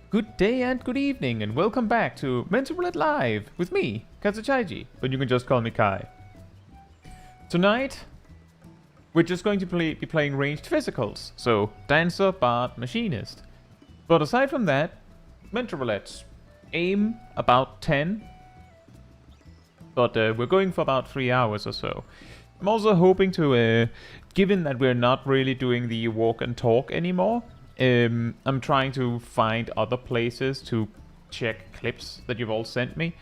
Good day and good evening, and welcome back to Roulette Live with me, Chaiji, but you can just call me Kai. Tonight, we're just going to be playing ranged physicals, so Dancer, Bard, Machinist. But aside from that, roulettes. Aim about 10, but we're going for about 3 hours or so. I'm also hoping to, given that we're not really doing the walk and talk anymore, I'm trying to find other places to check clips that you've all sent me.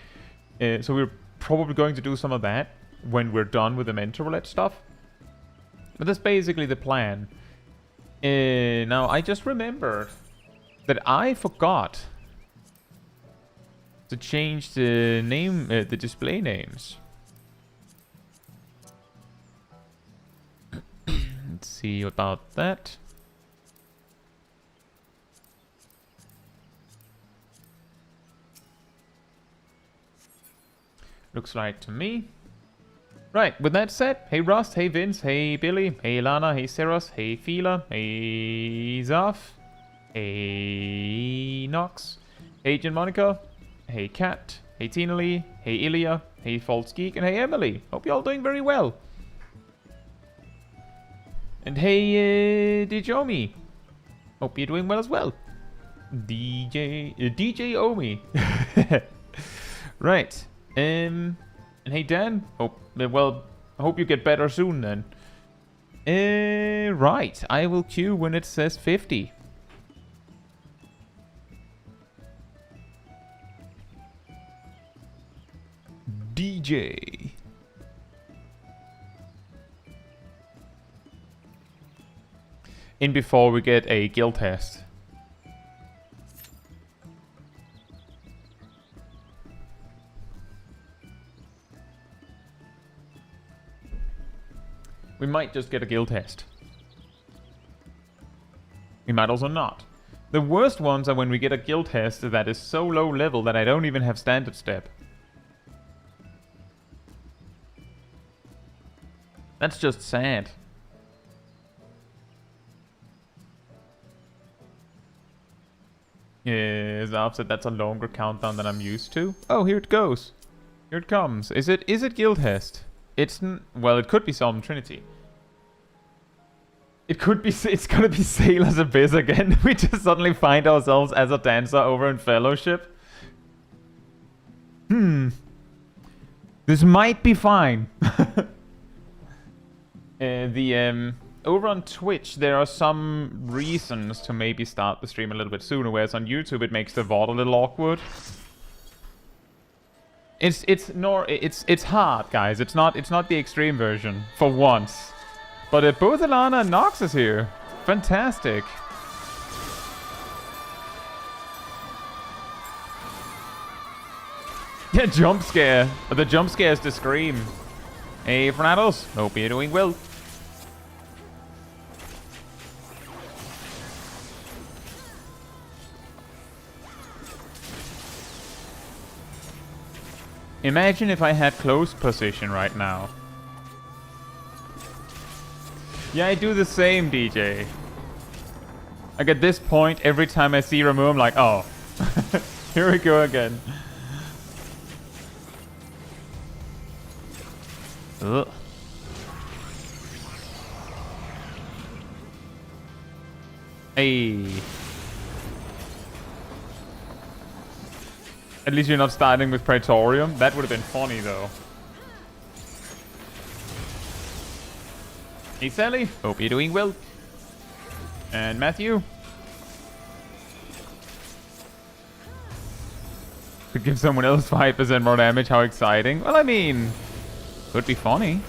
So we're probably going to do some of that when we're done with the roulette stuff. But that's basically the plan. Now, I just remembered that I forgot to change the name, the display names. Let's see about that. Looks like to me. Right, with that said, hey Rust, hey Vince, hey Billy, hey Lana, hey Seros, hey Fila, hey Zaf, hey Nox, hey Jen Monica, hey Kat, hey Tina Lee, hey Ilya, hey False Geek, and hey Emily. Hope you're all doing very well. And hey DJ Omi. Hope you're doing well as well. DJ Omi. Right. And hey Dan, I hope you get better soon then. Right, I will queue when it says 50. DJ. In before we get a Guildhest. We might just get a Guildhest. We might also not. The worst ones are when we get a Guildhest that is so low level that I don't even have standard step. That's just sad. Yeah, Zav said that's a longer countdown than I'm used to. Oh, here it goes. Here it comes. Is it Guildhest? Well, it could be Psalm Trinity. It could be. It's gonna be Sailor's Abyss again. We just suddenly find ourselves as a dancer over in Fellowship. This might be fine. Over on Twitch, there are some reasons to maybe start the stream a little bit sooner, whereas on YouTube it makes the VOD a little awkward. It's hard, guys. It's not the extreme version for once. But both Alana and Nox is here. Fantastic. Yeah, jump scare. But the jump scare is the scream. Hey, Fernados. Hope you're doing well. Imagine if I had close position right now. Yeah, I do the same, DJ. Like at this point, every time I see Ramu, I'm like, oh. Here we go again. Ugh. Hey. At least you're not starting with Praetorium. That would have been funny, though. Hey, Sally. Hope you're doing well. And Matthew. Could give someone else 5% more damage. How exciting. Well, I mean, could be funny.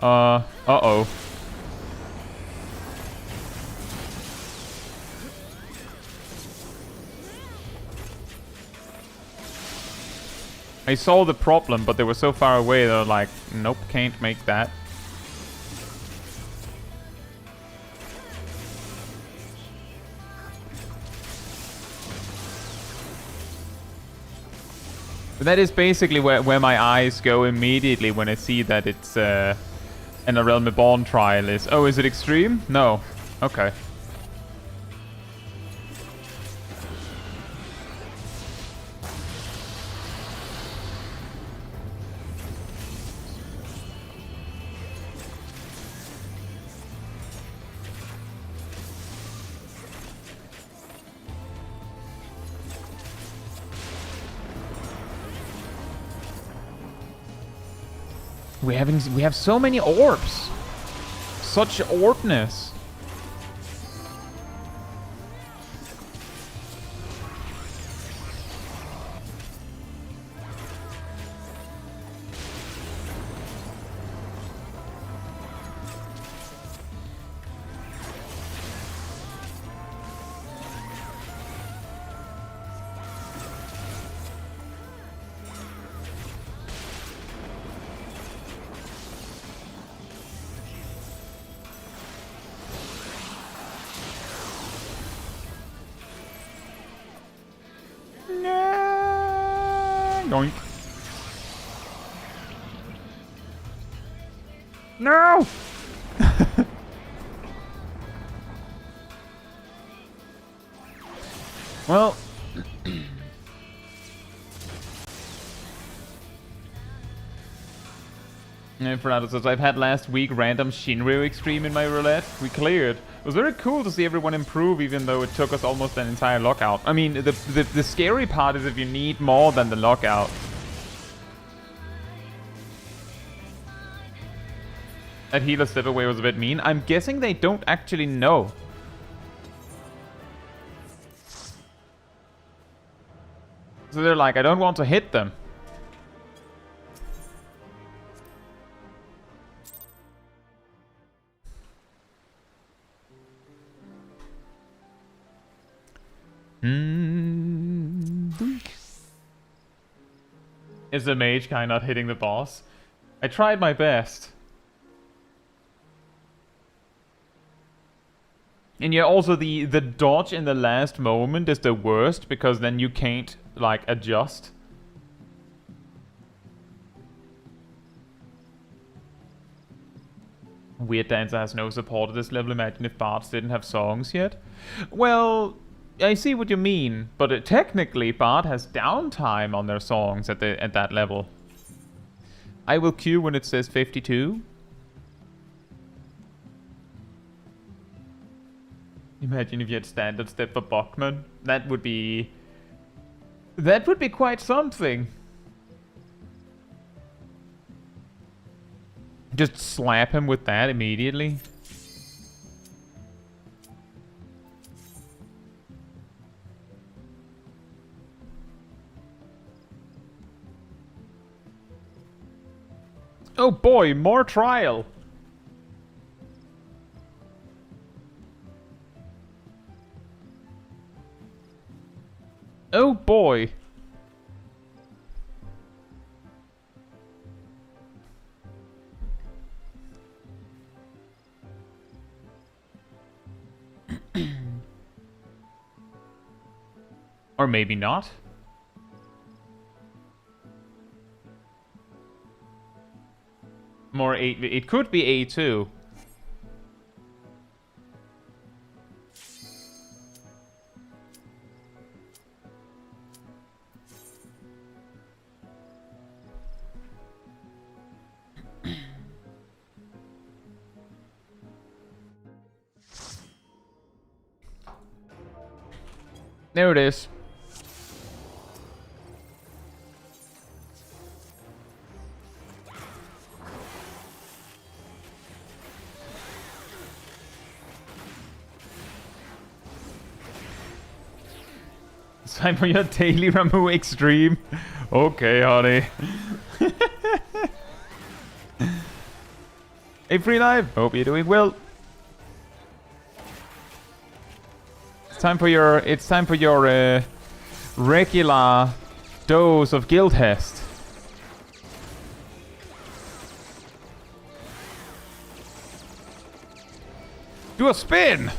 Uh-oh. I saw the problem, but they were so far away, they're like, nope, can't make that. But that is basically where my eyes go immediately when I see that it's an A Realm Reborn trial is... Oh, is it extreme? No. Okay. We have so many orbs. Such orbness. Yoink. No! Well... Fernando says, I've had last week random Shinryu extreme in my roulette. We cleared. It was very cool to see everyone improve, even though it took us almost an entire lockout. I mean, the scary part is if you need more than the lockout. That healer step away was a bit mean. I'm guessing they don't actually know. So they're like, I don't want to hit them. Is the mage guy not hitting the boss? I tried my best. And yeah, also the dodge in the last moment is the worst, because then you can't, like, adjust. Weird Dancer has no support at this level. Imagine if bards didn't have songs yet. Well... I see what you mean, but technically Bard has downtime on their songs at that level. I will queue when it says 52. Imagine if you had standard step for Bachman. That would be quite something. Just slap him with that immediately. Oh boy, more trial! Oh boy! Or maybe not. More 8. It could be A2. There it is. Time for your daily Ramu extreme. Okay, honey. Hey, Free Live. Hope you're doing well. It's time for your regular dose of Guildhest. Do a spin.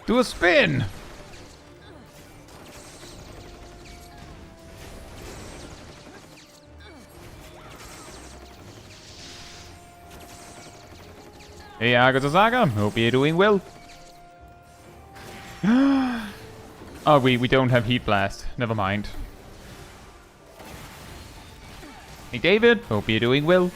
Do a spin. Hey, Agato-saga, hope you're doing well. Oh, we don't have Heat Blast. Never mind. Hey, David, hope you're doing well.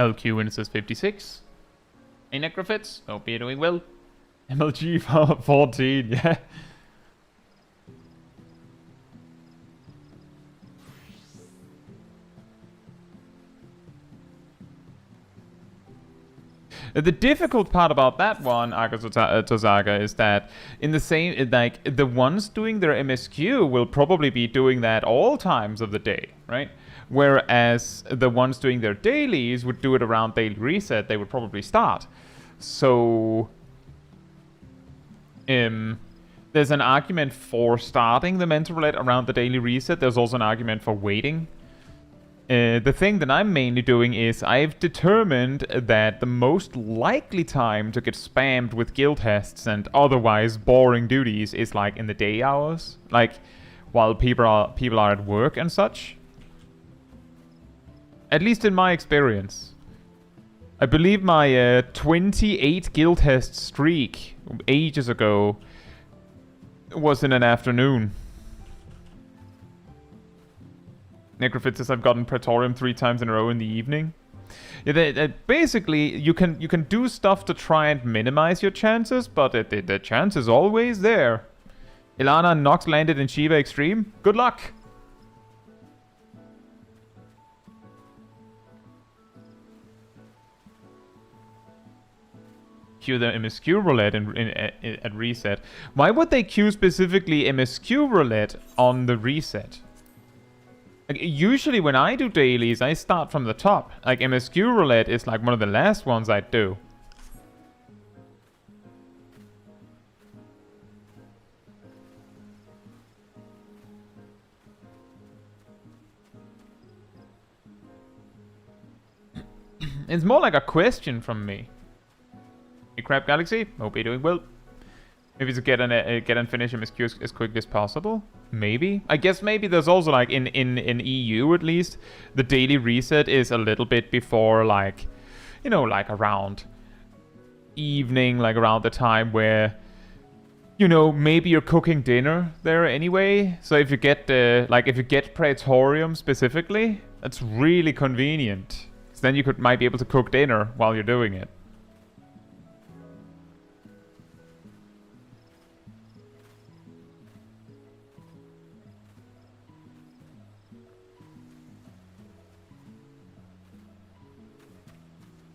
LQ and it says 56. Hey, Necrophits. Hope you're doing well. MLG 14, yeah. The difficult part about that one, Tozaga, is that in the same, like, the ones doing their MSQ will probably be doing that all times of the day, right? Whereas the ones doing their dailies would do it around daily reset, they would probably start. So, there's an argument for starting the mental roulette around the daily reset. There's also an argument for waiting. The thing that I'm mainly doing is I've determined that the most likely time to get spammed with Guildhests and otherwise boring duties is like in the day hours, like while people are at work and such. At least in my experience. I believe my 28 Guildhest streak ages ago was in an afternoon. Necrophit says I've gotten Praetorium 3 times in a row in the evening. Yeah, basically, you can do stuff to try and minimize your chances, but the chance is always there. Ilana and Nox landed in Shiva Extreme. Good luck! Queue the MSQ roulette at reset. Why would they queue specifically MSQ roulette on the reset? Like, usually when I do dailies, I start from the top. Like, MSQ roulette is like one of the last ones I do. It's more like a question from me. Hey, Crab Galaxy, hope you're doing well. Maybe to get and finish MSQ as quickly as possible. Maybe. I guess maybe there's also like in EU at least, the daily reset is a little bit before, like, you know, like around evening, like around the time where, you know, maybe you're cooking dinner there anyway. So if you get if you get Praetorium specifically, that's really convenient. So then you might be able to cook dinner while you're doing it.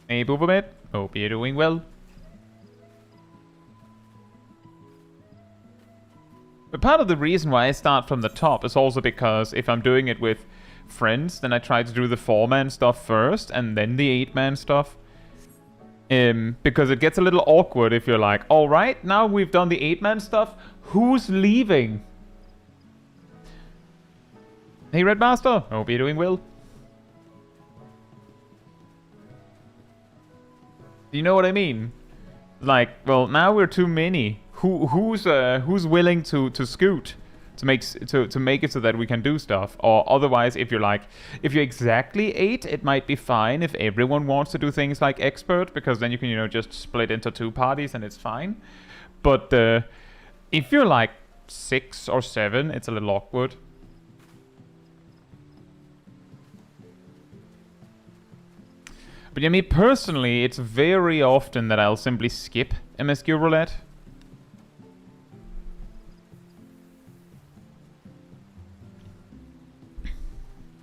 Hey, Boobabet. Hope you're doing well. But part of the reason why I start from the top is also because if I'm doing it with friends, then I try to do the 4-man stuff first and then the 8-man stuff. Because it gets a little awkward if you're like, alright, now we've done the 8-man stuff, who's leaving? Hey, Red Master. Hope you're doing well. You know what I mean? Like, well, now we're too many. Who's willing to scoot to make it so that we can do stuff? Or otherwise, if you're exactly 8, it might be fine if everyone wants to do things like expert, because then you can, you know, just split into 2 parties and it's fine. But if you're like 6 or 7, it's a little awkward. But yeah, me personally, it's very often that I'll simply skip MSQ roulette.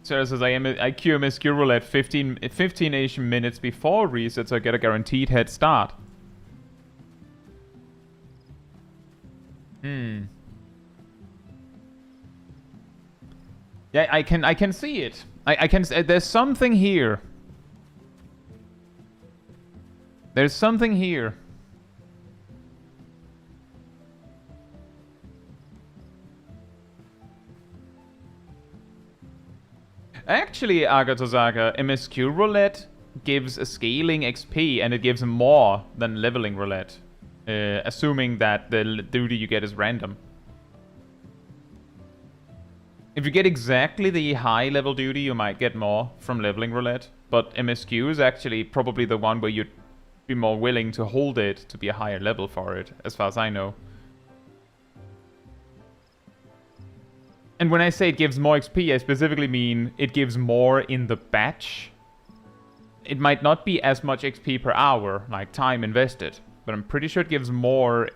Sarah says I queue MSQ roulette 15-ish minutes before reset, so I get a guaranteed head start. Yeah, I can see it. I can. There's something here. There's something here. Actually, Agatozaga, MSQ roulette gives a scaling XP and it gives more than leveling roulette. Assuming that the duty you get is random. If you get exactly the high level duty, you might get more from leveling roulette. But MSQ is actually probably the one where you'd be more willing to hold it to be a higher level for it, as far as I know. And when I say it gives more XP, I specifically mean it gives more in the batch. it might not be as much XP per hour, like time invested, but I'm pretty sure it gives more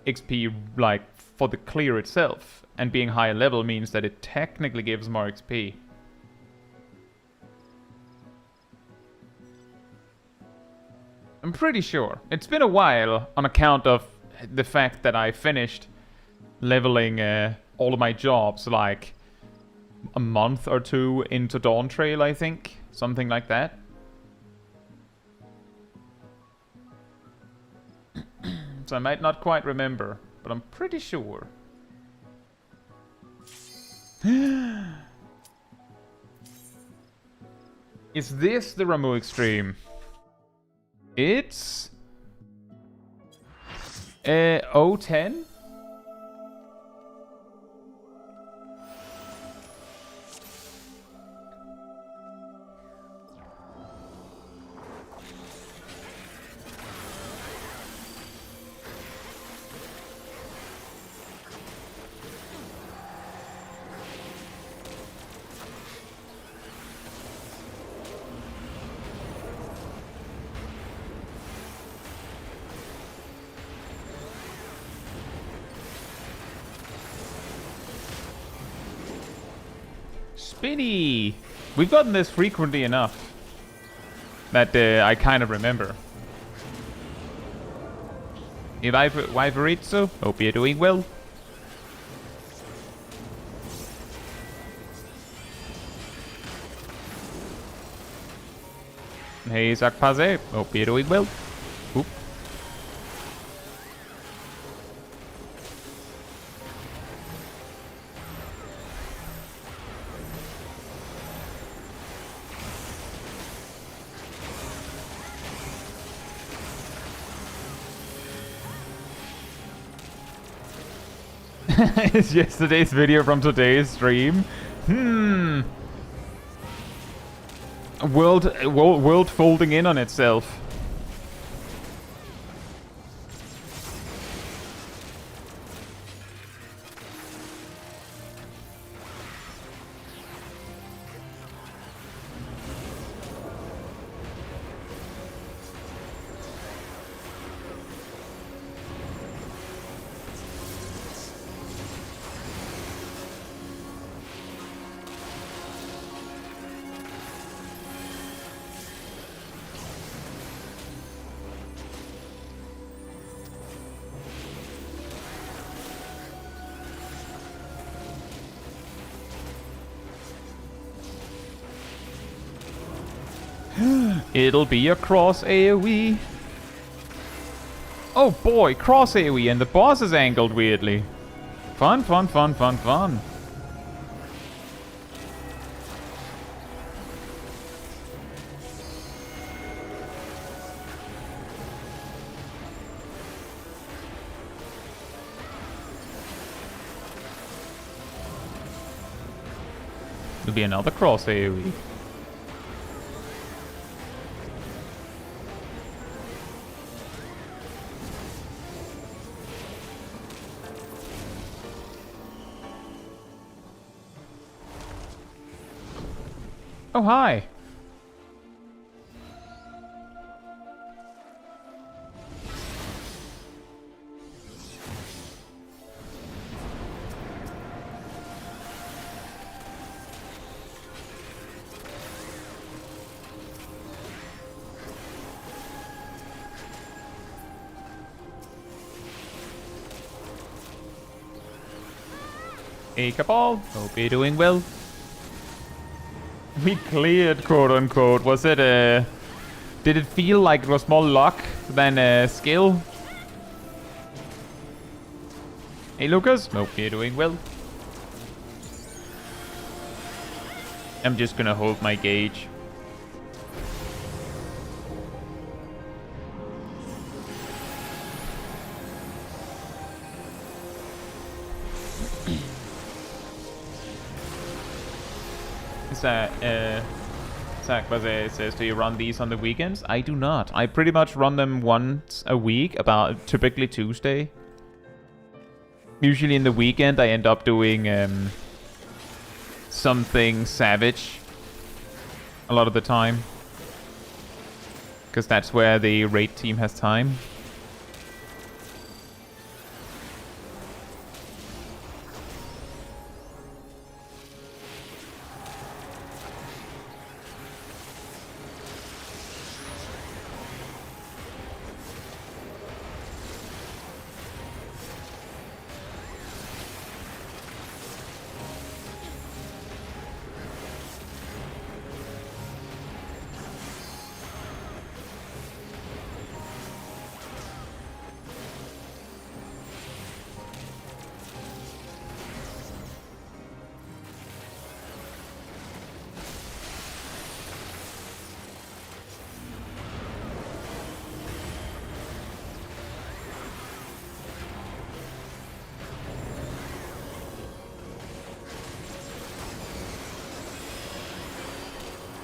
XP, like, for the clear itself. And being higher level means that it technically gives more XP. I'm pretty sure. It's been a while on account of the fact that I finished leveling all of my jobs like a month or two into Dawntrail, I think. Something like that. So I might not quite remember, but I'm pretty sure. Is this the Ramu Extreme? It's... 010? Spinny! We've gotten this frequently enough that I kind of remember. If Wyveritsu, hope you're doing well. Hey, Zakpaze, hope you're doing well. Oop. It's yesterday's video from today's stream. World folding in on itself. It'll be a cross AoE. Oh boy, cross AoE, and the boss is angled weirdly. Fun, fun, fun, fun, fun. It'll be another cross AoE. Oh, hi. Hey, Cabal. Hope you're doing well. We cleared, quote unquote. Was it did it feel like it was more luck than skill? Hey Lucas, hope you're doing well. I'm just gonna hold my gauge. Zakbaze says, do you run these on the weekends? I do not. I pretty much run them once a week, about typically Tuesday. Usually in the weekend I end up doing something savage a lot of the time. because that's where the raid team has time.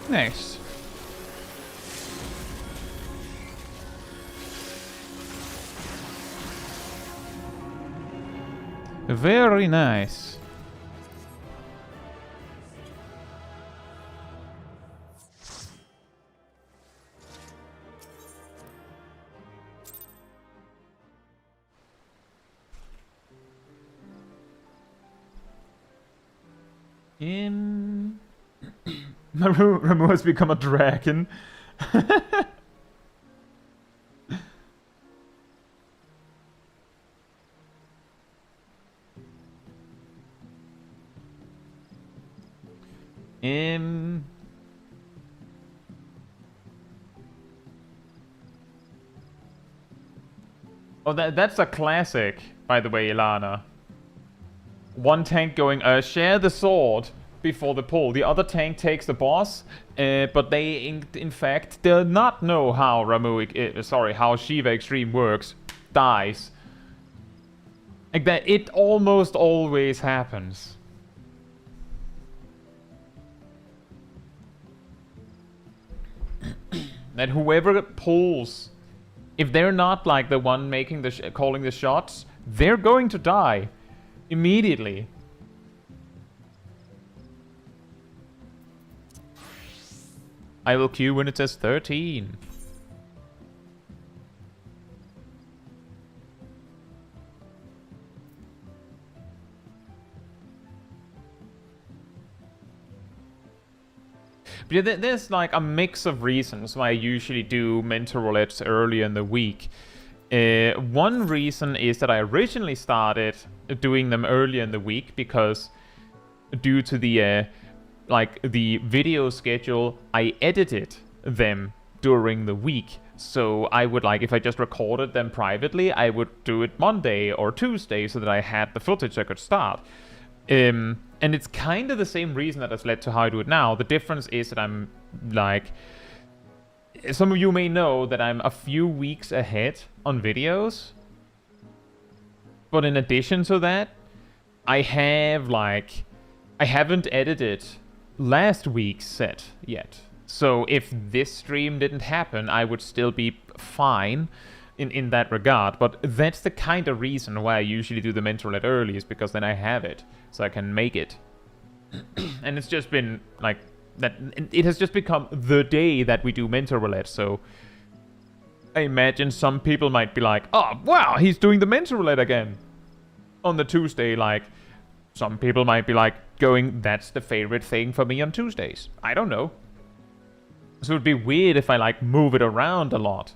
Nice. Very nice. Ramu has become a dragon. Oh, that's a classic, by the way, Ilana. One tank going, share the sword before the pull. The other tank takes the boss, but they in fact do not know how how Shiva Extreme works. Dies. Like that, it almost always happens. That whoever pulls, if they're not like the one making calling the shots, they're going to die immediately. I will queue when it says 13. But yeah, there's like a mix of reasons why I usually do mental roulettes early in the week. One reason is that I originally started doing them early in the week because due to the the video schedule, I edited them during the week. So I would if I just recorded them privately, I would do it Monday or Tuesday so that I had the footage I could start. And it's kind of the same reason that has led to how I do it now. The difference is that I'm some of you may know that I'm a few weeks ahead on videos. But in addition to that, I haven't edited last week's set yet. So if this stream didn't happen, I would still be fine in that regard. But that's the kind of reason why I usually do the mental roulette early, is because then I have it, so I can make it. And it's just been like that. It has just become the day that we do mental roulette. So I imagine some people might be like, "Oh, wow, he's doing the mental roulette again on the Tuesday." Like some people might be like going, "That's the favorite thing for me on Tuesdays." I don't know. So it'd be weird if I move it around a lot.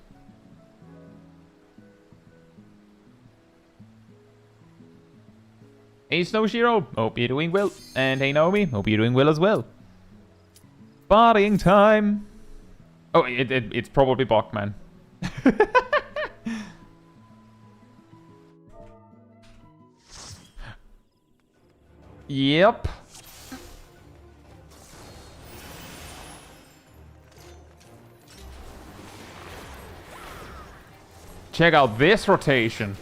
Hey Snowshiro, hope you're doing well. And hey Naomi, hope you're doing well as well. Partying time! Oh, it's probably Bachman. Yep. Check out this rotation.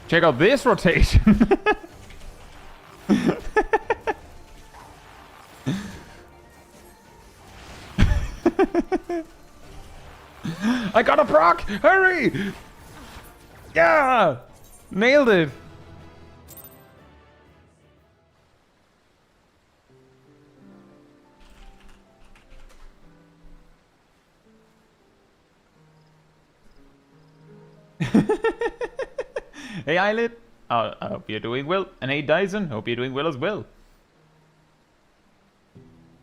Check out this rotation. I got a proc! Hurry! Yeah! Nailed it! Hey Eyelid, I hope you're doing well. And hey Dyson, hope you're doing well as well.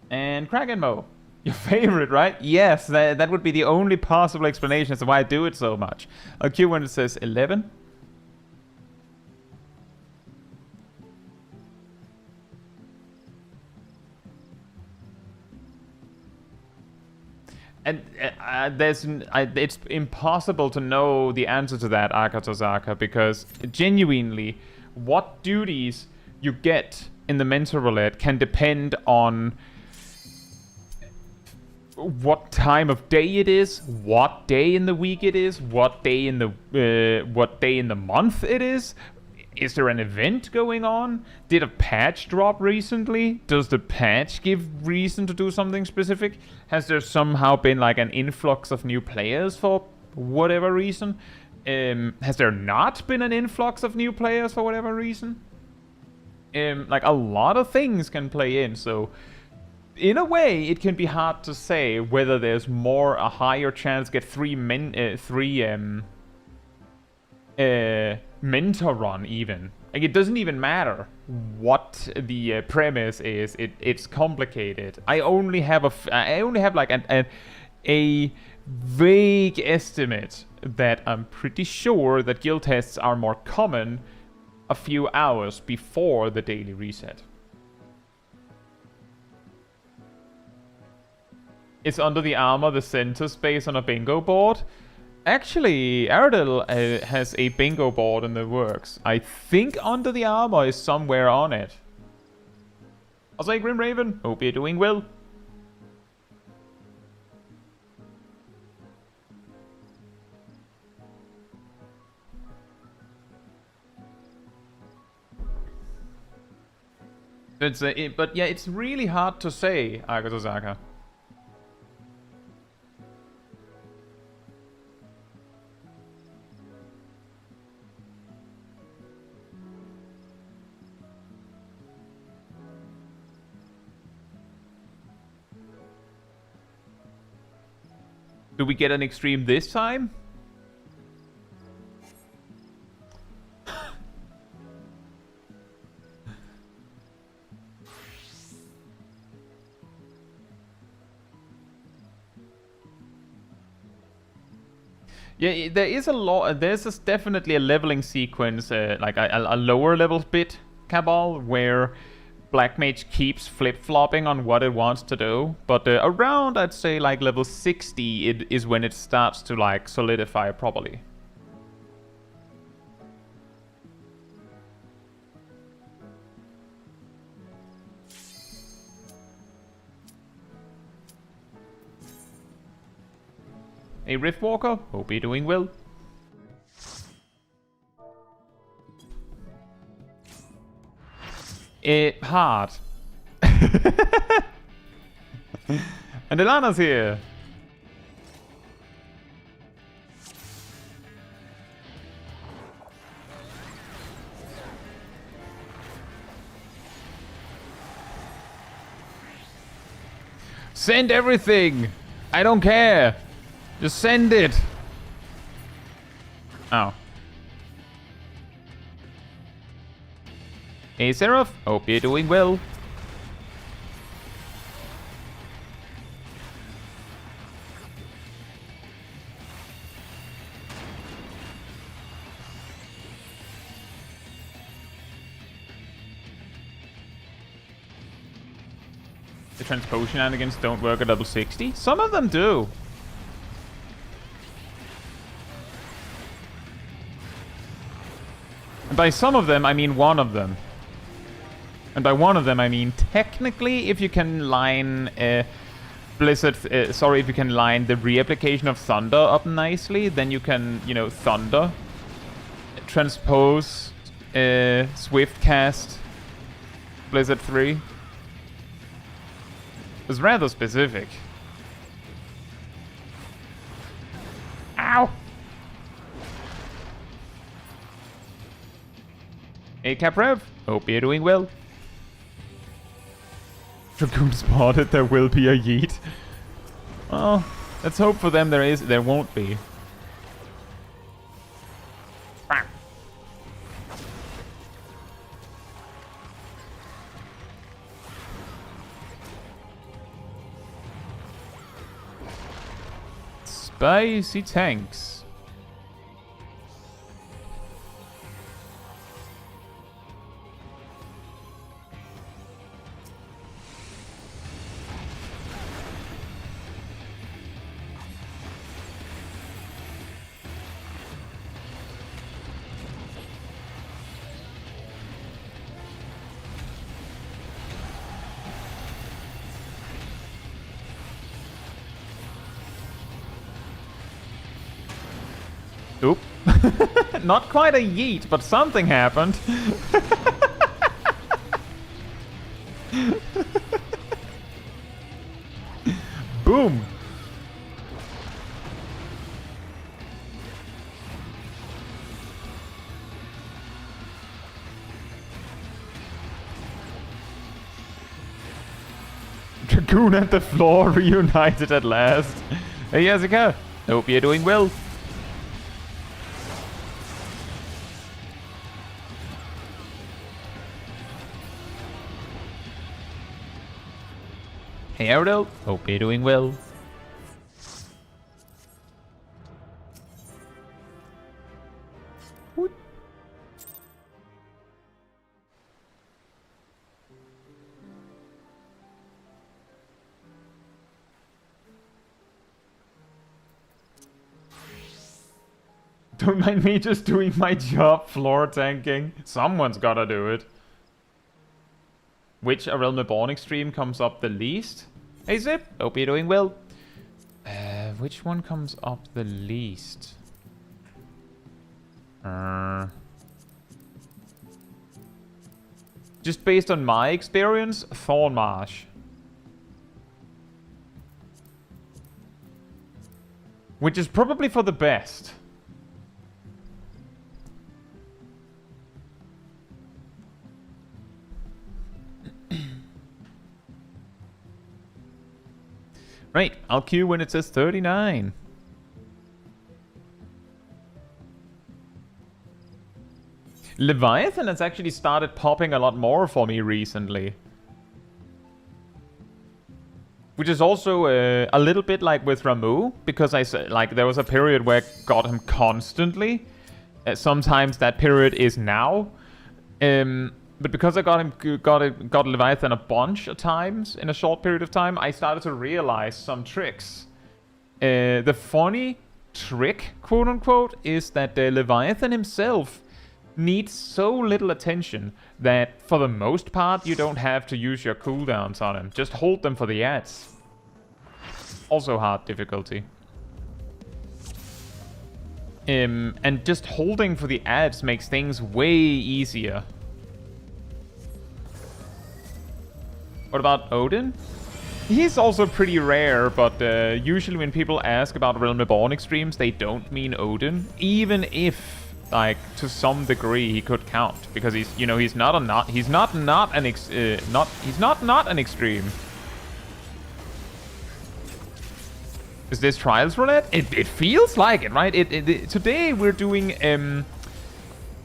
And Krakenmo, your favorite, right? Yes, that would be the only possible explanation as to why I do it so much. I'll queue when it says 11. And it's impossible to know the answer to that, Akatozaka, because genuinely, what duties you get in the mental roulette can depend on what time of day it is, what day in the week it is, what day in the month it is. Is there an event going on? Did a patch drop recently? Does the patch give reason to do something specific? Has there somehow been like an influx of new players for whatever reason? Has there not been an influx of new players for whatever reason? Like a lot of things can play in, so in a way it can be hard to say whether there's a higher chance to get three mentor run even. Like, it doesn't even matter what the premise is. It's complicated. I only have like a vague estimate that I'm pretty sure that Guildhests are more common a few hours before the daily reset. Is Under the Armor the center space on a bingo board? Actually, Aradil has a bingo board in the works. I think Under the Armor is somewhere on it. I'll say Grim Raven, hope you're doing well. But yeah, it's really hard to say, Agatozaka. Do we get an extreme this time? Yeah, there is a lot. There's definitely a leveling sequence, like a lower level bit Cabal, where Black Mage keeps flip-flopping on what it wants to do, but around, I'd say, like level 60 it is when it starts to like solidify properly. Hey Riftwalker, hope you're doing well. Hard. And Ilana's here. Send everything. I don't care. Just send it. Oh. Hey Seraph, hope you're doing well. The transpose shenanigans don't work at level 60? Some of them do. And by some of them, I mean one of them. And by one of them, I mean technically, if you can line Blizzard, if you can line the reapplication of Thunder up nicely, then you can, you know, Thunder, transpose, Swift cast, Blizzard 3. It's rather specific. Ow! Hey Caprev, hope you're doing well. Dragoon spotted, there will be a yeet. Well, let's hope for them there won't be. Spicy tanks. Oop. Not quite a yeet, but something happened. Boom. Dragoon and the floor reunited at last. Hey, Jessica. Hope you're doing well. Hey, Aerodel. Hope you're doing well. What? Don't mind me just doing my job, floor tanking. Someone's gotta do it. Which A Realm Reborn extreme comes up the least? Hey Zip, hope you're doing well. Which one comes up the least? Just based on my experience, Thornmarsh. Which is probably for the best. Right, I'll queue when it says 39. Leviathan has actually started popping a lot more for me recently. Which is also a little bit like with Ramu, because I said like there was a period where I got him constantly. Sometimes that period is now. But because I got Leviathan a bunch of times in a short period of time, I started to realize some tricks. The funny trick, quote unquote, is that the Leviathan himself needs so little attention that for the most part you don't have to use your cooldowns on him. Just hold them for the ads. Also hard difficulty. And just holding for the ads makes things way easier. What about Odin? He's also pretty rare, but usually when people ask about Realm Reborn extremes, they don't mean Odin, even if, like, to some degree he could count, because he's, you know, he's not an extreme. Is this Trials Roulette? It feels like it, right? Today we're doing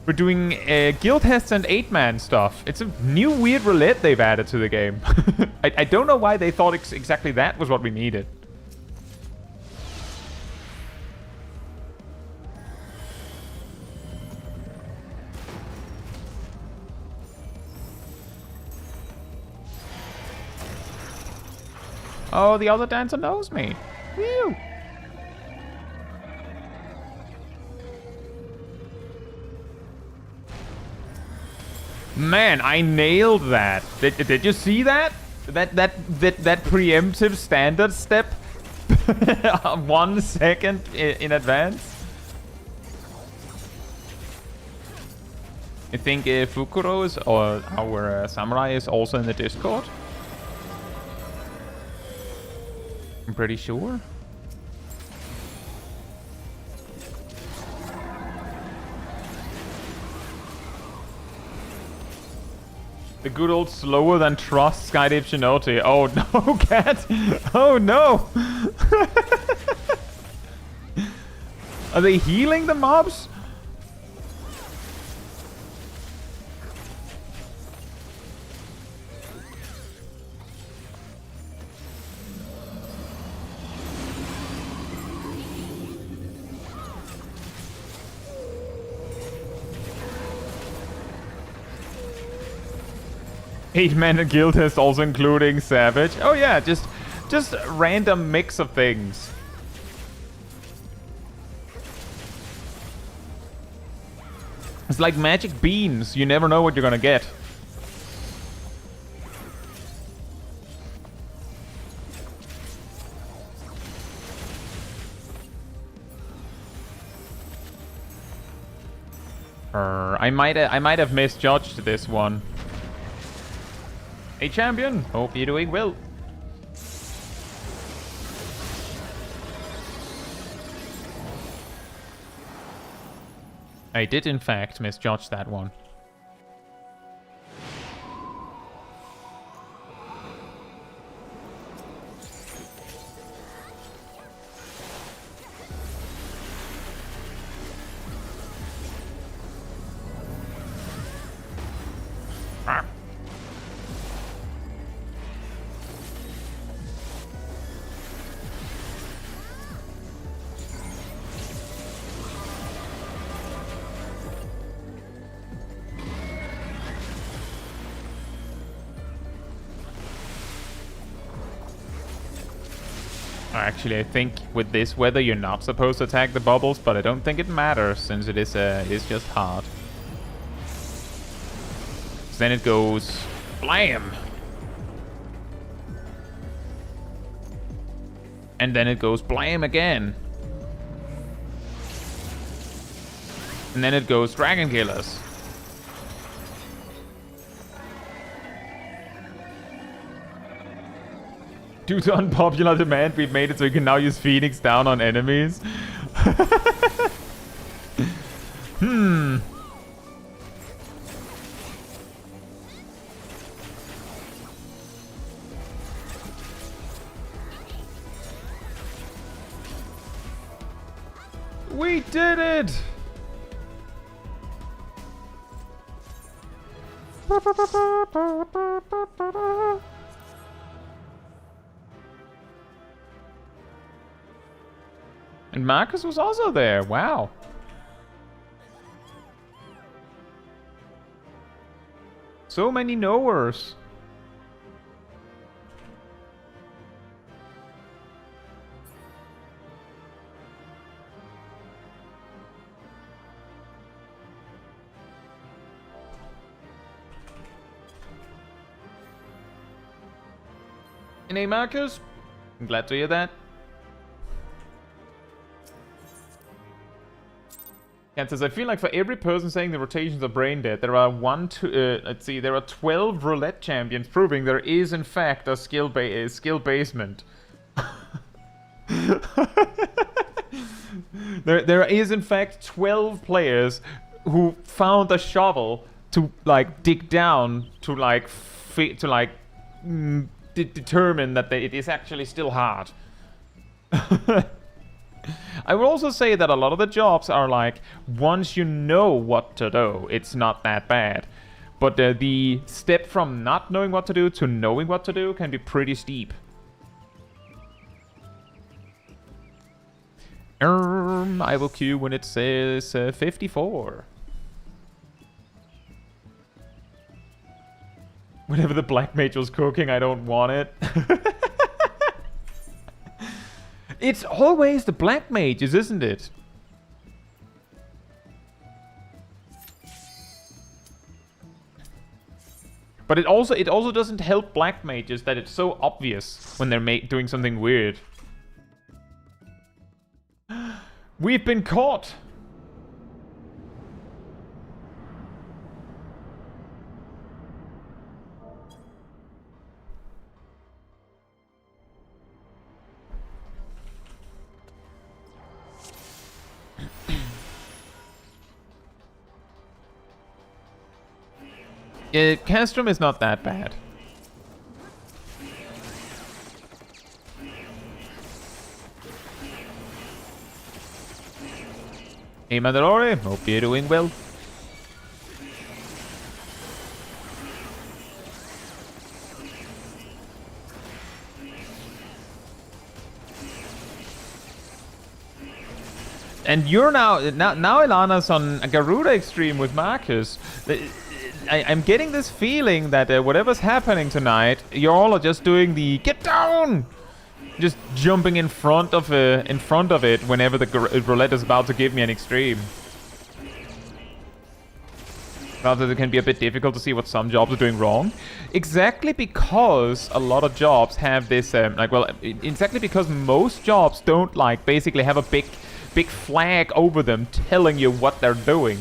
Guildhest and 8-man stuff. It's a new weird roulette they've added to the game. I don't know why they thought exactly that was what we needed. Oh, the other dancer knows me. Whew. Man, I nailed that. Did you see that? That preemptive standard step 1 second in advance. I think Fukuro is, or our samurai is also in the Discord. I'm pretty sure. The good old slower than trust Skydeep Shinote. Oh no, cat! Oh no! Are they healing the mobs? 8 men in Guildhest, also including Savage. Oh yeah, just a random mix of things. It's like magic beans. You never know what you're gonna get. I might have misjudged this one. Hey champion, hope you're doing well. I did in fact misjudge that one. Actually, I think with this weather you're not supposed to attack the bubbles, but I don't think it matters since it is just hard. Then it goes blam, and then it goes blam again, and then it goes dragon killers. Due to unpopular demand, we've made it so you can now use Phoenix down on enemies. We did it! And Marcus was also there. Wow. So many knowers. And hey, Marcus. I'm glad to hear that. Cat says, I feel like for every person saying the rotations are brain dead, there are there are 12 roulette champions proving there is in fact a skill basement. there is in fact 12 players who found a shovel to like dig down to like determine that it is actually still hard. I will also say that a lot of the jobs are like, once you know what to do, it's not that bad. But the step from not knowing what to do to knowing what to do can be pretty steep. I will queue when it says 54. Whenever the black mage was cooking, I don't want it. It's always the black mages, isn't it? But it also doesn't help black mages that it's so obvious when they're doing something weird. We've been caught. Castrum is not that bad. Hey Mandalore, hope you're doing well. And you're now Ilana's on a Garuda extreme with Marcus. I'm getting this feeling that whatever's happening tonight, you all are just doing the get down, just jumping in front of it whenever the roulette is about to give me an extreme. Rather, it can be a bit difficult to see what some jobs are doing wrong. Exactly because a lot of jobs have this, exactly because most jobs don't, like, basically have a big flag over them telling you what they're doing.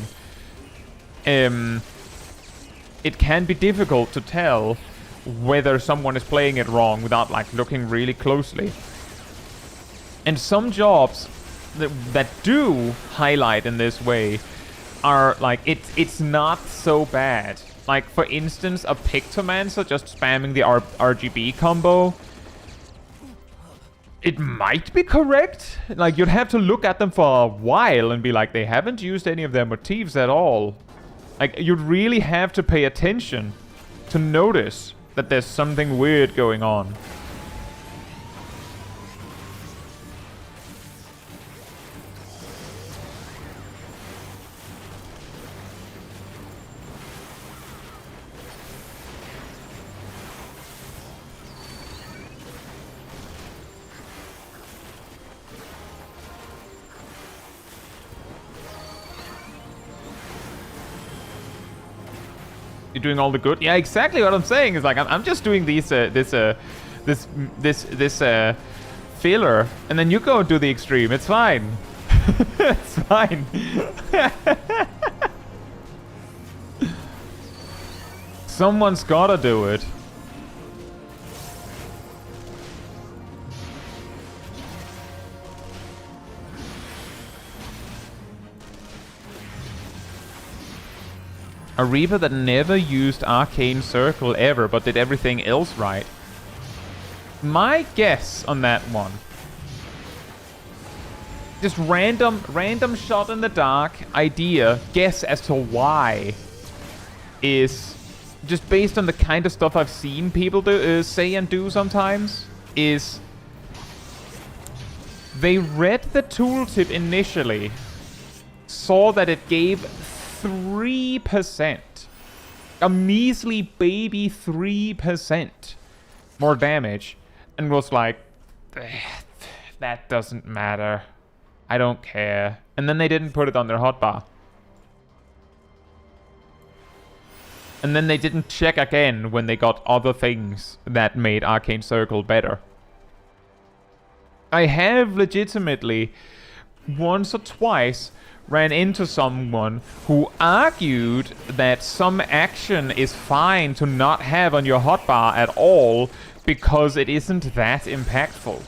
It can be difficult to tell whether someone is playing it wrong without, like, looking really closely. And some jobs that do highlight in this way are like, it's not so bad. Like, for instance, a Pictomancer just spamming the RGB combo. It might be correct. Like, you'd have to look at them for a while and be like, they haven't used any of their motifs at all. Like, you'd really have to pay attention to notice that there's something weird going on. You're doing all the good. Yeah, exactly what I'm saying is, like, I'm just doing these this filler, and then you go and do the extreme. It's fine. It's fine. Someone's gotta do it. A Reaper that never used Arcane Circle ever, but did everything else right. My guess on that one, just random shot in the dark idea, guess as to why, is just based on the kind of stuff I've seen people do, say and do sometimes, is they read the tooltip initially, saw that it gave 3%. A measly baby 3% more damage. And was like, that doesn't matter. I don't care. And then they didn't put it on their hotbar. And then they didn't check again when they got other things that made Arcane Circle better. I have legitimately once or twice ran into someone who argued that some action is fine to not have on your hotbar at all because it isn't that impactful.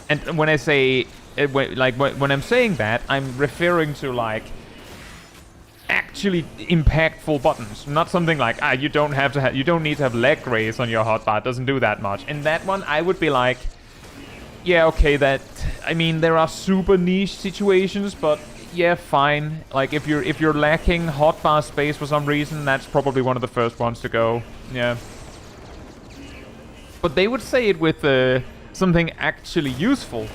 And when I say, when I'm saying that, I'm referring to, like, actually impactful buttons, not something like, you don't need to have leg raise on your hotbar. It doesn't do that much. And that one, I would be like, yeah, okay, I mean, there are super niche situations, but yeah, fine. Like, if you're lacking hotbar space for some reason, that's probably one of the first ones to go. Yeah. But they would say it with something actually useful.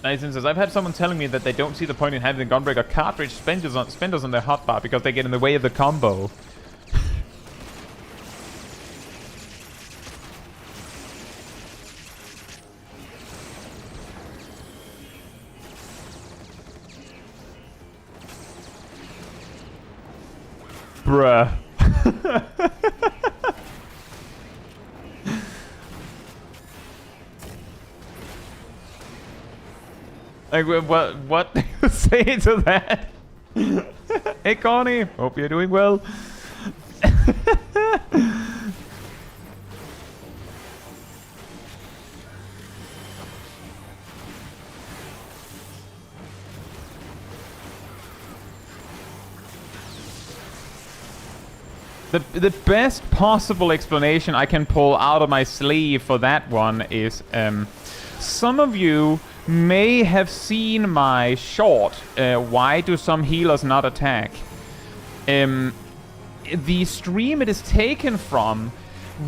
Nathan says, I've had someone telling me that they don't see the point in having the Gunbreaker cartridge spenders on their hotbar because they get in the way of the combo. Bruh. Like, what do you say to that? Hey, Connie, hope you're doing well. The best possible explanation I can pull out of my sleeve for that one is some of you may have seen my short, Why Do Some Healers Not Attack? The stream it is taken from,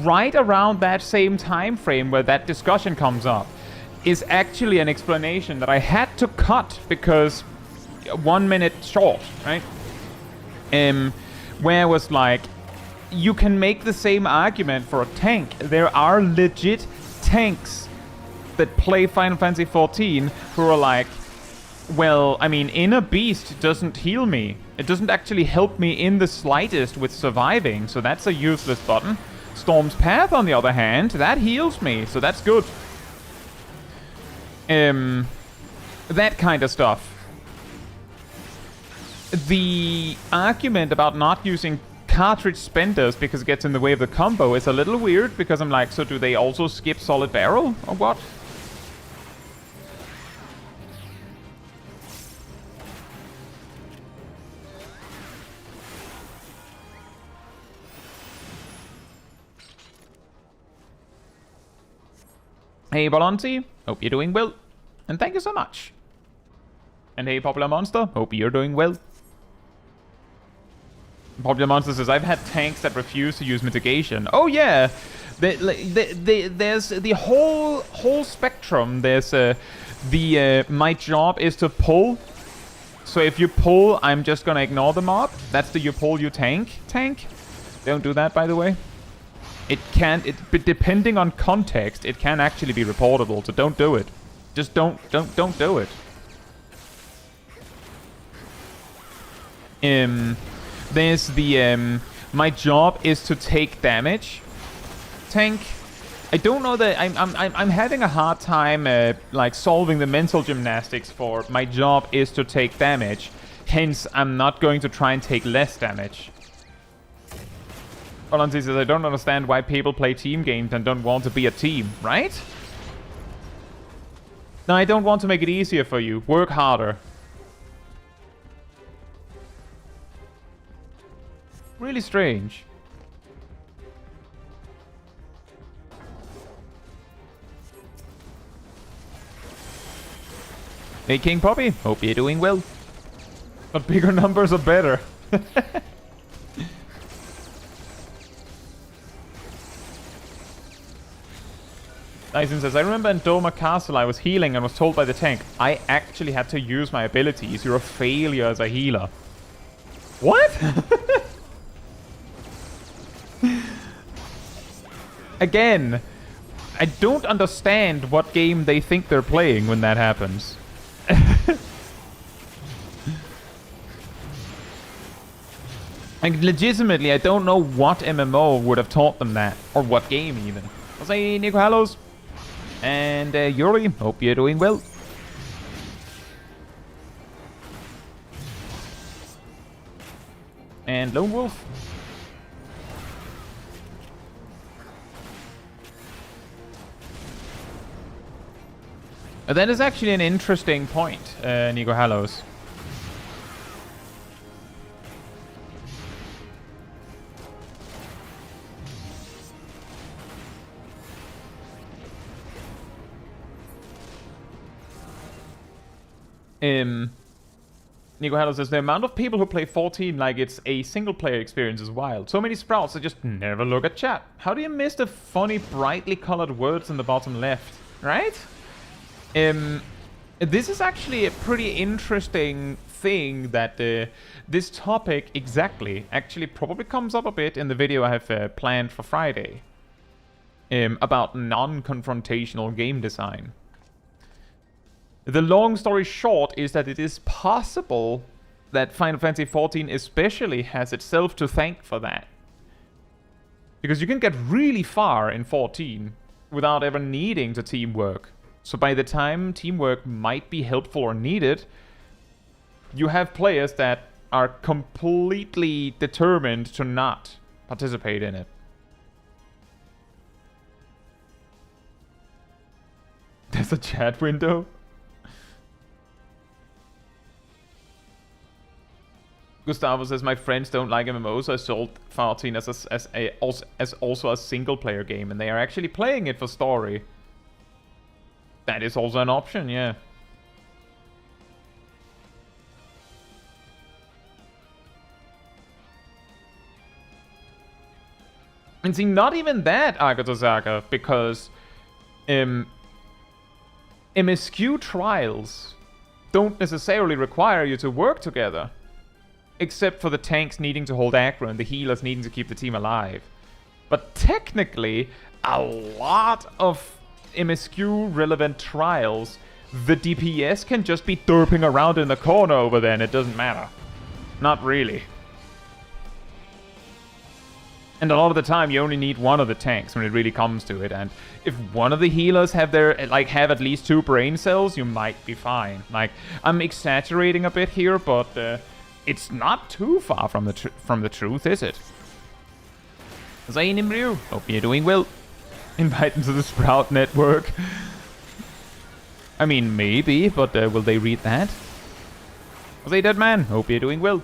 right around that same time frame where that discussion comes up, is actually an explanation that I had to cut because 1 minute short, right? Where it was like, you can make the same argument for a tank. There are legit tanks that play Final Fantasy XIV who are like, well, I mean, Inner Beast doesn't heal me. It doesn't actually help me in the slightest with surviving, so that's a useless button. Storm's Path, on the other hand, that heals me, so that's good. That kind of stuff. The argument about not using cartridge spenders because it gets in the way of the combo is a little weird, because I'm like, so do they also skip solid barrel, or what? Hey Bolonzi, hope you're doing well, and thank you so much. And hey Popular Monster, hope you're doing well. Popular Monster says, I've had tanks that refuse to use mitigation. Oh yeah, there's the whole spectrum. There's my job is to pull. So if you pull, I'm just gonna ignore the mob. That's the you pull, you tank. Don't do that, by the way. It can't, but depending on context, it can actually be reportable, so don't do it. Just don't do it. There's the, my job is to take damage tank. I don't know that, I'm having a hard time, like, solving the mental gymnastics for my job is to take damage. Hence, I'm not going to try and take less damage. Olanzi says, I don't understand why people play team games and don't want to be a team, right? No, I don't want to make it easier for you. Work harder. Really strange. Hey King Poppy, hope you're doing well. But bigger numbers are better. Dyson says, I remember in Doma Castle I was healing and was told by the tank, I actually had to use my abilities. You're a failure as a healer. What? Again, I don't understand what game they think they're playing when that happens. Like, legitimately, I don't know what MMO would have taught them that. Or what game, even. I'll say Nico Hallows. And Yuri, hope you're doing well. And Lone Wolf. That is actually an interesting point, Nico Hallows. Nico Hallows says, the amount of people who play 14 like it's a single-player experience is wild. So many sprouts that just never look at chat. How do you miss the funny, brightly colored words in the bottom left? Right? This is actually a pretty interesting thing that this topic exactly actually probably comes up a bit in the video I have planned for Friday about non-confrontational game design. The long story short is that it is possible that Final Fantasy XIV especially has itself to thank for that. Because you can get really far in 14 without ever needing to teamwork. So by the time teamwork might be helpful or needed, you have players that are completely determined to not participate in it. There's a chat window. Gustavo says, my friends don't like MMOs, so I sold 14 as also a single player game, and they are actually playing it for story. That is also an option, yeah. And see, not even that, Agatha, because MSQ trials don't necessarily require you to work together. Except for the tanks needing to hold aggro and the healers needing to keep the team alive. But technically, a lot of MSQ relevant trials, the DPS can just be derping around in the corner over there and it doesn't matter. Not really. And a lot of the time you only need one of the tanks when it really comes to it, and if one of the healers have at least 2 brain cells, you might be fine. Like, I'm exaggerating a bit here, but it's not too far from the truth, is it? Zayn Imryu, hope you're doing well. Invite them to the Sprout network. I mean, maybe, but will they read that? Zay Dead Man, hope you're doing well.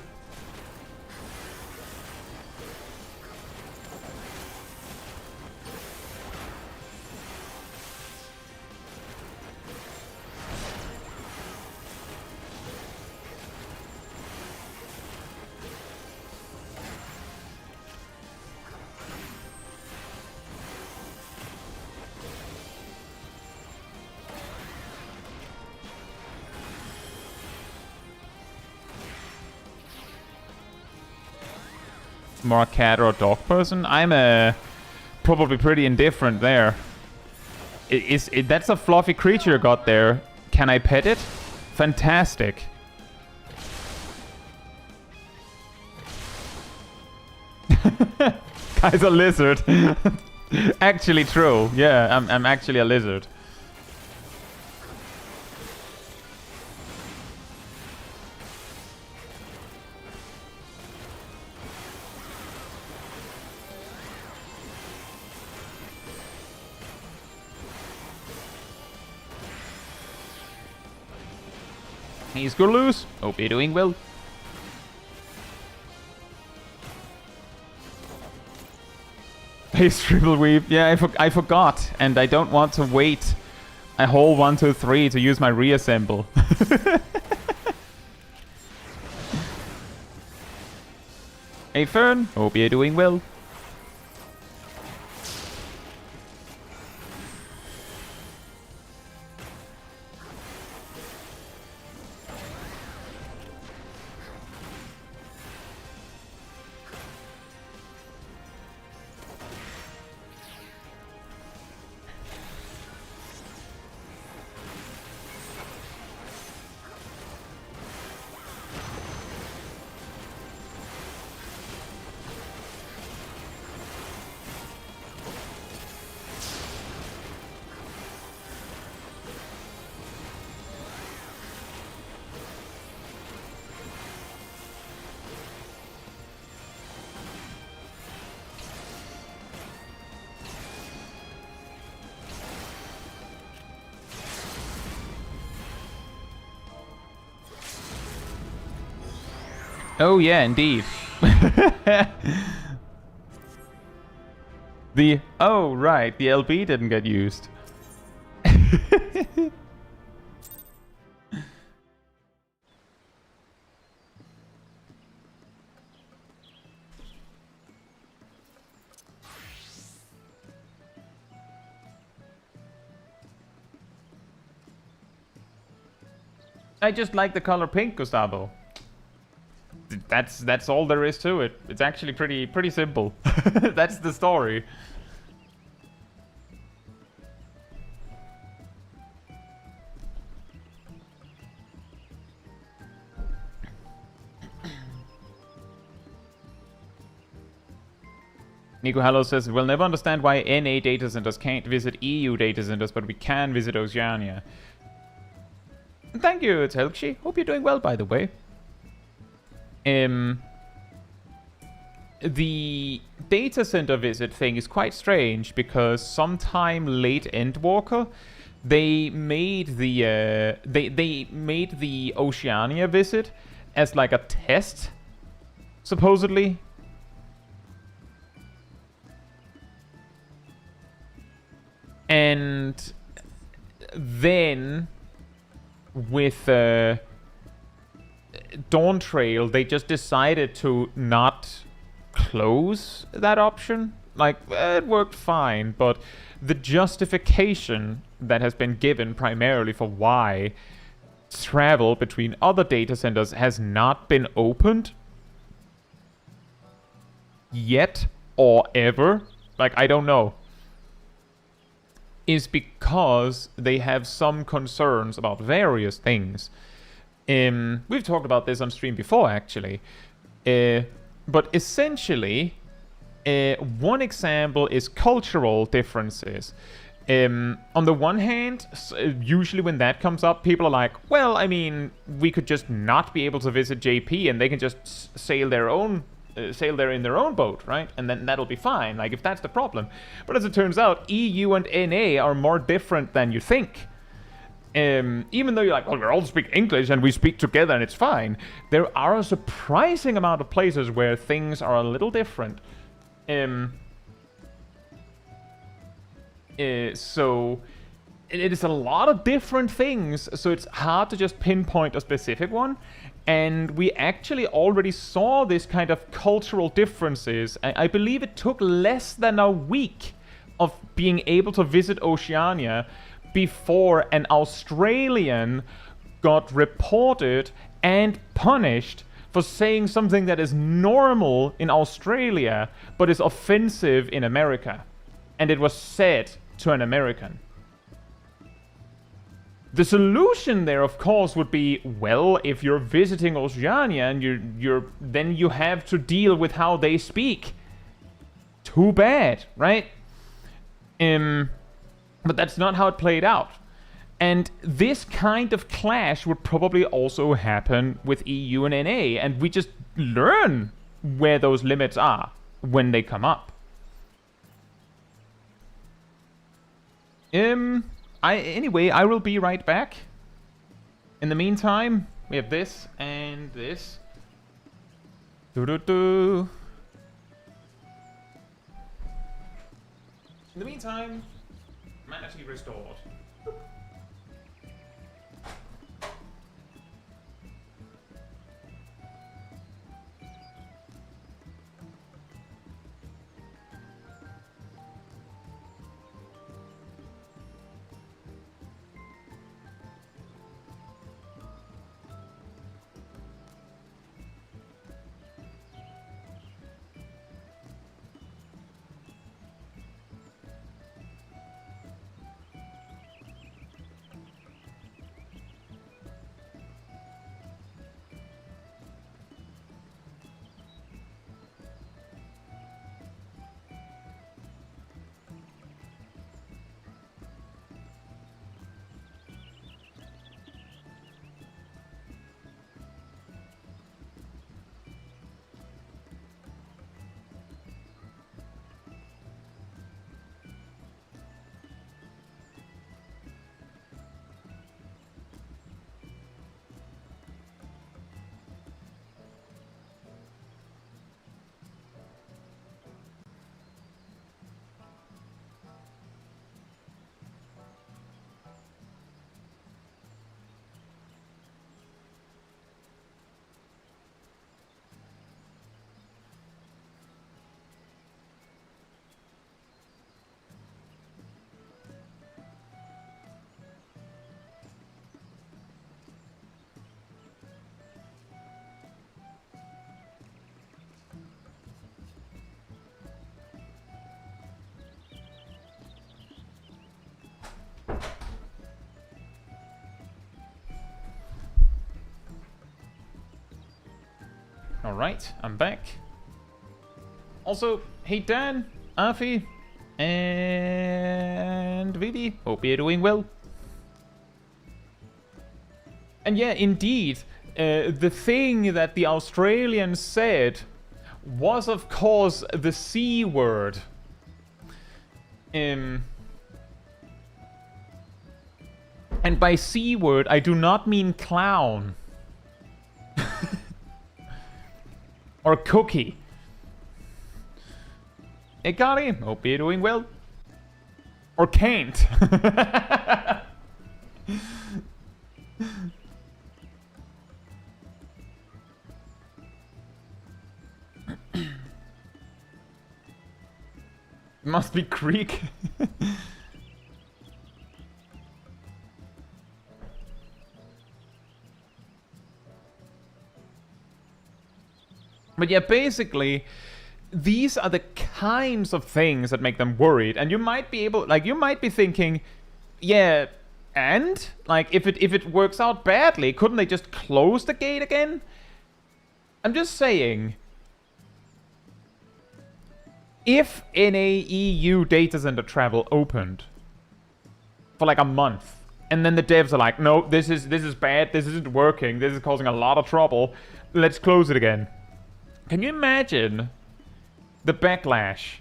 More cat or dog person? I'm probably pretty indifferent there. That's a fluffy creature you got there. Can I pet it? Fantastic. Guy's a lizard. Actually true. Yeah, I'm actually a lizard. He's good loose. Hope you're doing well. Face triple weave. Yeah, I forgot. And I don't want to wait a whole 1, 2, 3 to use my reassemble. Hey Fern. Hope you're doing well. Oh yeah, indeed. Oh right, the LB didn't get used. I just like the color pink, Gustavo. That's all there is to it. It's actually pretty simple. That's the story. Nico Hallow says, we'll never understand why NA data centers can't visit EU data centers, but we can visit Oceania. Thank you, it's Helkshi. Hope you're doing well, by the way. The data center visit thing is quite strange because sometime late Endwalker, they made the they made the Oceania visit as like a test supposedly. And then with Dawntrail, they just decided to not close that option. Like, it worked fine, but the justification that has been given primarily for why travel between other data centers has not been opened yet or ever, like, I don't know, is because they have some concerns about various things. We've talked about this on stream before, actually. But essentially, one example is cultural differences. On the one hand, usually when that comes up, people are like, well, I mean, we could just not be able to visit JP and they can just sail there in their own boat, right? And then that'll be fine, like, if that's the problem. But as it turns out, EU and NA are more different than you think. Even though you're like, well, we all speak English and we speak together and it's fine, there are a surprising amount of places where things are a little different. So it is a lot of different things, so it's hard to just pinpoint a specific one. And we actually already saw this kind of cultural differences. I believe it took less than a week of being able to visit Oceania before an Australian got reported and punished for saying something that is normal in Australia but is offensive in America. And it was said to an American. The solution there, of course, would be, well, if you're visiting Oceania and then you have to deal with how they speak. Too bad, right? But that's not how it played out. And this kind of clash would probably also happen with EU and NA, and we just learn where those limits are when they come up. Anyway, I will be right back. In the meantime, we have this and this. In the meantime, manatee restored. Alright, I'm back. Also, hey Dan, Afi, and Vivi, hope you're doing well. And yeah, indeed, the thing that the Australians said was, of course, the C word. And by C word, I do not mean clown. Or Cookie. Hey, Carly. Hope you're doing well. Or Can't. Must be Creek. But yeah, basically, these are the kinds of things that make them worried. And you might be able, like, you might be thinking, yeah, and? Like, if it works out badly, couldn't they just close the gate again? I'm just saying, if NAEU data center travel opened for like a month, and then the devs are like, no, this is bad, this isn't working, this is causing a lot of trouble, let's close it again. Can you imagine the backlash?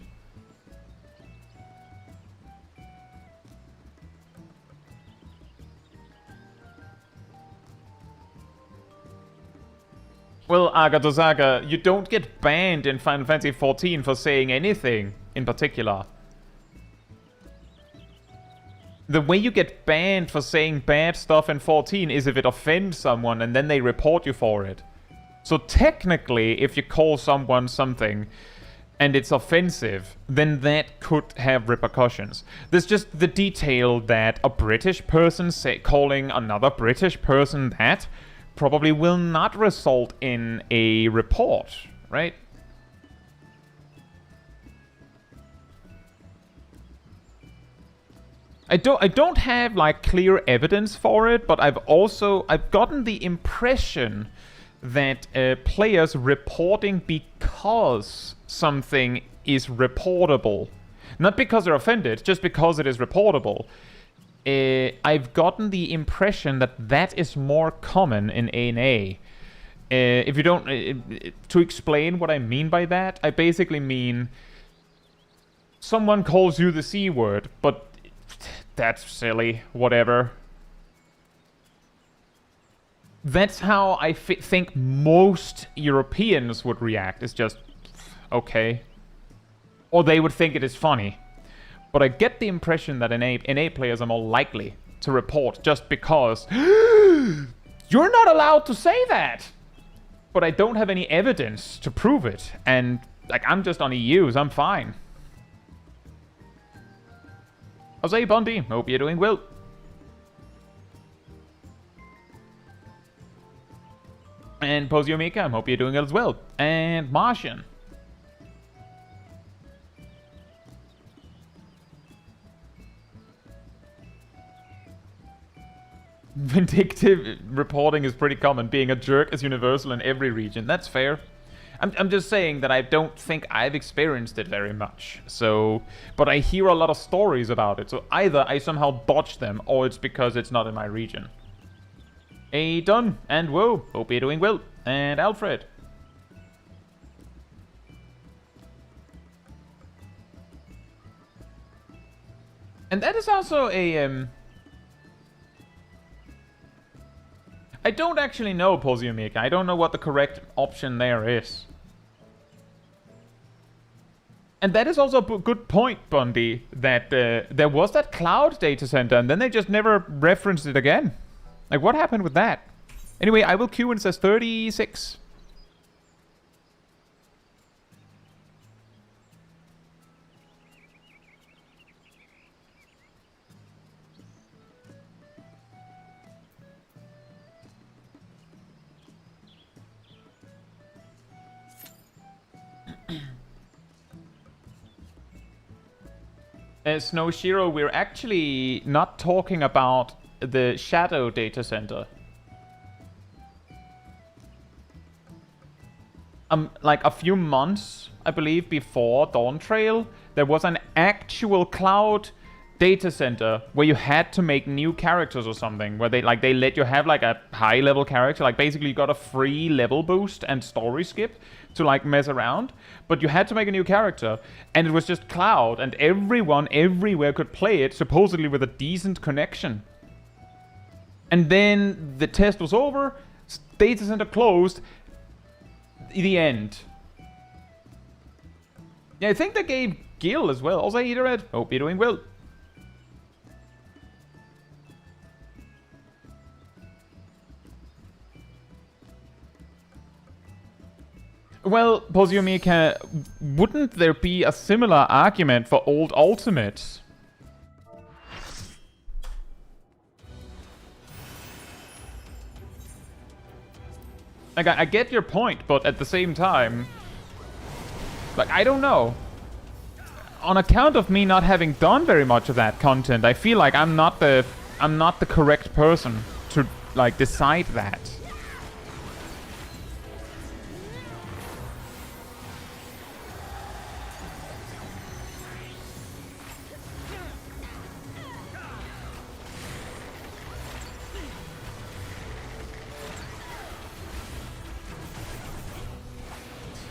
Well, Agatosaga, you don't get banned in Final Fantasy XIV for saying anything in particular. The way you get banned for saying bad stuff in 14 is if it offends someone and then they report you for it. So technically, if you call someone something and it's offensive, then that could have repercussions. There's just the detail that a British person calling another British person that probably will not result in a report, right? I don't have like clear evidence for it, but I've gotten the impression that players reporting because something is reportable, not because they're offended, just because it is reportable. I've gotten the impression that that is more common in ANA. If you don't, to explain what I mean by that, I basically mean someone calls you the C word, but that's silly, whatever. That's how I think most Europeans would react. It's just, okay. Or they would think it is funny. But I get the impression that NA players are more likely to report just because you're not allowed to say that. But I don't have any evidence to prove it. And like, I'm just on EUs, I'm fine. Jose Bundy, hope you're doing well. And Poziomika, I hope you're doing as well. And Martian. Vindictive reporting is pretty common. Being a jerk is universal in every region. That's fair. I'm just saying that I don't think I've experienced it very much. So, but I hear a lot of stories about it. So either I somehow dodge them, or it's because it's not in my region. Hey, Dun, and whoa, hope you're doing well. And Alfred. And that is also a, I don't actually know, Poziomika. I don't know what the correct option there is. And that is also a good point, Bundy, that there was that cloud data center, and then they just never referenced it again. Like, what happened with that? Anyway, I will queue when it says 36. Snow Shiro, we're actually not talking about the Shadow data center. Like a few months, I believe, before Dawntrail, there was an actual cloud data center where you had to make new characters or something, where they let you have like a high level character, like basically you got a free level boost and story skip to like mess around, but you had to make a new character, and it was just cloud, and everyone everywhere could play it, supposedly with a decent connection. And then the test was over, data center closed, the end. Yeah, I think they gave Gil as well. Also, Eaterhead. Hope you're doing well. Well, Poziomika, wouldn't there be a similar argument for old ultimates? Like, I get your point, but at the same time, like, I don't know. On account of me not having done very much of that content, I feel like I'm not the correct person to, like, decide that.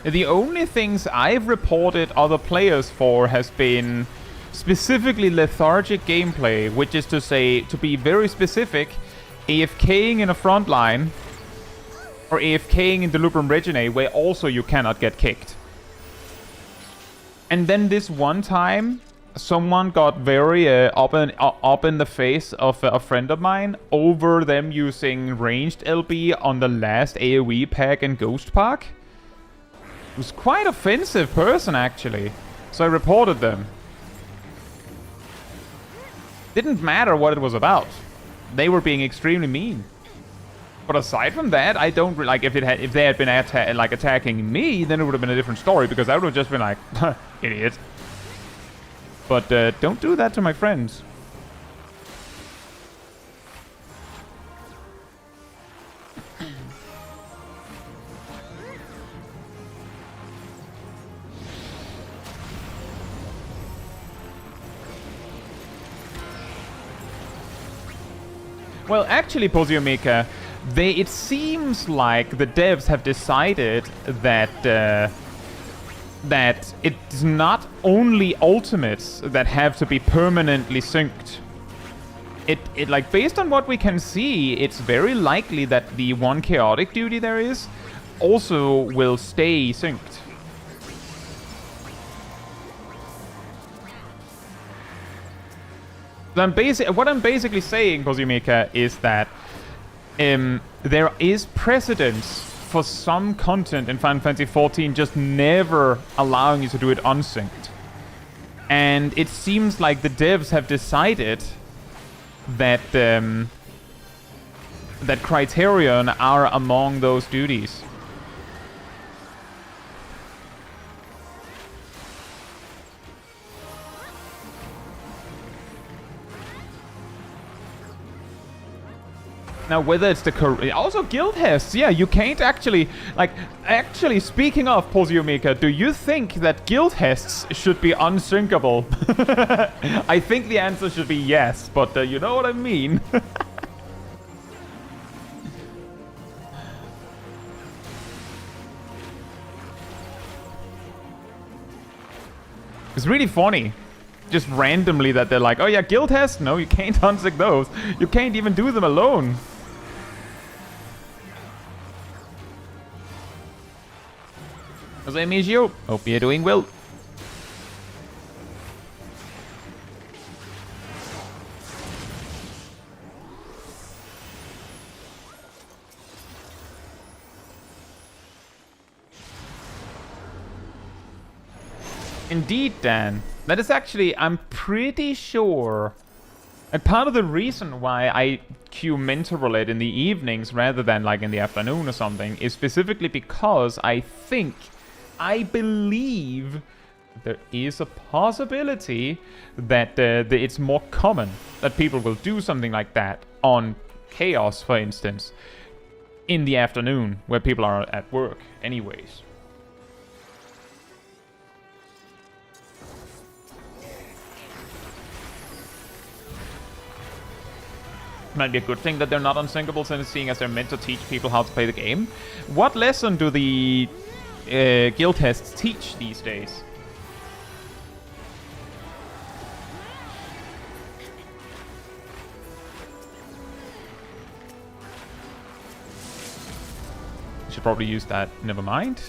The only things I've reported other players for has been specifically lethargic gameplay, which is to say, to be very specific, AFKing in a front line, or AFKing in the Lubrum Regine, where also you cannot get kicked. And then this one time, someone got very up in the face of a friend of mine over them using ranged LB on the last AoE pack in Ghost Park. It was quite offensive person, actually. So I reported them. Didn't matter what it was about. They were being extremely mean. But aside from that, I don't like if they had been attacking me, then it would have been a different story because I would have just been like, idiot. But don't do that to my friends. Well, actually, Poziomika, it seems like the devs have decided that that it's not only ultimates that have to be permanently synced. It like, based on what we can see, it's very likely that the one chaotic duty there is also will stay synced. What I'm basically saying, Poziomika, is that there is precedence for some content in Final Fantasy XIV just never allowing you to do it unsynced. And it seems like the devs have decided that that Criterion are among those duties. Now, whether it's the also Guildhest, yeah, you can't actually, like, actually, speaking of Poziomika, do you think that Guildhests should be unsyncable? I think the answer should be yes, but you know what I mean. It's really funny. Just randomly that they're like, oh yeah, Guildhest? No, you can't unsync those. You can't even do them alone. Jose Migio, hope you're doing well. Indeed, Dan. That is actually, I'm pretty sure. And part of the reason why I queue Mentor Roulette in the evenings rather than like in the afternoon or something is specifically because I believe there is a possibility that it's more common that people will do something like that on Chaos, for instance, in the afternoon where people are at work anyways. Might be a good thing that they're not unsyncable, since seeing as they're meant to teach people how to play the game. What lesson do the Guildhests teach these days? Should probably use that. Never mind.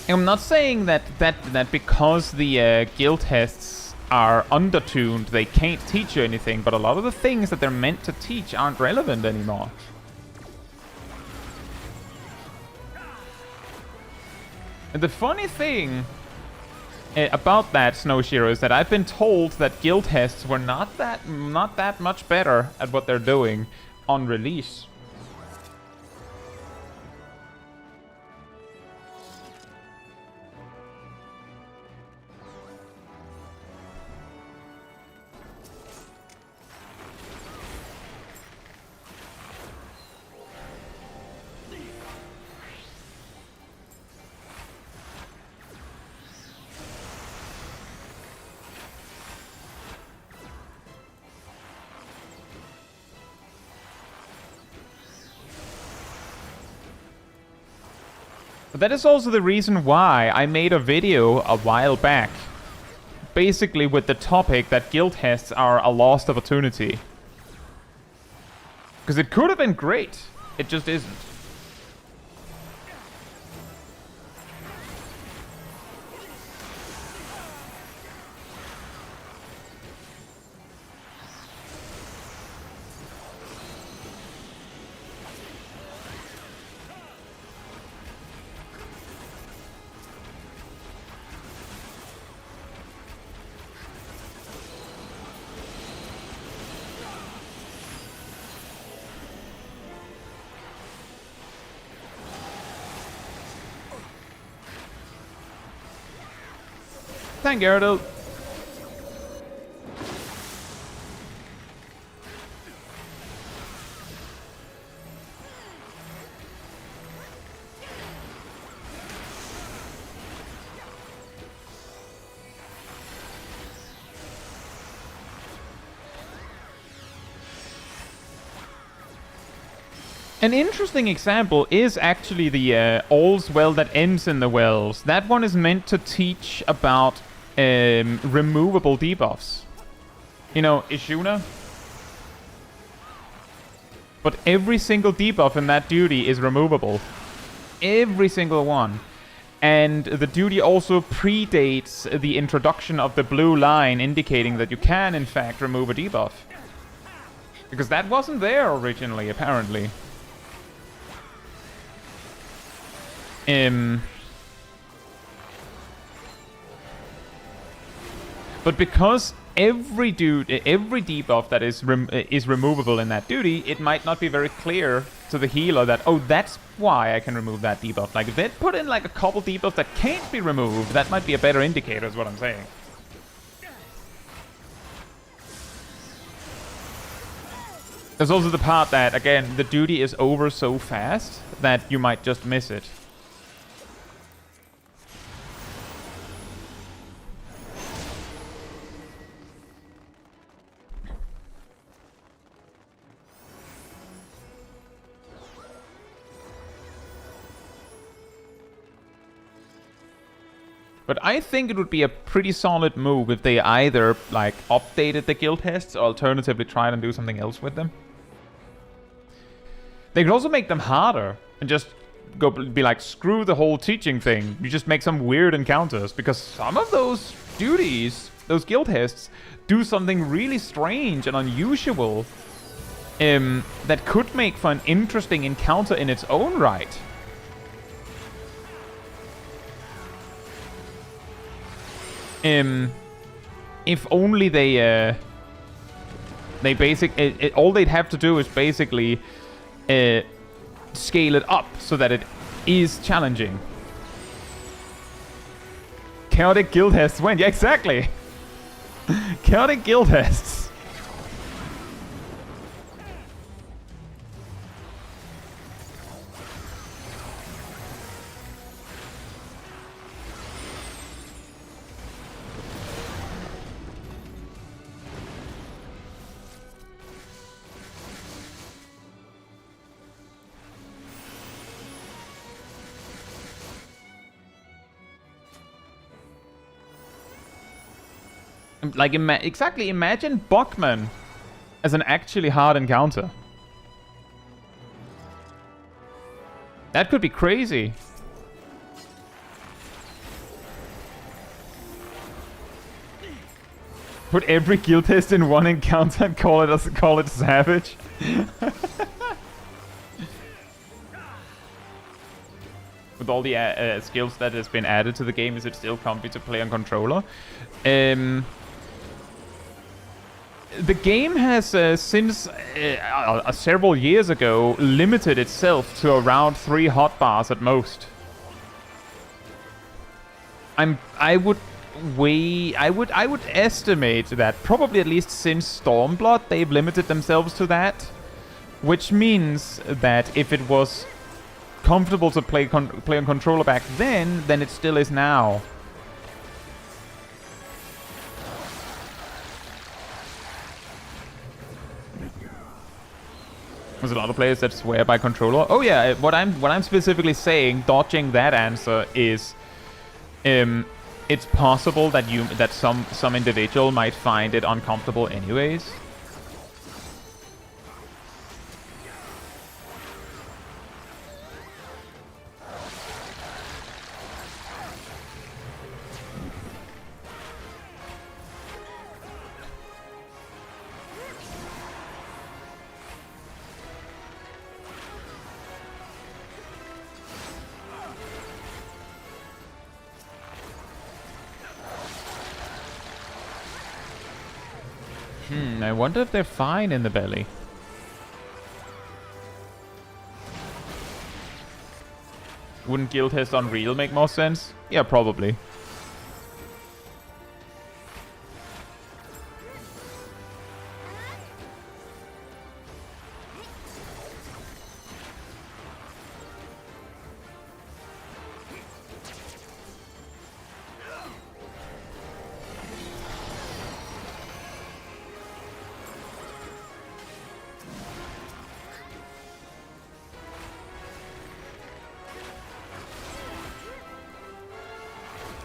I'm not saying that because the Guildhests are undertuned, they can't teach you anything, but a lot of the things that they're meant to teach aren't relevant anymore. And the funny thing about that, Snowshiro, is that I've been told that Guildhests were not that much better at what they're doing on release. But that is also the reason why I made a video a while back, basically with the topic that Guildhests are a lost opportunity. Because it could have been great, it just isn't. Thank you, Erdl. An interesting example is actually the All's Well That Ends in the Wells. That one is meant to teach about removable debuffs. You know, Ishuna. But every single debuff in that duty is removable. Every single one. And the duty also predates the introduction of the blue line, indicating that you can, in fact, remove a debuff. Because that wasn't there originally, apparently. But because every debuff that is removable in that duty, it might not be very clear to the healer that, oh, that's why I can remove that debuff. Like, if they put in like a couple debuffs that can't be removed, that might be a better indicator, is what I'm saying. There's also the part that, again, the duty is over so fast that you might just miss it. But I think it would be a pretty solid move if they either, like, updated the Guildhests or alternatively tried and do something else with them. They could also make them harder and just go be like, screw the whole teaching thing. You just make some weird encounters, because some of those duties, those Guildhests, do something really strange and unusual that could make for an interesting encounter in its own right. If only they all they'd have to do is basically scale it up so that it is challenging. Chaotic Guildhests win. Yeah, exactly. Chaotic Guildhests. Like, exactly, imagine Buckman as an actually hard encounter. That could be crazy. Put every Guildhest in one encounter and call it savage. With all the skills that has been added to the game, is it still comfy to play on controller? The game has, since several years ago, limited itself to around 3 hotbars at most. I would estimate that probably at least since Stormblood they've limited themselves to that, which means that if it was comfortable to play on controller back then it still is now. There's a lot of players that swear by controller. Oh yeah, what I'm specifically saying, dodging that answer, is it's possible that some individual might find it uncomfortable anyways. I wonder if they're fine in the belly. Wouldn't Guildhest Unreal make more sense? Yeah, probably.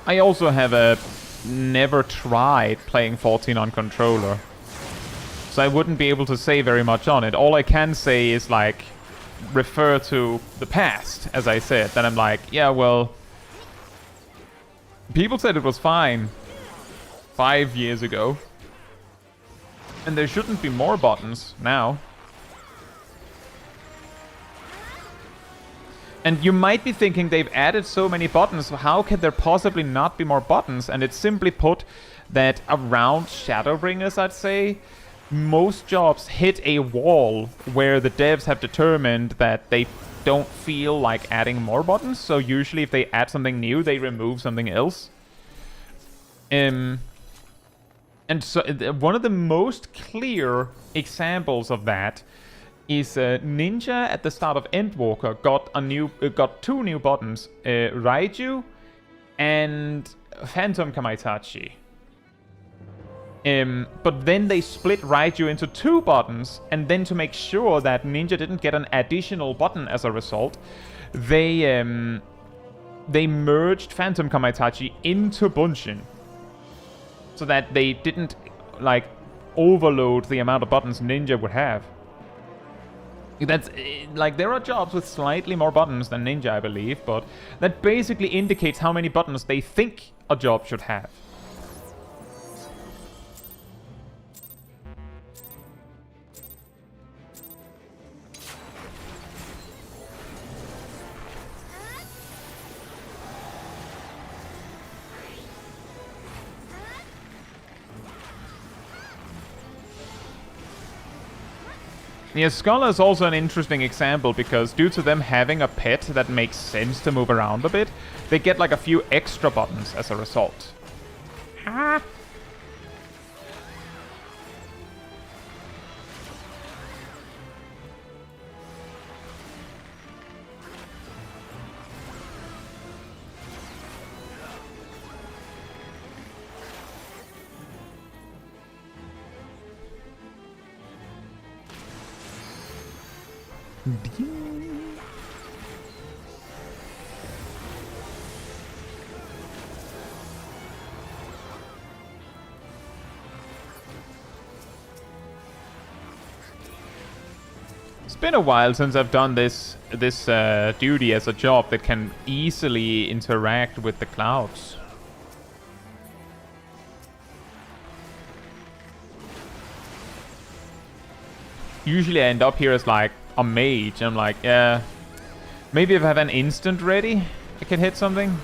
I also have never tried playing 14 on controller, so I wouldn't be able to say very much on it. All I can say is, like, refer to the past, as I said. Then I'm like, yeah, well, people said it was fine 5 years ago, and there shouldn't be more buttons now. And you might be thinking they've added so many buttons, how can there possibly not be more buttons? And it's simply put that around Shadowbringers, I'd say, most jobs hit a wall where the devs have determined that they don't feel like adding more buttons. So usually if they add something new, they remove something else. And so one of the most clear examples of that is Ninja at the start of Endwalker got 2 new buttons, Raiju and Phantom Kamaitachi. But then they split Raiju into 2 buttons, and then to make sure that Ninja didn't get an additional button as a result, they merged Phantom Kamaitachi into Bunshin, so that they didn't, like, overload the amount of buttons Ninja would have. That's, like, there are jobs with slightly more buttons than Ninja, I believe, but that basically indicates how many buttons they think a job should have. Yeah, Scholar is also an interesting example because due to them having a pet that makes sense to move around a bit, they get like a few extra buttons as a result. Ah. It's been a while since I've done this duty as a job that can easily interact with the clouds. Usually I end up here as like a mage. I'm like, yeah, maybe if I have an instant ready, I can hit something.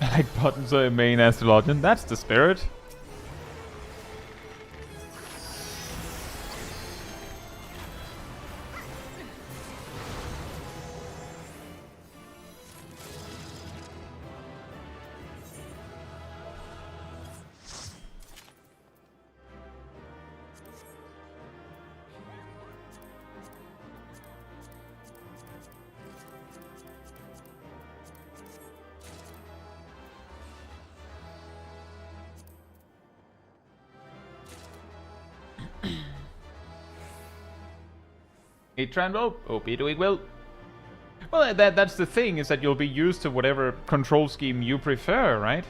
Like buttons are main astrologian. That's the spirit. Hey Tranbo, hope you're doing well. Well, that's the thing, is that you'll be used to whatever control scheme you prefer, right?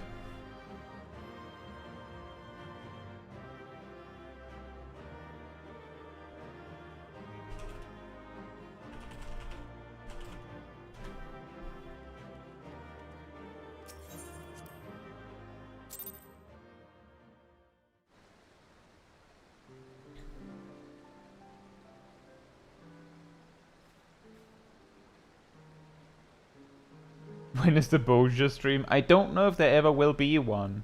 When is the Boja stream? I don't know if there ever will be one,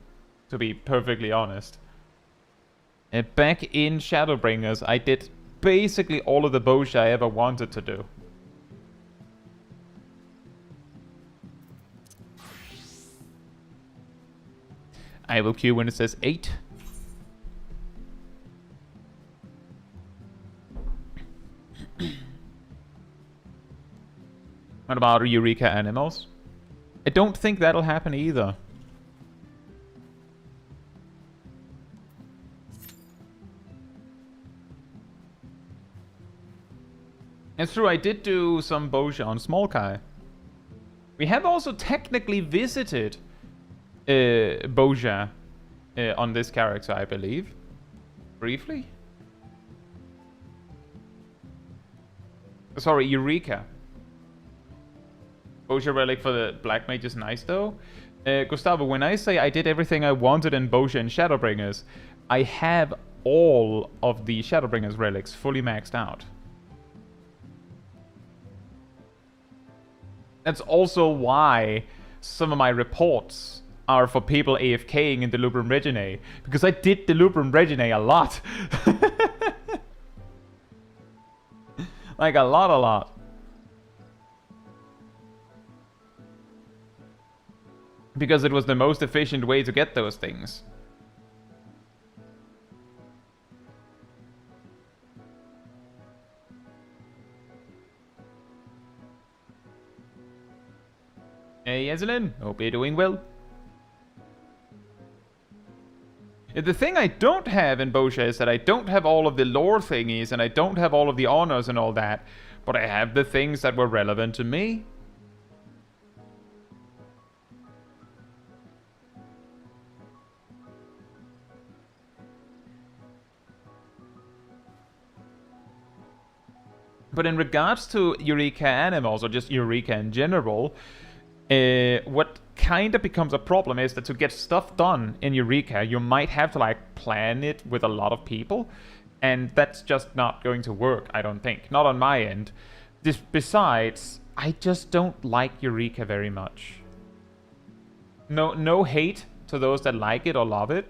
to be perfectly honest. Back in Shadowbringers, I did basically all of the Boja I ever wanted to do. I will queue when it says 8. What about Eureka Animals? I don't think that'll happen either. It's true, I did do some Boja on Small Kai. We have also technically visited Boja on this character, I believe. Briefly? Sorry, Eureka. Boja Relic for the Black Mage is nice though. Gustavo, when I say I did everything I wanted in Boja and Shadowbringers, I have all of the Shadowbringers relics fully maxed out. That's also why some of my reports are for people AFKing in the Lubrum Reginae, because I did the Lubrum Reginae a lot. Like a lot. Because it was the most efficient way to get those things. Hey Ezelin, hope you're doing well. The thing I don't have in Boja is that I don't have all of the lore thingies and I don't have all of the honors and all that, but I have the things that were relevant to me. But in regards to Eureka Animals, or just Eureka in general, what kind of becomes a problem is that to get stuff done in Eureka, you might have to like plan it with a lot of people, and that's just not going to work, I don't think. Not on my end. Besides, I just don't like Eureka very much. No hate to those that like it or love it.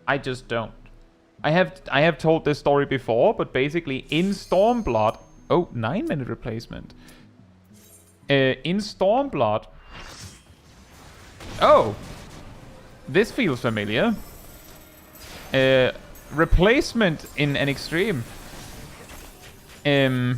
I just don't. I have told this story before, but basically in Stormblood... Oh, 9-minute replacement. In Stormblood... Oh! This feels familiar. Replacement in an extreme. In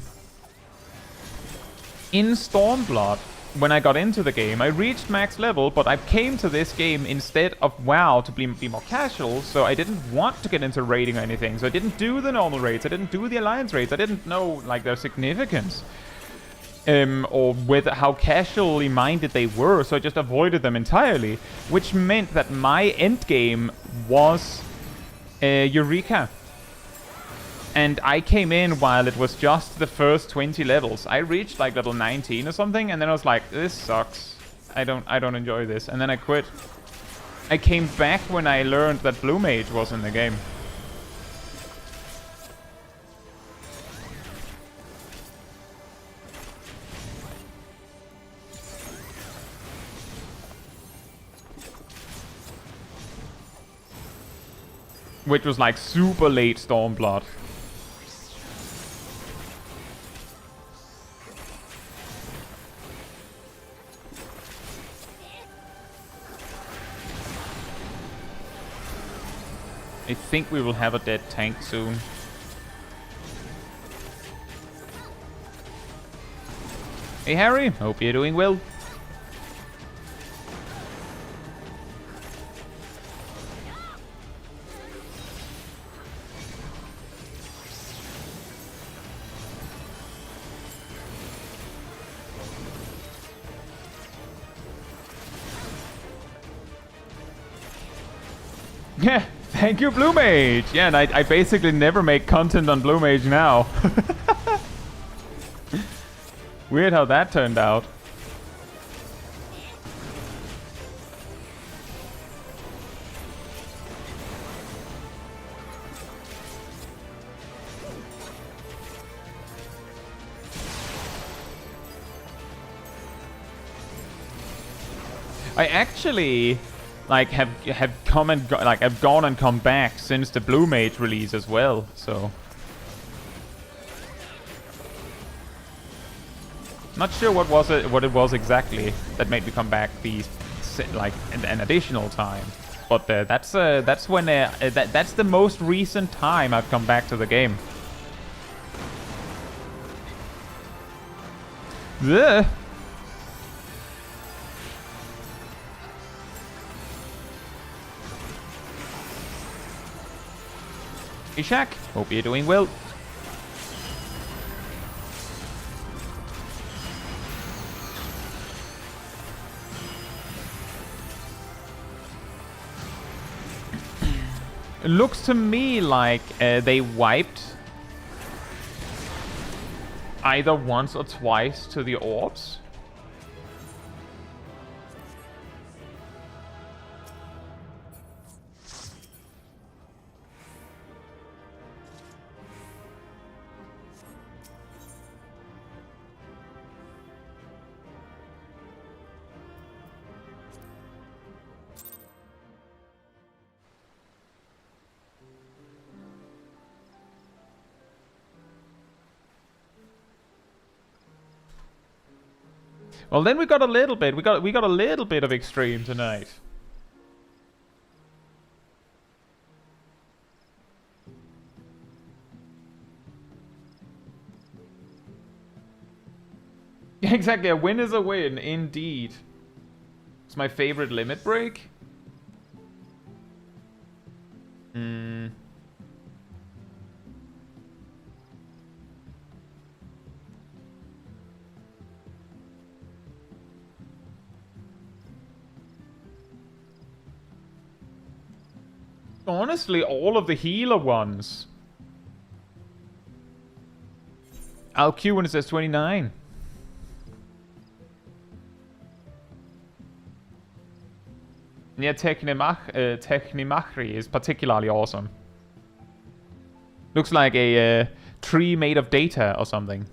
Stormblood, when I got into the game, I reached max level, but I came to this game instead of WoW to be more casual, so I didn't want to get into raiding or anything, so I didn't do the normal raids, I didn't do the alliance raids, I didn't know, like, their significance. Or how casually minded they were, so I just avoided them entirely, which meant that my endgame was Eureka. And I came in while it was just the first 20 levels. I reached like level 19 or something, and then I was like, this sucks. I don't enjoy this. And then I quit. I came back when I learned that Blue Mage was in the game. Which was like super late Stormblood. I think we will have a dead tank soon. Hey Harry, hope you're doing well. Yeah, thank you, Blue Mage. Yeah, and I basically never make content on Blue Mage now. Weird how that turned out. I actually have come and I've gone and come back since the Blue Mage release as well, so not sure what it was exactly that made me come back an additional time, but that's when that's the most recent time I've come back to the game. Ugh. Hey Shaq, hope you're doing well. It looks to me like they wiped either once or twice to the orbs. Well, then we got a little bit. We got a little bit of extreme tonight. Yeah, exactly. A win is a win, indeed. It's my favorite limit break. Honestly, all of the healer ones. I'll queue when it says 29. Yeah, Technimachri is particularly awesome. Looks like a tree made of data or something.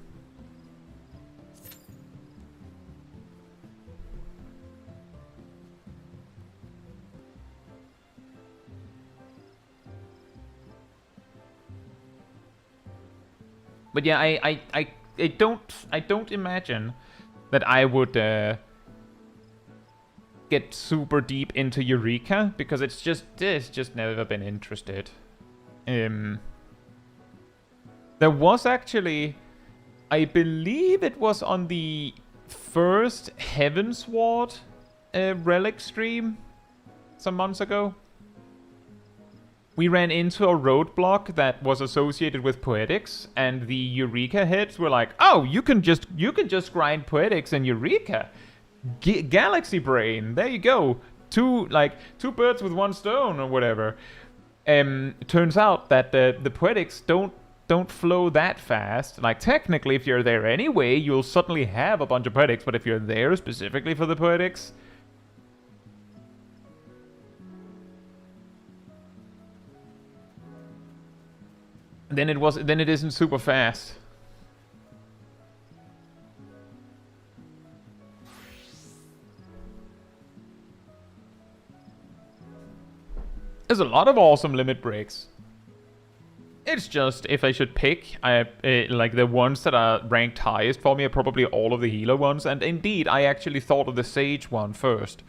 But yeah, I don't imagine that I would get super deep into Eureka, because it's just never been interested. There was actually, I believe it was on the first Heavensward Relic stream some months ago. We ran into a roadblock that was associated with Poetics, and the Eureka heads were like, "Oh, you can just grind Poetics and Eureka, Galaxy Brain. There you go, two birds with one stone or whatever." Turns out that the Poetics don't flow that fast. Like, technically, if you're there anyway, you'll suddenly have a bunch of Poetics, but if you're there specifically for the Poetics, then it isn't super fast. There's a lot of awesome limit breaks. It's just, if I should pick, like the ones that are ranked highest for me are probably all of the healer ones, and indeed, I actually thought of the Sage one first.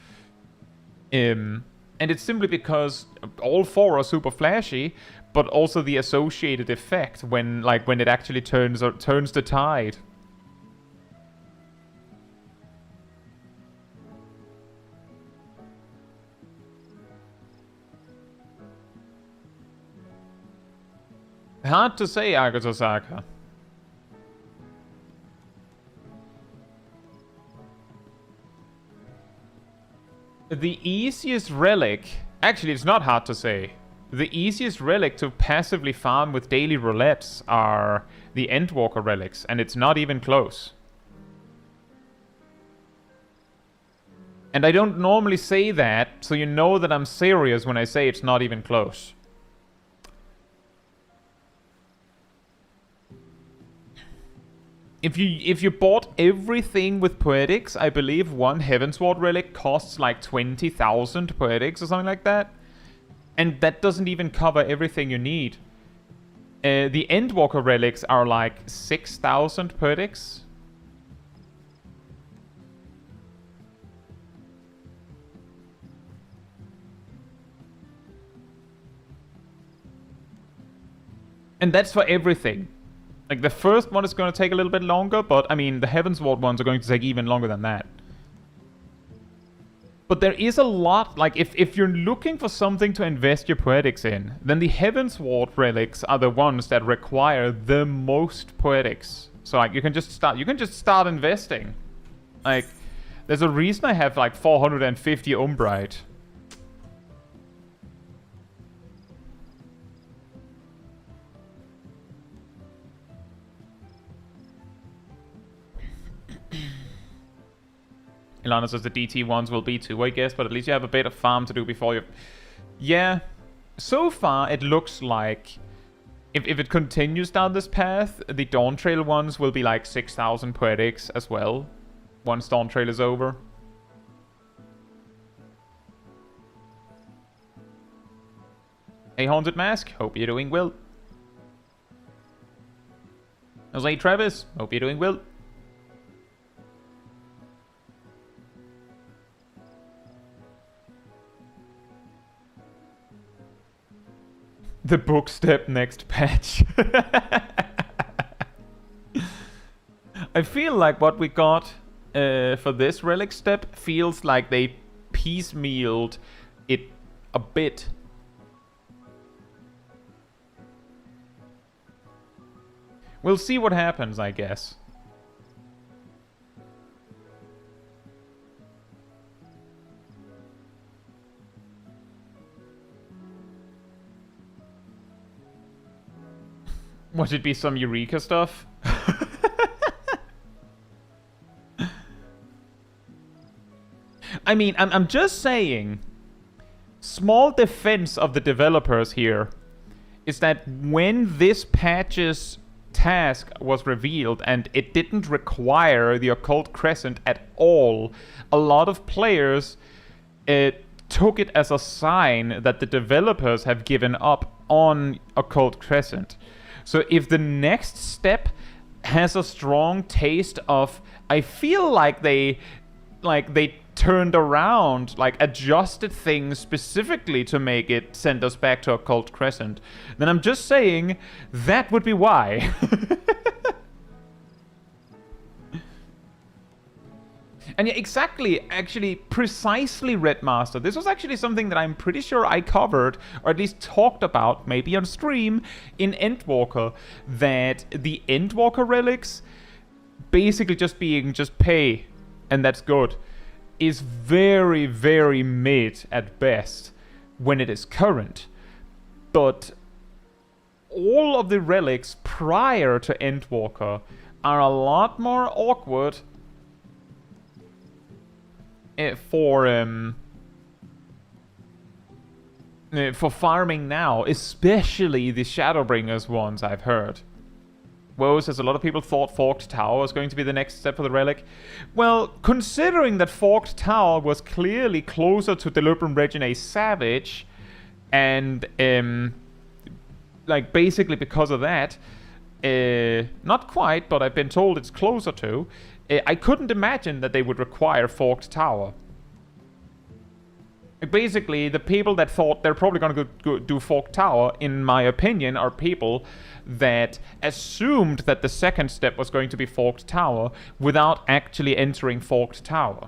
And it's simply because all four are super flashy, but also the associated effect when it actually turns the tide. Hard to say, Agatosaka. The easiest relic... Actually, it's not hard to say. The easiest relic to passively farm with daily roulettes are the Endwalker relics, and it's not even close. And I don't normally say that, so you know that I'm serious when I say it's not even close. If you bought everything with Poetics, I believe one Heavensward relic costs like 20,000 Poetics or something like that. And that doesn't even cover everything you need. The Endwalker relics are like 6,000 Poetics. And that's for everything. Like, the first one is going to take a little bit longer, but, I mean, the Heavensward ones are going to take even longer than that. But there is a lot, like, if you're looking for something to invest your Poetics in, then the Heavensward relics are the ones that require the most Poetics. So, like, you can just start investing. Like, there's a reason I have, like, 450 Umbrite. Ilana says the DT ones will be too, I guess, but at least you have a bit of farm to do before you... Yeah, so far it looks like if it continues down this path, the Dawntrail ones will be like 6,000 Poetics as well, once Dawntrail is over. Hey Haunted Mask, hope you're doing well. Jose Travis, hope you're doing well. The book step next patch. I feel like what we got for this relic step feels like they piecemealed it a bit. We'll see what happens, I guess. Would it be some Eureka stuff? I mean, I'm just saying, small defense of the developers here is that when this patch's task was revealed and it didn't require the Occult Crescent at all, a lot of players took it as a sign that the developers have given up on Occult Crescent. So if the next step has a strong taste of, I feel like they turned around, like adjusted things specifically to make it send us back to Occult Crescent. Then I'm just saying that would be why. And yeah, exactly, actually, precisely, Redmaster. This was actually something that I'm pretty sure I covered, or at least talked about, maybe on stream, in Endwalker, that the Endwalker relics, basically just being just pay, and that's good, is very, very mid at best when it is current. But all of the relics prior to Endwalker are a lot more awkward for farming now, especially the Shadowbringers ones, I've heard. Woe says a lot of people thought Forked Tower was going to be the next step for the Relic. Well, considering that Forked Tower was clearly closer to Delubrum Reginae Savage, and like basically because of that, not quite, but I've been told it's closer to, I couldn't imagine that they would require Forked Tower. Like basically, the people that thought they're probably going to go do Forked Tower, in my opinion, are people that assumed that the second step was going to be Forked Tower without actually entering Forked Tower.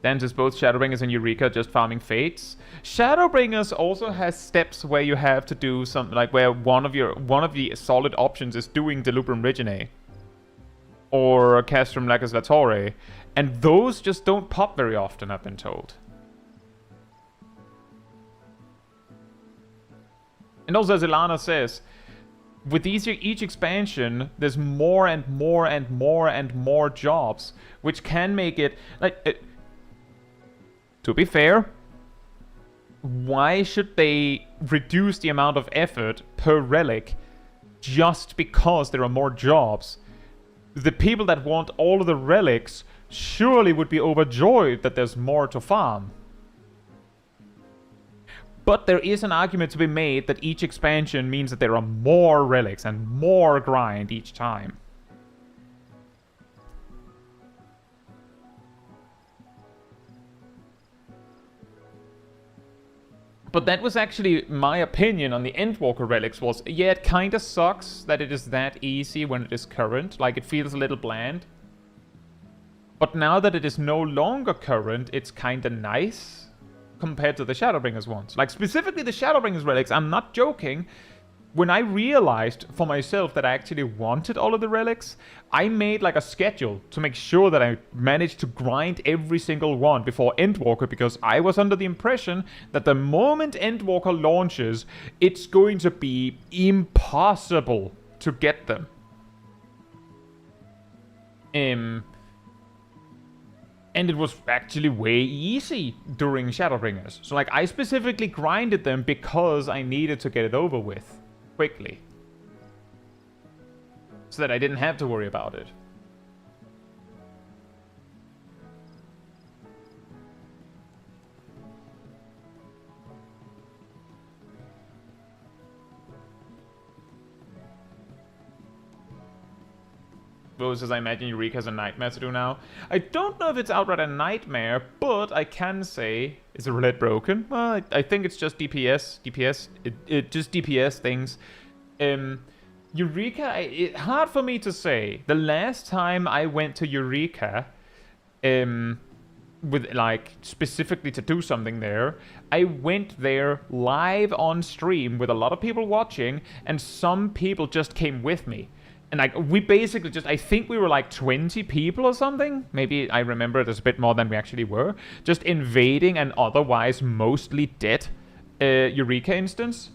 Then just both Shadowbringers and Eureka just farming fates. Shadowbringers also has steps where you have to do something like where one of the solid options is doing Delubrum Reginae or Castrum Legislatore, and those just don't pop very often, I've been told. And also, as Ilana says, with each expansion, there's more and more and more and more jobs, which can make it like. To be fair, why should they reduce the amount of effort per relic just because there are more jobs? The people that want all of the relics surely would be overjoyed that there's more to farm. But there is an argument to be made that each expansion means that there are more relics and more grind each time. But that was actually my opinion on the Endwalker relics was, yeah, it kinda sucks that it is that easy when it is current, like it feels a little bland. But now that it is no longer current, it's kinda nice compared to the Shadowbringers ones. Like specifically the Shadowbringers relics, I'm not joking. When I realized for myself that I actually wanted all of the relics, I made like a schedule to make sure that I managed to grind every single one before Endwalker, because I was under the impression that the moment Endwalker launches, it's going to be impossible to get them. And it was actually way easy during Shadowbringers. So like I specifically grinded them because I needed to get it over with quickly, so that I didn't have to worry about it. Rose says, I imagine Eureka has a nightmare to do now. I don't know if it's outright a nightmare, but I can say, is the roulette broken? Well, I think it's just DPS. It just DPS things. Eureka, it's hard for me to say. The last time I went to Eureka, with like specifically to do something there, I went there live on stream with a lot of people watching, and some people just came with me. And like we basically just, I think we were like 20 people or something. Maybe I remember it as a bit more than we actually were. Just invading an otherwise mostly dead Eureka instance.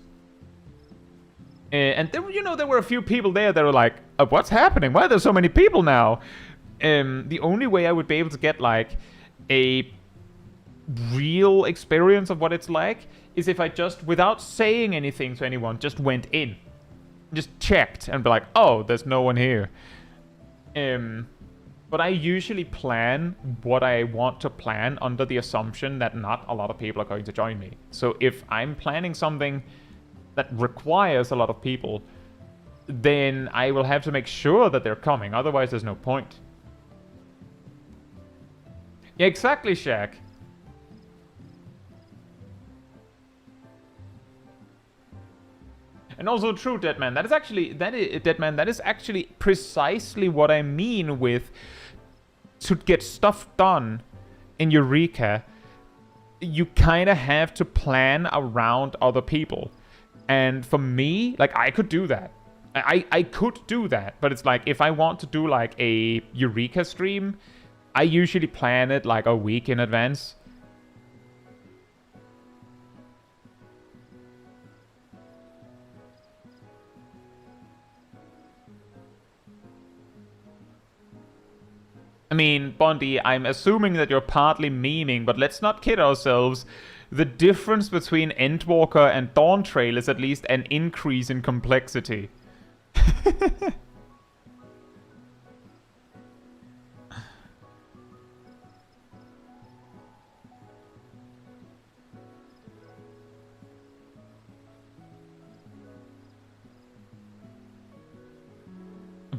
And there, you know, there were a few people there that were like, what's happening? Why are there so many people now? The only way I would be able to get like a real experience of what it's like is if I just, without saying anything to anyone, just went in. Just checked and be like, oh, there's no one here. But I usually plan what I want to plan under the assumption that not a lot of people are going to join me. So if I'm planning something that requires a lot of people, then I will have to make sure that they're coming. Otherwise, there's no point. Yeah, exactly, Shaq. And also true, Deadman. That is actually precisely what I mean with to get stuff done in Eureka. You kind of have to plan around other people. And for me, like, I could do that. I could do that, but it's like, if I want to do like a Eureka stream, I usually plan it like a week in advance. I mean, Bondi, I'm assuming that you're partly memeing, but let's not kid ourselves. The difference between Endwalker and Dawntrail is at least an increase in complexity.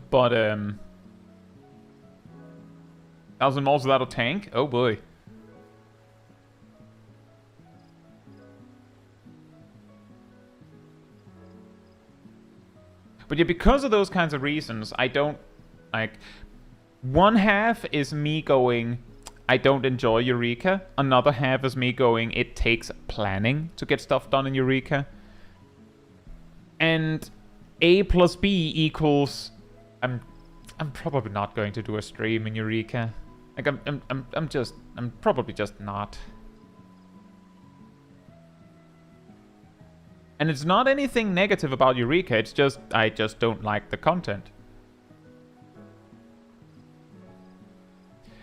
But, 1,000 moles without a tank? Oh boy. But yeah, because of those kinds of reasons, I don't, like, one half is me going, I don't enjoy Eureka. Another half is me going, it takes planning to get stuff done in Eureka. And A plus B equals, I'm probably not going to do a stream in Eureka. Like, I'm probably just not. And it's not anything negative about Eureka, it's just, I just don't like the content.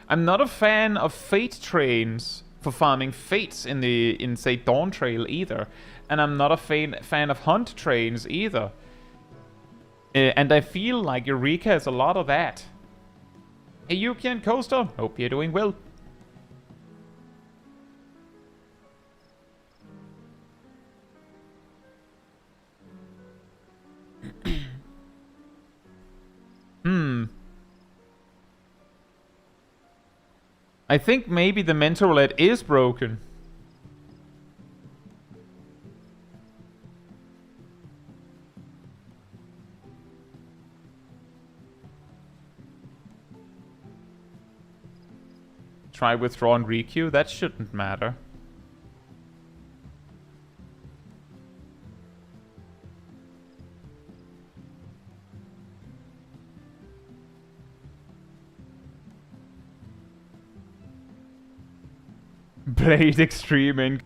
I'm not a fan of fate trains for farming fates in say, Dawntrail either. And I'm not a fan of hunt trains either. And I feel like Eureka is a lot of that. Hey, Yuki and Coaster, hope you're doing well. I think maybe the mental roulette is broken. Try withdraw and requeue? That shouldn't matter. Blade Extreme in.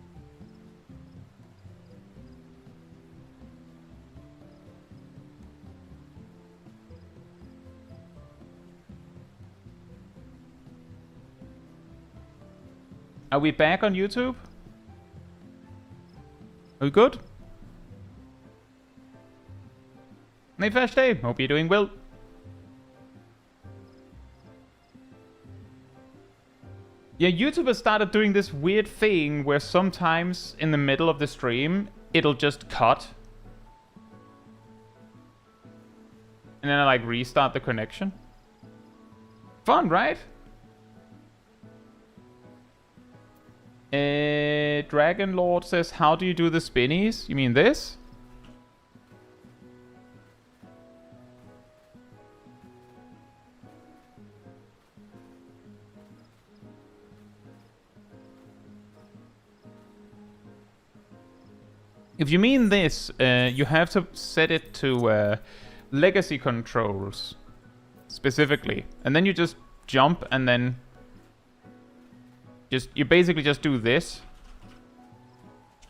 Are we back on YouTube? Are we good? Mayfair Day, hope you're doing well. Yeah, YouTube has started doing this weird thing where sometimes in the middle of the stream, it'll just cut. And then I like restart the connection. Fun, right? Dragon Lord says, how do you do the spinnies? You mean this? If you mean this, you have to set it to legacy controls specifically. And then you just jump and then you basically just do this.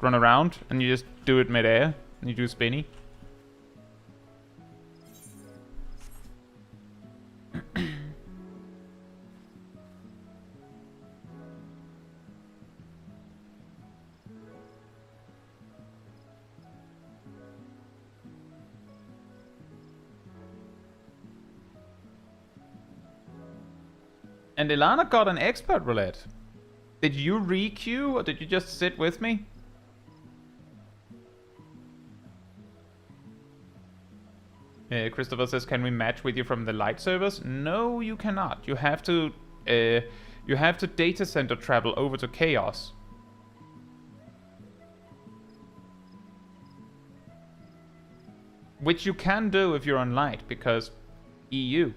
Run around and you just do it mid-air and you do spinny. And Ilana got an expert roulette. Did you re-queue or did you just sit with me? Christopher says, can we match with you from the light servers? No, you cannot. You have to data center travel over to Chaos. Which you can do if you're on light, because EU.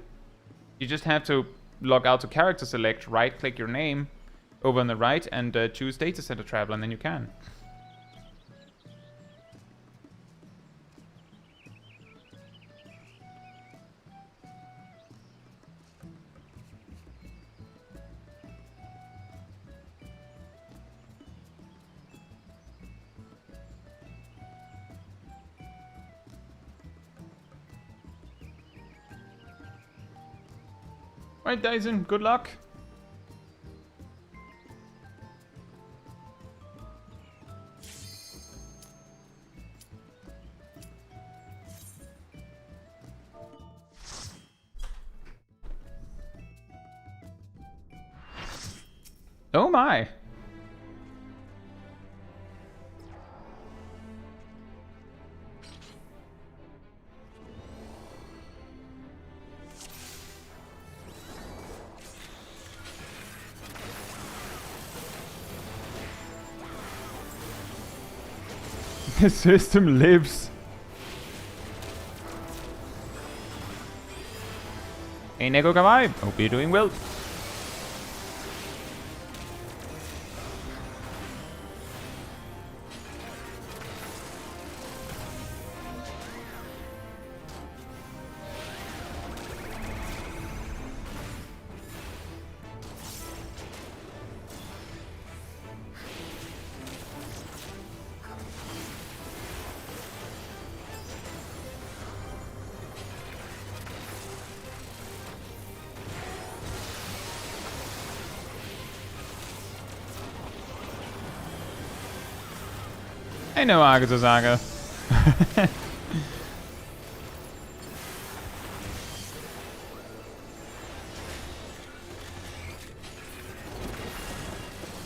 You just have to log out to character select, right click your name over on the right and choose data center travel, and then you can. Right, Dyson, good luck. Oh my. The system lives. Hey Neko Kawaii, hope you're doing well. I know Agatha Saga.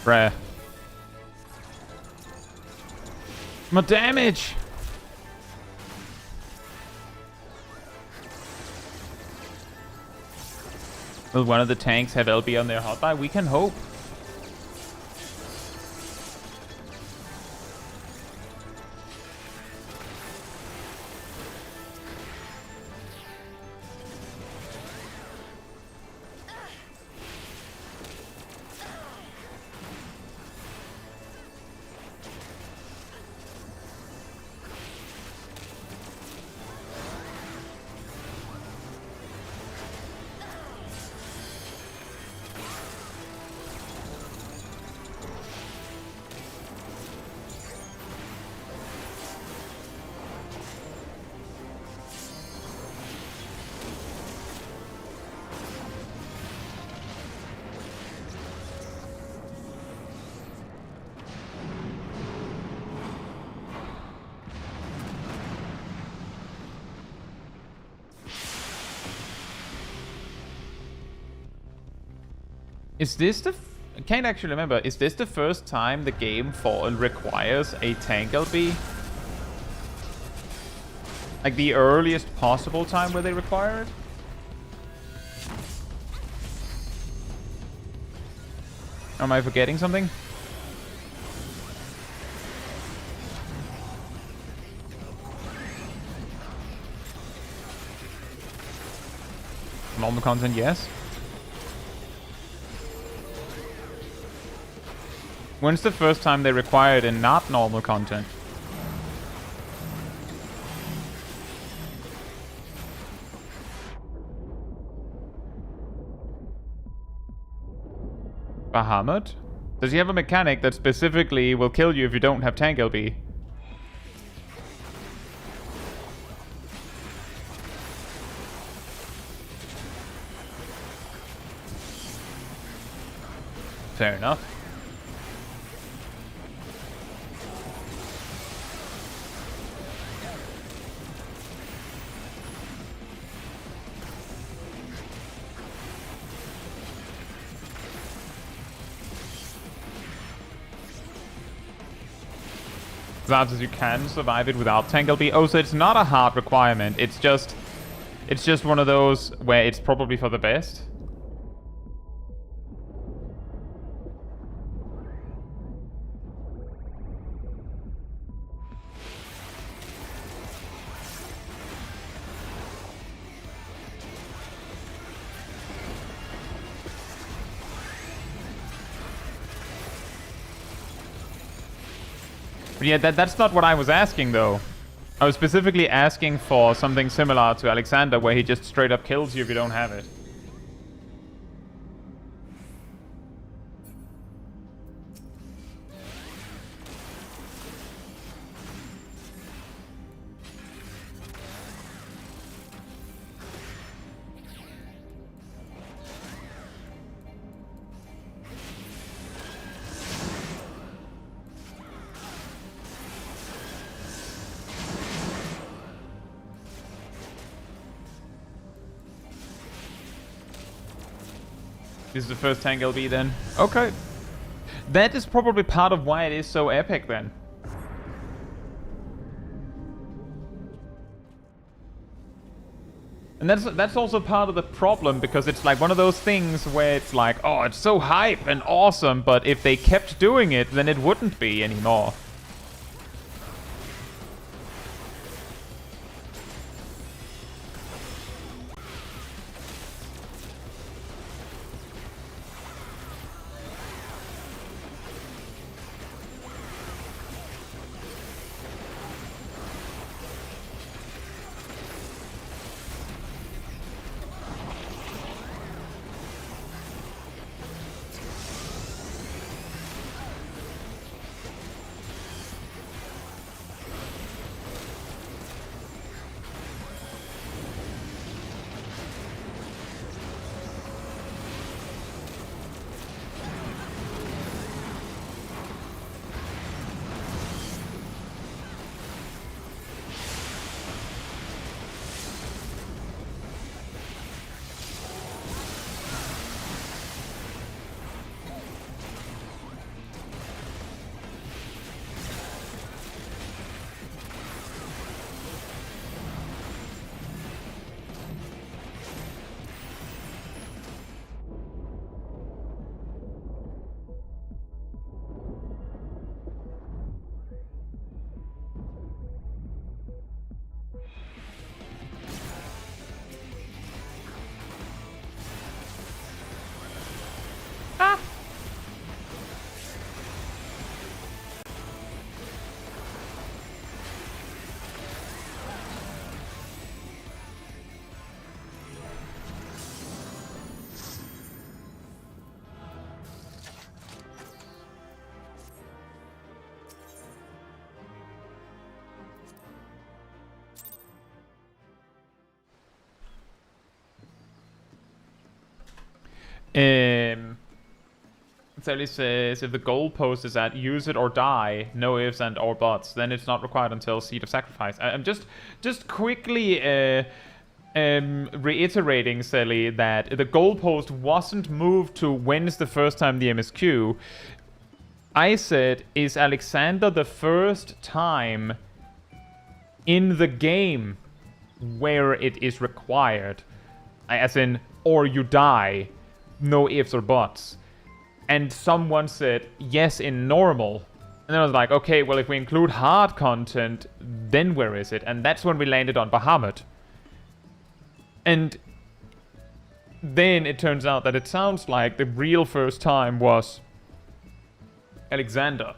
Bruh. More damage! Will one of the tanks have LB on their hotbar? We can hope. Is this the... I can't actually remember. Is this the first time the game requires a tank LB? Like the earliest possible time where they require it? Am I forgetting something? Normal content, yes. When's the first time they required in not normal content? Bahamut? Does he have a mechanic that specifically will kill you if you don't have tank LB? Fair enough. That is, you can survive it without tank LB. Oh, so it's not a hard requirement. It's just one of those where it's probably for the best. But yeah, that's not what I was asking, though. I was specifically asking for something similar to Alexander, where he just straight up kills you if you don't have it. This is the first tank LB then. Okay. That is probably part of why it is so epic then. And that's also part of the problem, because it's like one of those things where it's like, oh, it's so hype and awesome, but if they kept doing it, then it wouldn't be anymore. Sally says, if the goalpost is at use it or die, no ifs and or buts, then it's not required until Seed of Sacrifice. I'm just quickly reiterating, Sally, that the goalpost wasn't moved to when's the first time the MSQ. I said, is Alexander the first time in the game where it is required? As in, or you die, no ifs or buts. And someone said, yes, in normal. And then I was like, okay, well, if we include hard content, then where is it? And that's when we landed on Bahamut. And then it turns out that it sounds like the real first time was Alexander.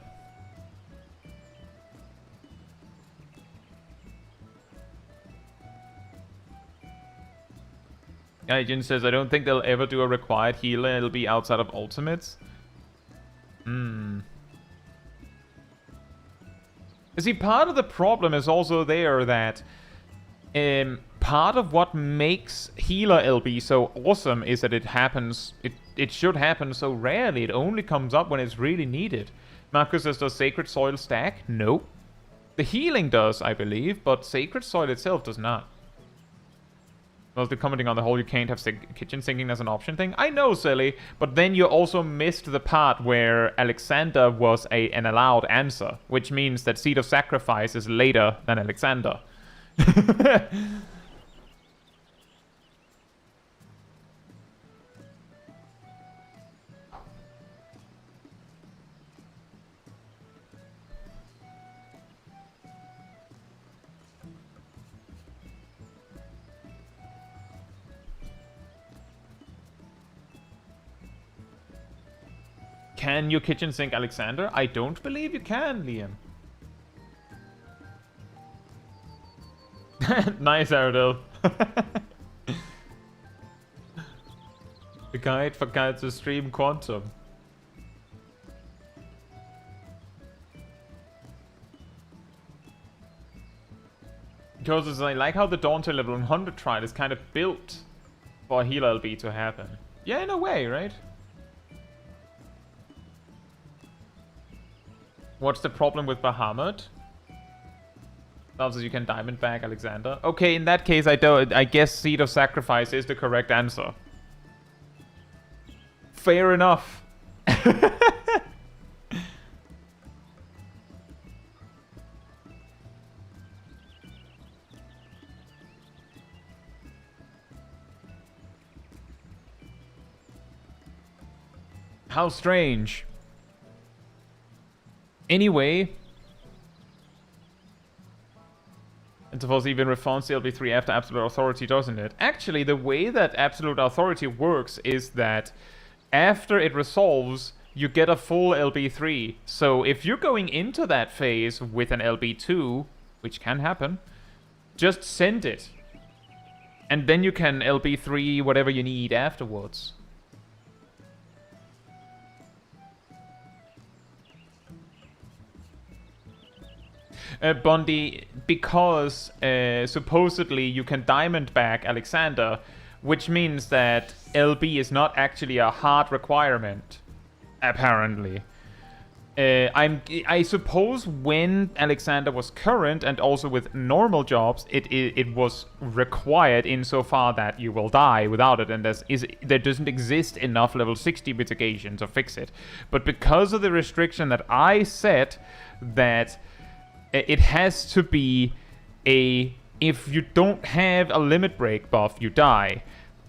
Agent says, I don't think they'll ever do a required healer. It'll be outside of ultimates. See, part of the problem is also there that part of what makes healer LB so awesome is that it happens, it should happen so rarely. It only comes up when it's really needed. Marcus says, does Sacred Soil stack? No. The healing does, I believe, but Sacred Soil itself does not. Mostly commenting on the whole you can't have kitchen sinking as an option thing. I know, silly, but then you also missed the part where Alexander was an allowed answer, which means that Seed of Sacrifice is later than Alexander. Can you kitchen sink Alexander? I don't believe you can, Liam. Nice, Aradil. The guide for Caetsu stream Quantum. Because I like how the Dawntrail level 100 trial is kind of built for heal LB to happen. Yeah, in a way, right? What's the problem with Bahamut? Obviously, you can diamond back Alexander. Okay, in that case, I guess Seed of Sacrifice is the correct answer. Fair enough. How strange. Anyway, and suppose even responds to LB3 after Absolute Authority, doesn't it? Actually, the way that Absolute Authority works is that after it resolves, you get a full LB3. So if you're going into that phase with an LB2, which can happen, just send it. And then you can LB3 whatever you need afterwards. Bondi, because supposedly you can diamond back Alexander, which means that LB is not actually a hard requirement, apparently. I suppose when Alexander was current and also with normal jobs, it was required insofar that you will die without it, and there doesn't exist enough level 60 mitigation to fix it. But because of the restriction that I set, that it has to be if you don't have a limit break buff, you die,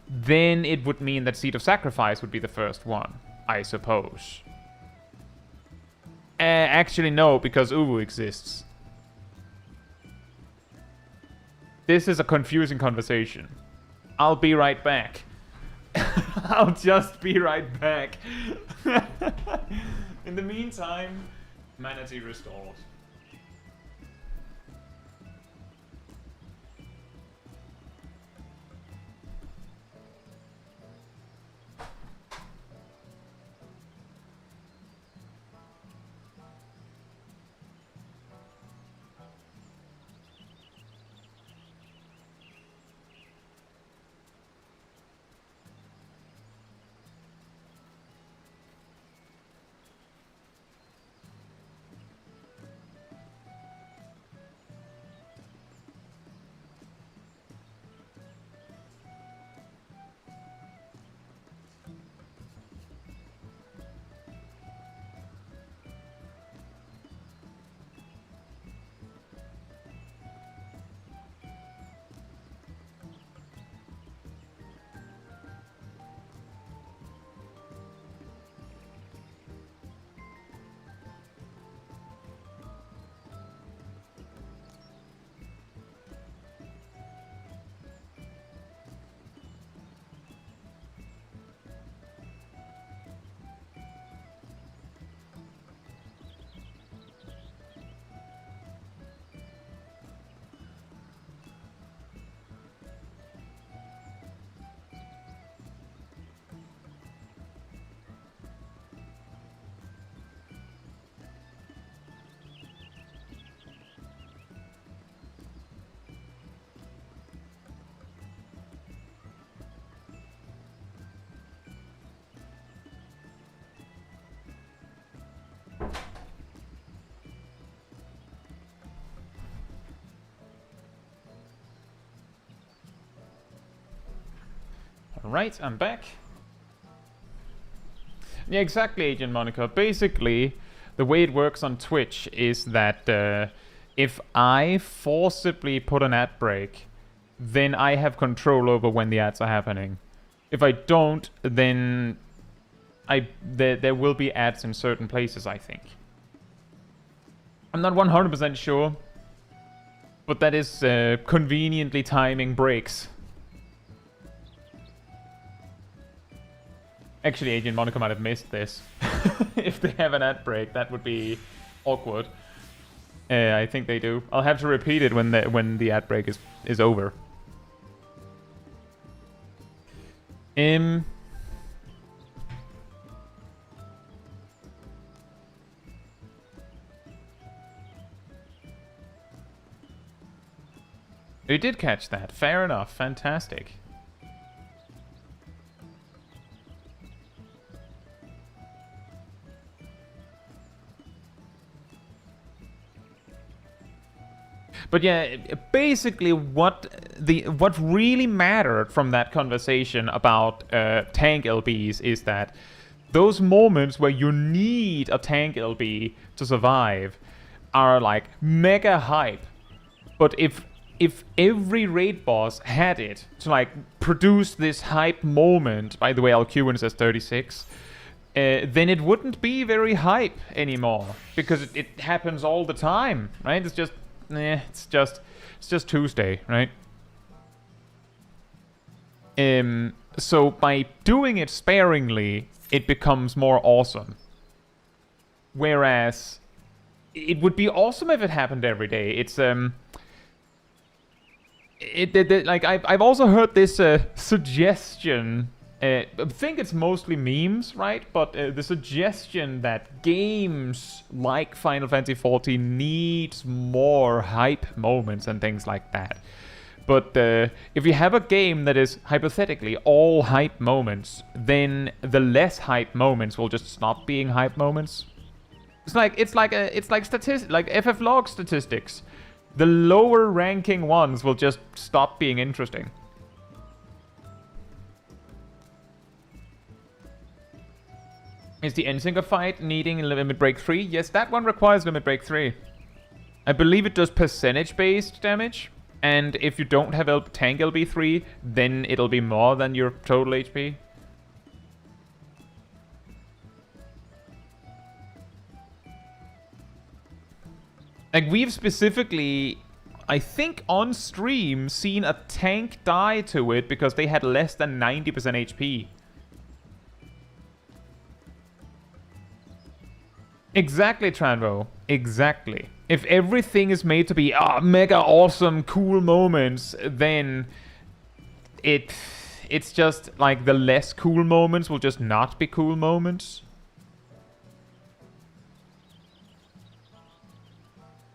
then it would mean that Seed of Sacrifice would be the first one, I suppose. Actually, no, because Uwu exists. This is a confusing conversation. I'll be right back. I'll just be right back. In the meantime, manatee restored. Alright, I'm back. Yeah, exactly, Agent Monica. Basically, the way it works on Twitch is that if I forcibly put an ad break, then I have control over when the ads are happening. If I don't, then there will be ads in certain places, I think. I'm not 100% sure, but that is conveniently timing breaks. Actually, Agent Monica might have missed this. If they have an ad break, that would be awkward. I think they do. I'll have to repeat it when the ad break is over. It did catch that. Fair enough. Fantastic. But yeah, basically what really mattered from that conversation about tank LBs is that those moments where you need a tank LB to survive are like mega hype. But if every raid boss had it to like produce this hype moment, by the way, Alcuin says 36, then it wouldn't be very hype anymore because it happens all the time, right? It's just Tuesday, right? So by doing it sparingly, it becomes more awesome. Whereas it would be awesome if it happened every day. It's like I've also heard this suggestion. I think it's mostly memes, right? But the suggestion that games like Final Fantasy XIV needs more hype moments and things like that. But if you have a game that is hypothetically all hype moments, then the less hype moments will just stop being hype moments. It's like FFlog statistics. The lower ranking ones will just stop being interesting. Is the Endsinger fight needing Limit Break 3? Yes, that one requires Limit Break 3. I believe it does percentage-based damage, and if you don't have tank LB3, then it'll be more than your total HP. Like, we've specifically, I think on stream, seen a tank die to it because they had less than 90% HP. Exactly, Tranvo. Exactly. If everything is made to be mega awesome, cool moments, then it's just like the less cool moments will just not be cool moments.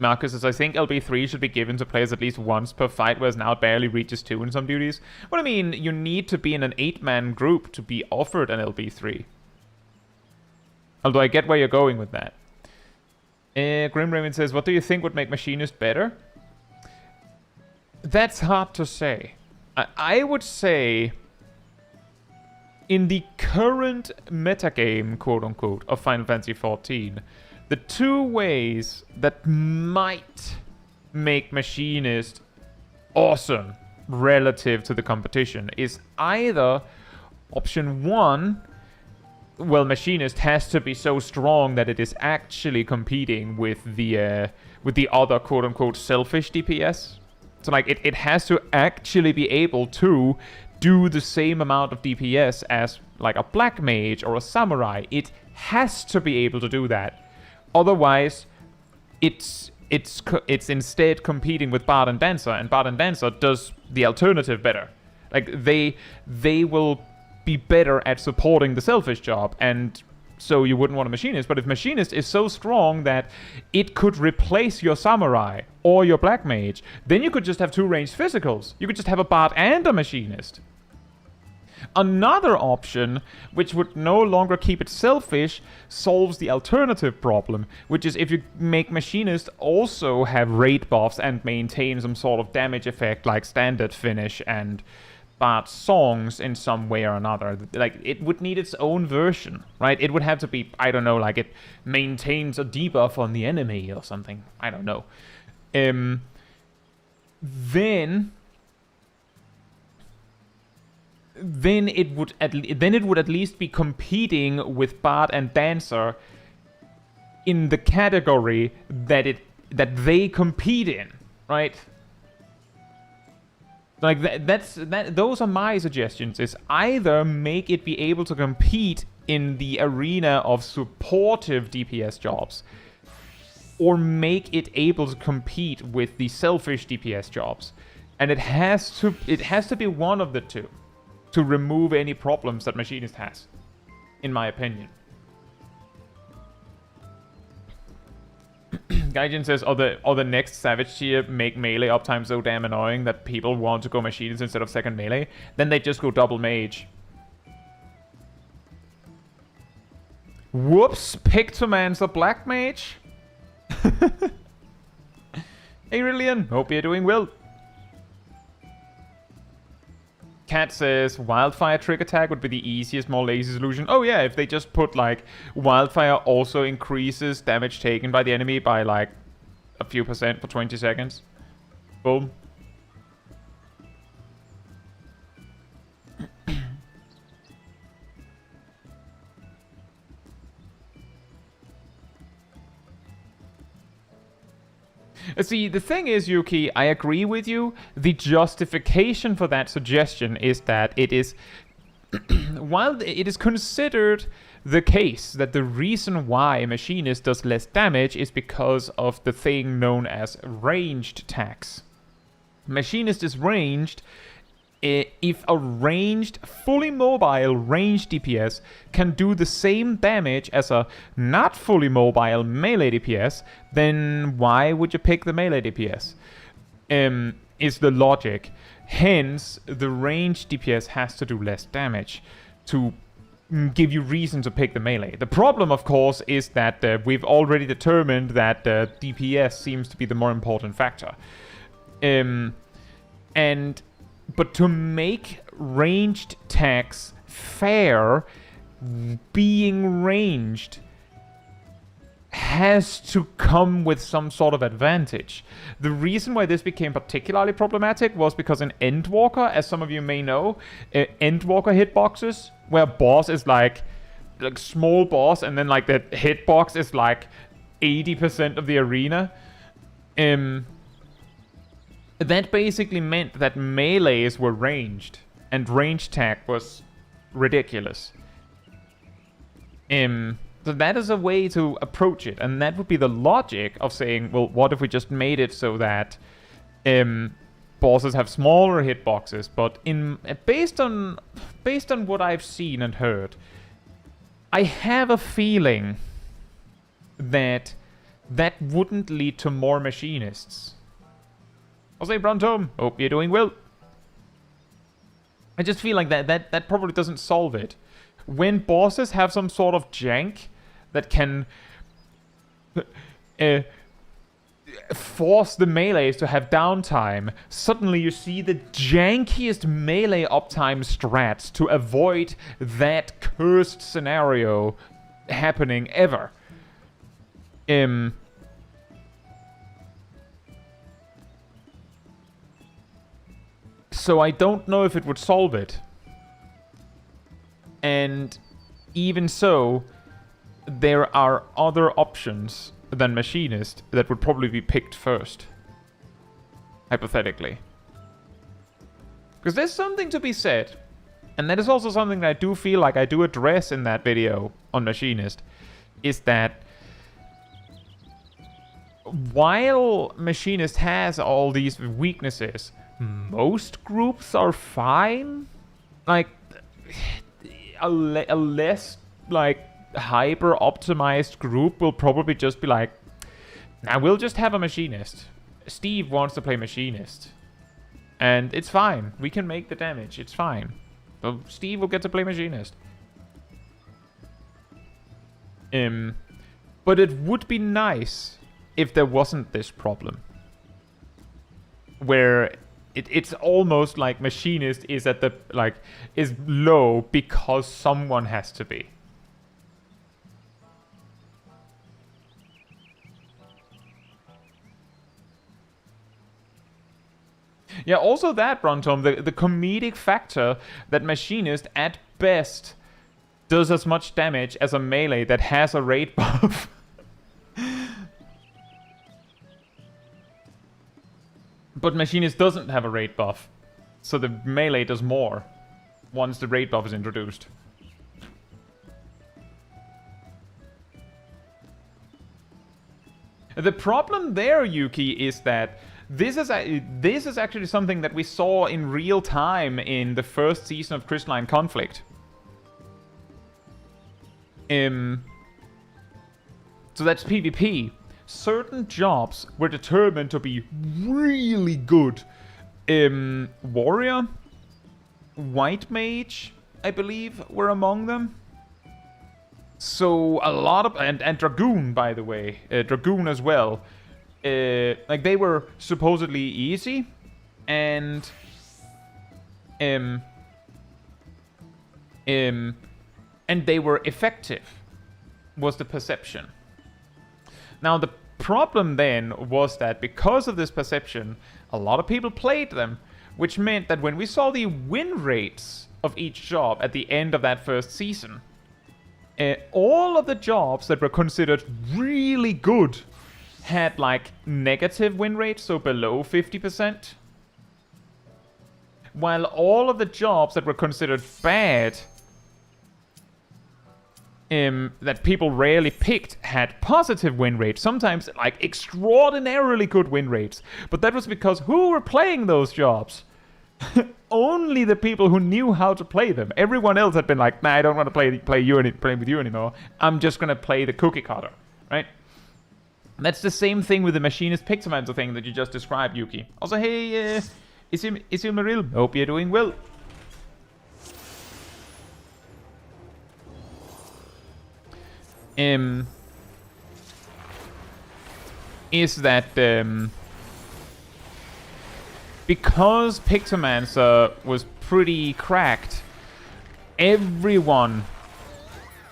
Marcus says, I think LB3 should be given to players at least once per fight, whereas now it barely reaches 2 in some duties. Well, I mean, you need to be in an 8-man group to be offered an LB3. Although I get where you're going with that. Grim Raven says, what do you think would make Machinist better? That's hard to say. I would say, in the current metagame, quote-unquote, of Final Fantasy XIV, the two ways that might make Machinist awesome relative to the competition is either option 1, well, Machinist has to be so strong that it is actually competing with the other quote-unquote selfish DPS. So like it has to actually be able to do the same amount of DPS as like a black mage or a samurai. It has to be able to do that. Otherwise, it's instead competing with Bard and Dancer, and Bard and Dancer does the alternative better. Like they will be better at supporting the selfish job, and so you wouldn't want a Machinist. But if Machinist is so strong that it could replace your Samurai or your Black Mage, then you could just have 2 ranged physicals. You could just have a Bard and a Machinist. Another option, which would no longer keep it selfish, solves the alternative problem, which is if you make Machinist also have raid buffs and maintain some sort of damage effect like standard finish and Bard's songs in some way or another. Like, it would need its own version, right? It would have to be, I don't know, like it maintains a debuff on the enemy or something. I don't know. Then it would at least be competing with Bard and Dancer in the category that they compete in, right? Like those are my suggestions. Is either make it be able to compete in the arena of supportive DPS jobs, or make it able to compete with the selfish DPS jobs, and it has to be one of the two to remove any problems that Machinist has, in my opinion. Gaijin says, or the next Savage tier make melee uptime so damn annoying that people want to go Machinist instead of second melee, then they just go double mage. Whoops, Pictoman's a black mage? Hey Rillian, hope you're doing well. Cat says Wildfire trick attack would be the easiest, more lazy solution. Oh yeah, if they just put like Wildfire also increases damage taken by the enemy by like a few percent for 20 seconds. Boom. See, the thing is, Yuki, I agree with you. The justification for that suggestion is that it is... while it is considered the case that the reason why Machinist does less damage is because of the thing known as ranged attacks. Machinist is ranged if a ranged, fully mobile ranged DPS can do the same damage as a not fully mobile melee DPS, then why would you pick the melee DPS? Is the logic. Hence, the ranged DPS has to do less damage to give you reason to pick the melee. The problem, of course, is that we've already determined that DPS seems to be the more important factor. But to make ranged attacks fair, being ranged has to come with some sort of advantage. The reason why this became particularly problematic was because in Endwalker, as some of you may know, Endwalker hitboxes, where boss is like small boss, and then like the hitbox is like 80% of the arena, that basically meant that melees were ranged, and ranged attack was ridiculous. So that is a way to approach it, and that would be the logic of saying, well, what if we just made it so that bosses have smaller hitboxes? But based on what I've seen and heard, I have a feeling that that wouldn't lead to more Machinists. I'll say, Bruntom, hope you're doing well. I just feel like that probably doesn't solve it. When bosses have some sort of jank that can force the melees to have downtime, suddenly you see the jankiest melee uptime strats to avoid that cursed scenario happening ever. So I don't know if it would solve it. And even so, there are other options than Machinist that would probably be picked first. Hypothetically. Because there's something to be said. And that is also something that I do feel like I do address in that video on Machinist. Is that while Machinist has all these weaknesses, most groups are fine. Like, a less, like, hyper-optimized group will probably just be like, nah, we'll just have a Machinist. Steve wants to play Machinist. And it's fine. We can make the damage. It's fine. So Steve will get to play Machinist. But it would be nice if there wasn't this problem. Where it's almost like Machinist is at the is low because someone has to be. Yeah, also that, Brontom, the comedic factor that Machinist at best does as much damage as a melee that has a raid buff. But Machinist doesn't have a raid buff, so the melee does more once the raid buff is introduced. The problem there, Yuki, is that this is actually something that we saw in real time in the first season of Crystalline Conflict. So that's PvP. Certain jobs were determined to be really good. Warrior, White Mage, I believe, were among them. So a lot of and Dragoon, by the way, Dragoon as well. Like they were supposedly easy, and they were effective, was the perception. Now the problem then was that because of this perception, a lot of people played them, which meant that when we saw the win rates of each job at the end of that first season, all of the jobs that were considered really good had like negative win rates, so below 50%. While all of the jobs that were considered bad, that people rarely picked, had positive win rates, sometimes like extraordinarily good win rates. But that was because who were playing those jobs? Only the people who knew how to play them. Everyone else had been like, nah, I don't want to play with you anymore. I'm just gonna play the cookie cutter, right? That's the same thing with the Machinist Pixelmancer thing that you just described, Yuki. Also, hey, Isilmaril, hope you're doing well. Is that because Pixelmancer was pretty cracked, everyone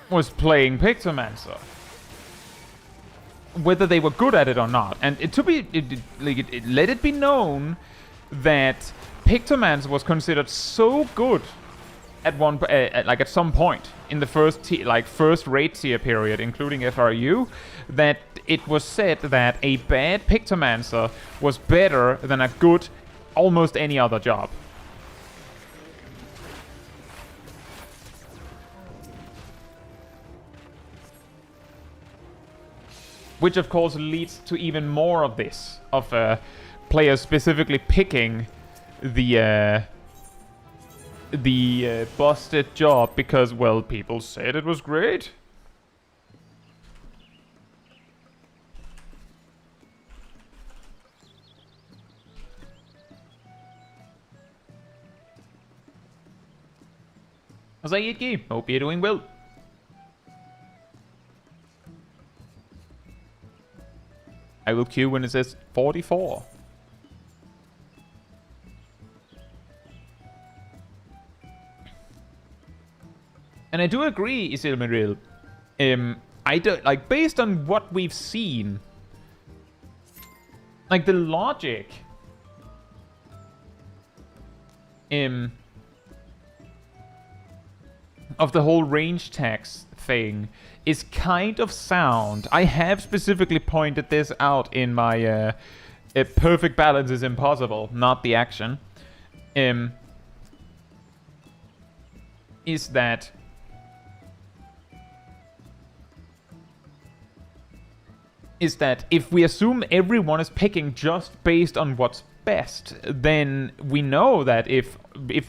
was playing Pixelmancer, whether they were good at it or not. And let it be known that Pixelmancer was considered so good at some point in the first raid tier period, including FRU, that it was said that a bad Pictomancer was better than a good almost any other job. Which of course leads to even more of this, of players specifically picking the busted job because, well, people said it was great. Zayidki, hope you're doing well. I will queue when it says 44. And I do agree, Isilmaril. I do, like, based on what we've seen, like the logic of the whole range tax thing is kind of sound. I have specifically pointed this out in my perfect balance is impossible, not the action. Is that if we assume everyone is picking just based on what's best, then we know that if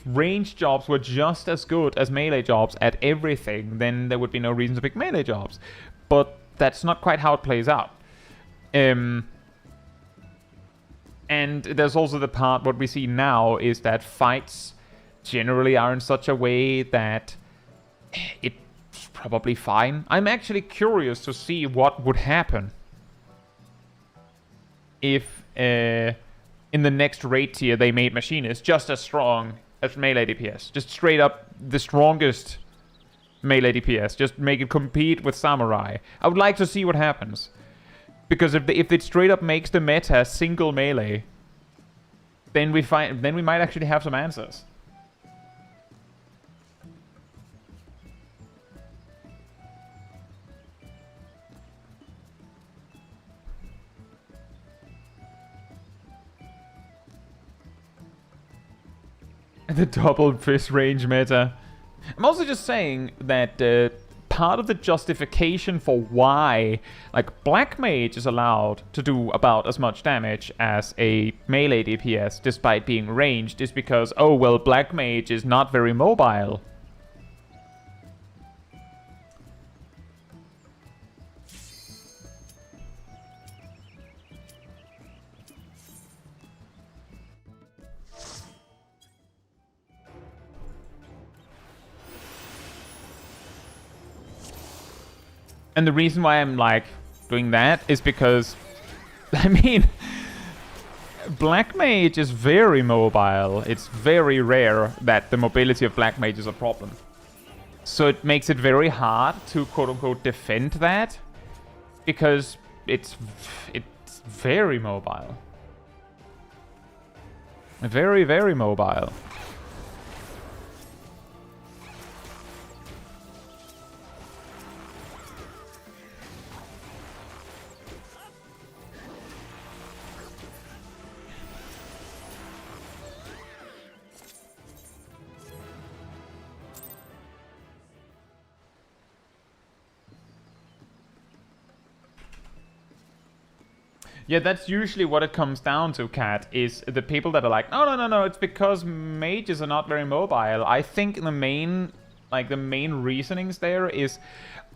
range jobs were just as good as melee jobs at everything, then there would be no reason to pick melee jobs. But that's not quite how it plays out. And there's also the part, what we see now is that fights generally are in such a way that it's probably fine. I'm actually curious to see what would happen if in the next raid tier they made Machinist just as strong as melee DPS. Just straight up the strongest melee DPS. Just make it compete with Samurai. I would like to see what happens. Because if it straight up makes the meta single melee, then we might actually have some answers. The double fist range meta. I'm also just saying that part of the justification for why like Black Mage is allowed to do about as much damage as a melee DPS despite being ranged is because, oh well, Black Mage is not very mobile. And the reason why I'm, like, doing that is because, I mean, Black Mage is very mobile. It's very rare that the mobility of Black Mage is a problem. So it makes it very hard to, quote-unquote, defend that. Because it's very mobile. Very, very mobile. Yeah, that's usually what it comes down to, Cat, is the people that are like, no, it's because mages are not very mobile. I think the main reasonings there is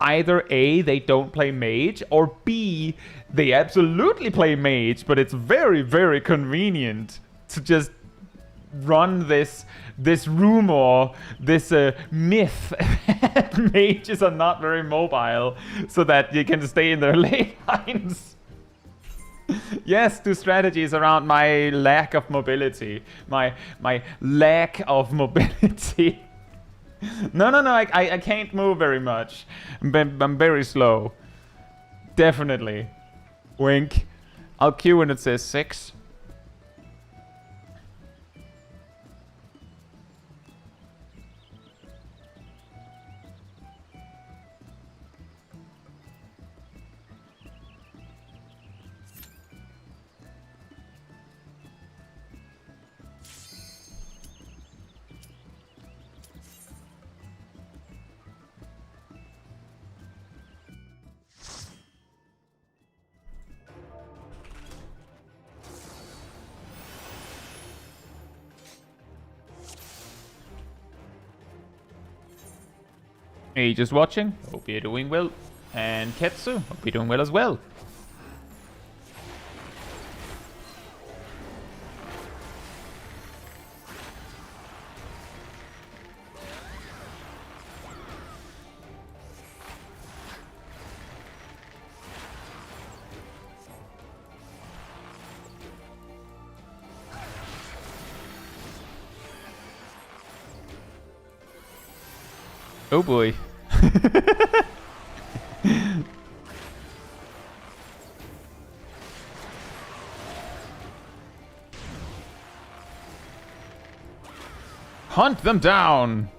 either A, they don't play mage, or B, they absolutely play mage, but it's very, very convenient to just run this rumor, this myth that mages are not very mobile, so that you can stay in their lane lines. Yes, to strategies around my lack of mobility. My lack of mobility. No, I can't move very much. I'm very slow. Definitely. Wink. I'll queue when it says 6. Hey, just watching. Hope you're doing well. And Caetsu, hope you're doing well as well. Oh boy. Hunt them down.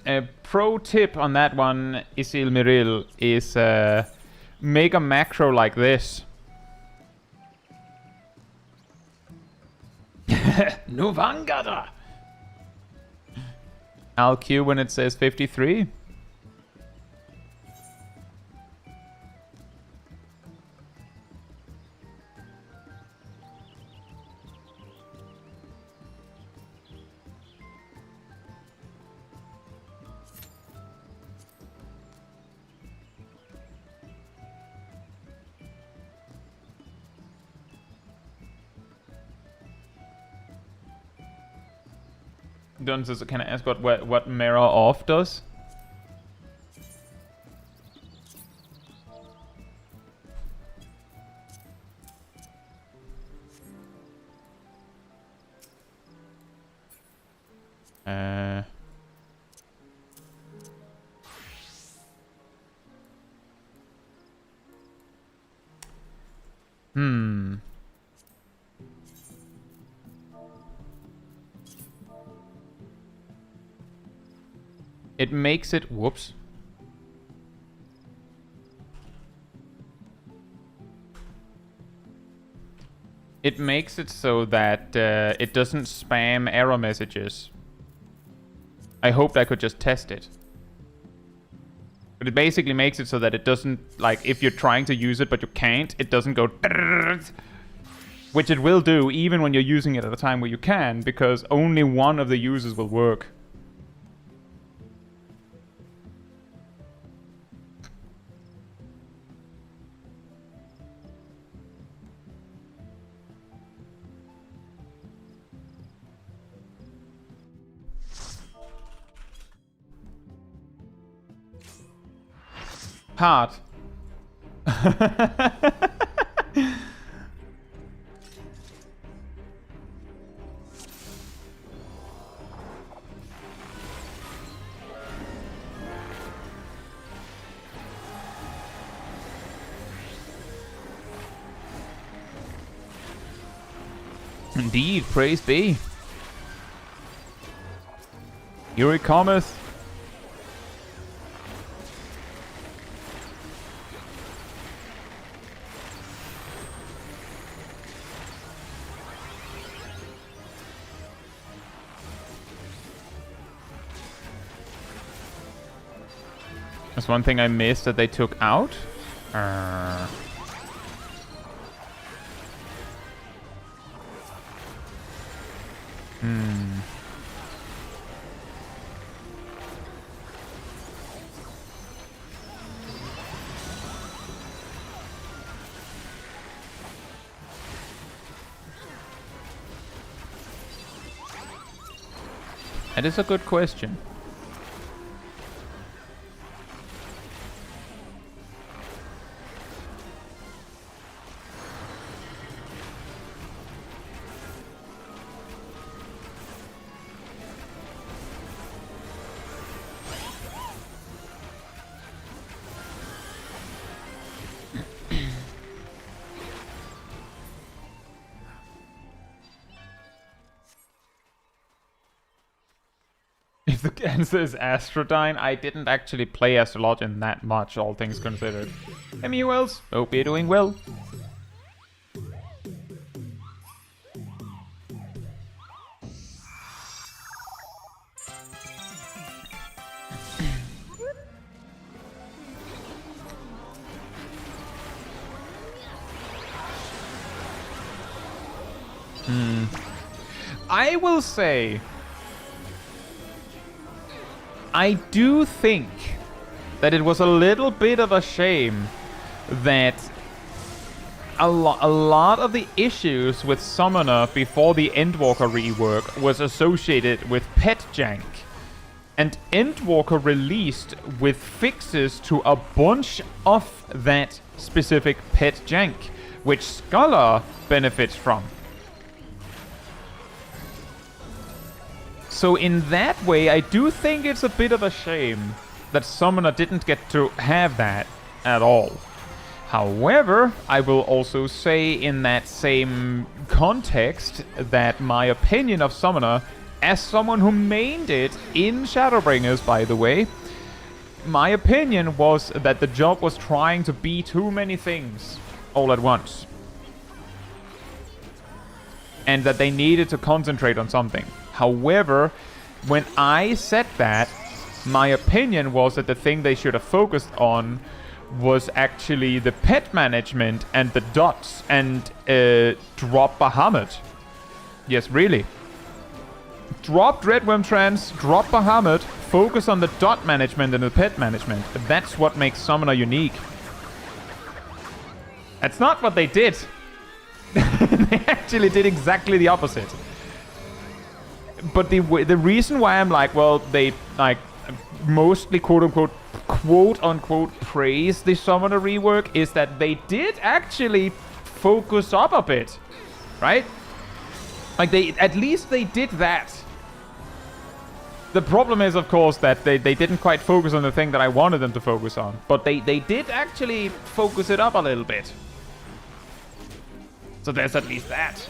A pro tip on that one, Isil Miril, is make a macro like this. Novangada! I'll queue when it says 53. Can I ask what mirror off does? It makes it... Whoops. It makes it so that it doesn't spam error messages. I hoped I could just test it. But it basically makes it so that it doesn't, like, if you're trying to use it but you can't, it doesn't go... Which it will do even when you're using it at a time where you can, because only one of the users will work. Hard. Indeed, praise be. Here it cometh. There's one thing I missed that they took out. That is a good question. If the answer is Astrodyne, I didn't actually play Astrologian that much, all things considered. MULs, hope you're doing well. I will say, I do think that it was a little bit of a shame that a lot of the issues with Summoner before the Endwalker rework was associated with pet jank. And Endwalker released with fixes to a bunch of that specific pet jank, which Scholar benefits from. So in that way, I do think it's a bit of a shame that Summoner didn't get to have that at all. However, I will also say in that same context that my opinion of Summoner, as someone who mained it in Shadowbringers, by the way, my opinion was that the job was trying to be too many things all at once. And that they needed to concentrate on something. However, when I said that, my opinion was that the thing they should have focused on was actually the pet management and the dots and drop Bahamut. Yes, really. Drop Dreadworm Trance, drop Bahamut, focus on the dot management and the pet management. That's what makes Summoner unique. That's not what they did. They actually did exactly the opposite. But the reason why I'm like, well, they like mostly quote unquote praise the summoner rework is that they did actually focus up a bit, right? Like at least they did that. The problem is, of course, that they didn't quite focus on the thing that I wanted them to focus on. But they did actually focus it up a little bit. So there's at least that.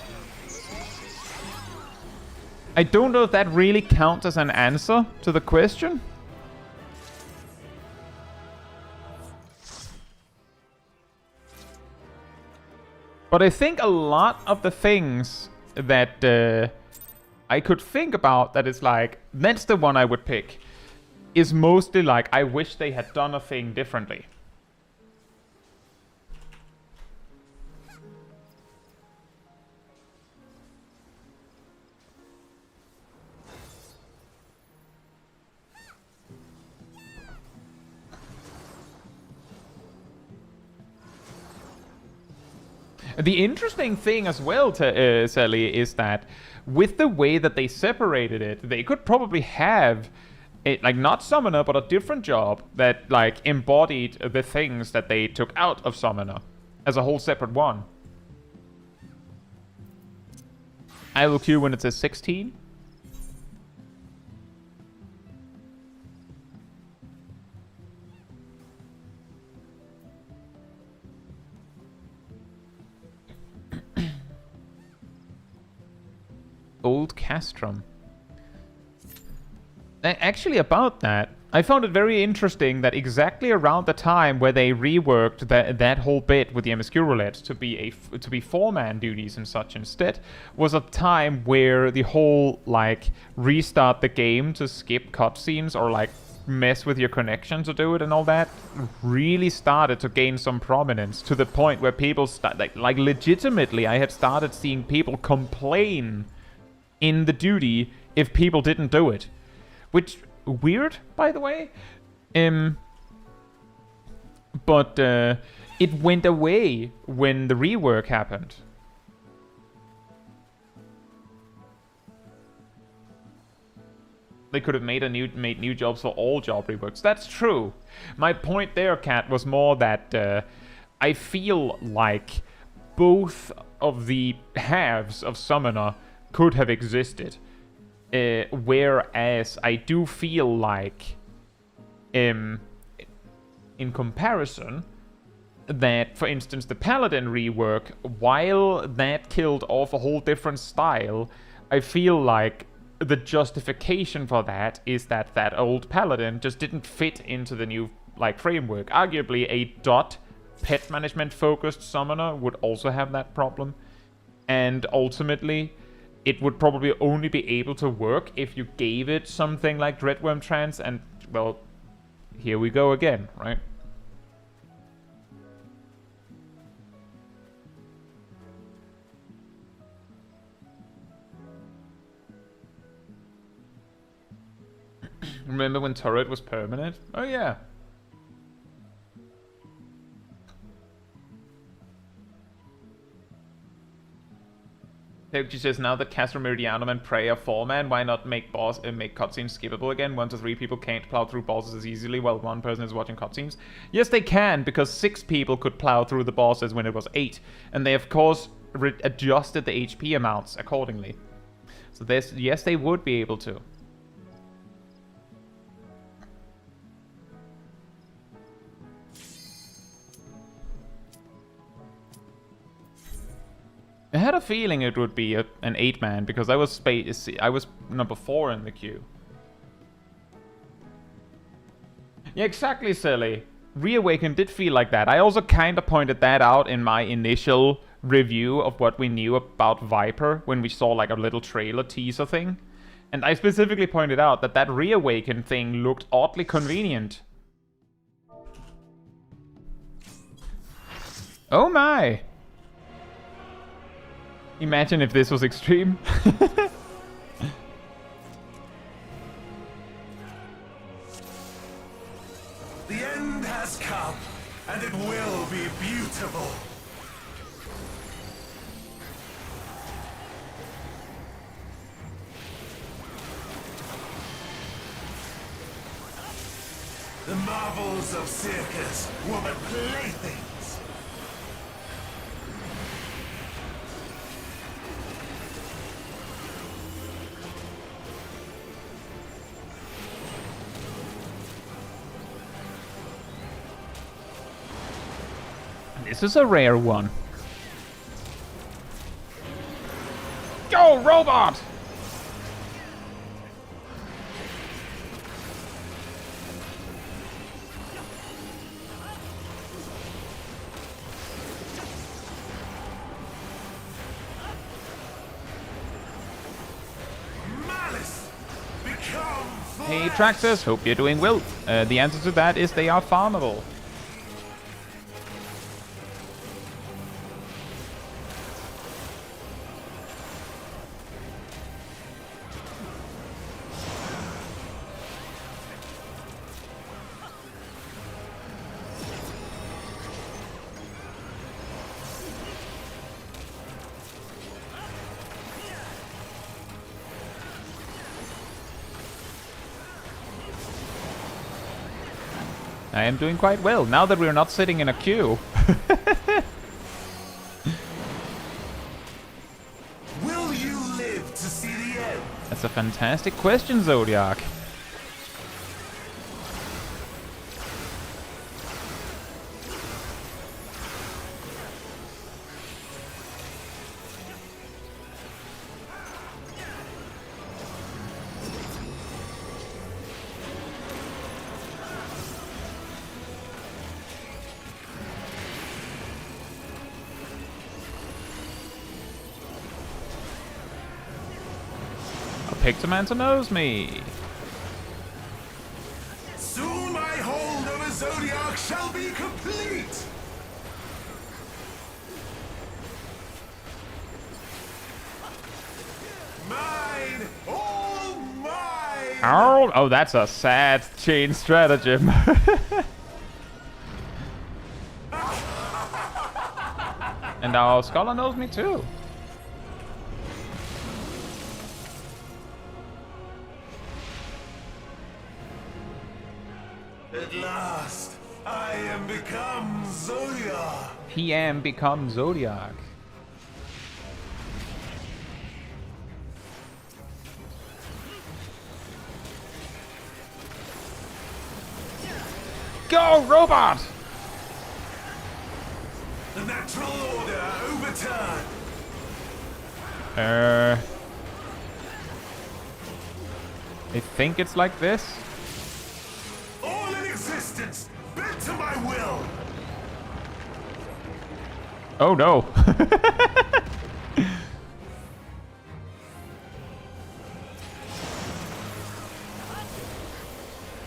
I don't know if that really counts as an answer to the question. But I think a lot of the things that I could think about that is like, that's the one I would pick, is mostly like, I wish they had done a thing differently. The interesting thing as well, Sally, is that with the way that they separated it, they could probably have it, like, not Summoner, but a different job that, like, embodied the things that they took out of Summoner as a whole separate one. I will queue when it says 16. Old Castrum. Actually, about that, I found it very interesting that exactly around the time where they reworked that whole bit with the MSQ roulette to be four-man duties and such instead, was a time where the whole like restart the game to skip cutscenes or like mess with your connection to do it and all that really started to gain some prominence, to the point where people like legitimately, I had started seeing people complain in the duty if people didn't do it. Which, weird, by the way. But it went away when the rework happened. They could have made new jobs for all job reworks. That's true. My point there, Kat, was more that I feel like both of the halves of Summoner could have existed. Whereas I do feel like, in comparison, that, for instance, the Paladin rework, while that killed off a whole different style, I feel like the justification for that is that that old Paladin just didn't fit into the new like framework. Arguably, a dot pet management focused Summoner would also have that problem, and ultimately it would probably only be able to work if you gave it something like Dreadworm Trance, and, well, here we go again, right? Remember when Turret was permanent? Oh yeah. She says, now that Castro, Meridianum, and Prey are 4-man, why not make cutscenes skippable again? 1 to 3 people can't plow through bosses as easily while 1 person is watching cutscenes. Yes, they can, because 6 people could plow through the bosses when it was 8. And they, of course, adjusted the HP amounts accordingly. So yes, they would be able to. I had a feeling it would be an 8-man because I was number 4 in the queue. Yeah, exactly, silly. Reawaken did feel like that. I also kind of pointed that out in my initial review of what we knew about Viper when we saw like a little trailer teaser thing. And I specifically pointed out that that Reawaken thing looked oddly convenient. Oh my! Imagine if this was extreme. The end has come, and it will be beautiful. marvels of circus were but playthings. This is a rare one. Go, robot! Malice, become Hey, flesh. Traxxas, hope you're doing well. The answer to that is they are farmable. I am doing quite well, now that we're not sitting in a queue. Will you live to see the end? That's a fantastic question, Zodiac. Pictomancer knows me. Soon my hold over Zodiac shall be complete! Mine! All mine! Oh, that's a sad chain stratagem. And our scholar knows me too. At last, I am become Zodiac! He am become Zodiac. Go, robot! The natural order overturned! I think it's like this. All in existence, bent to my will! Oh no.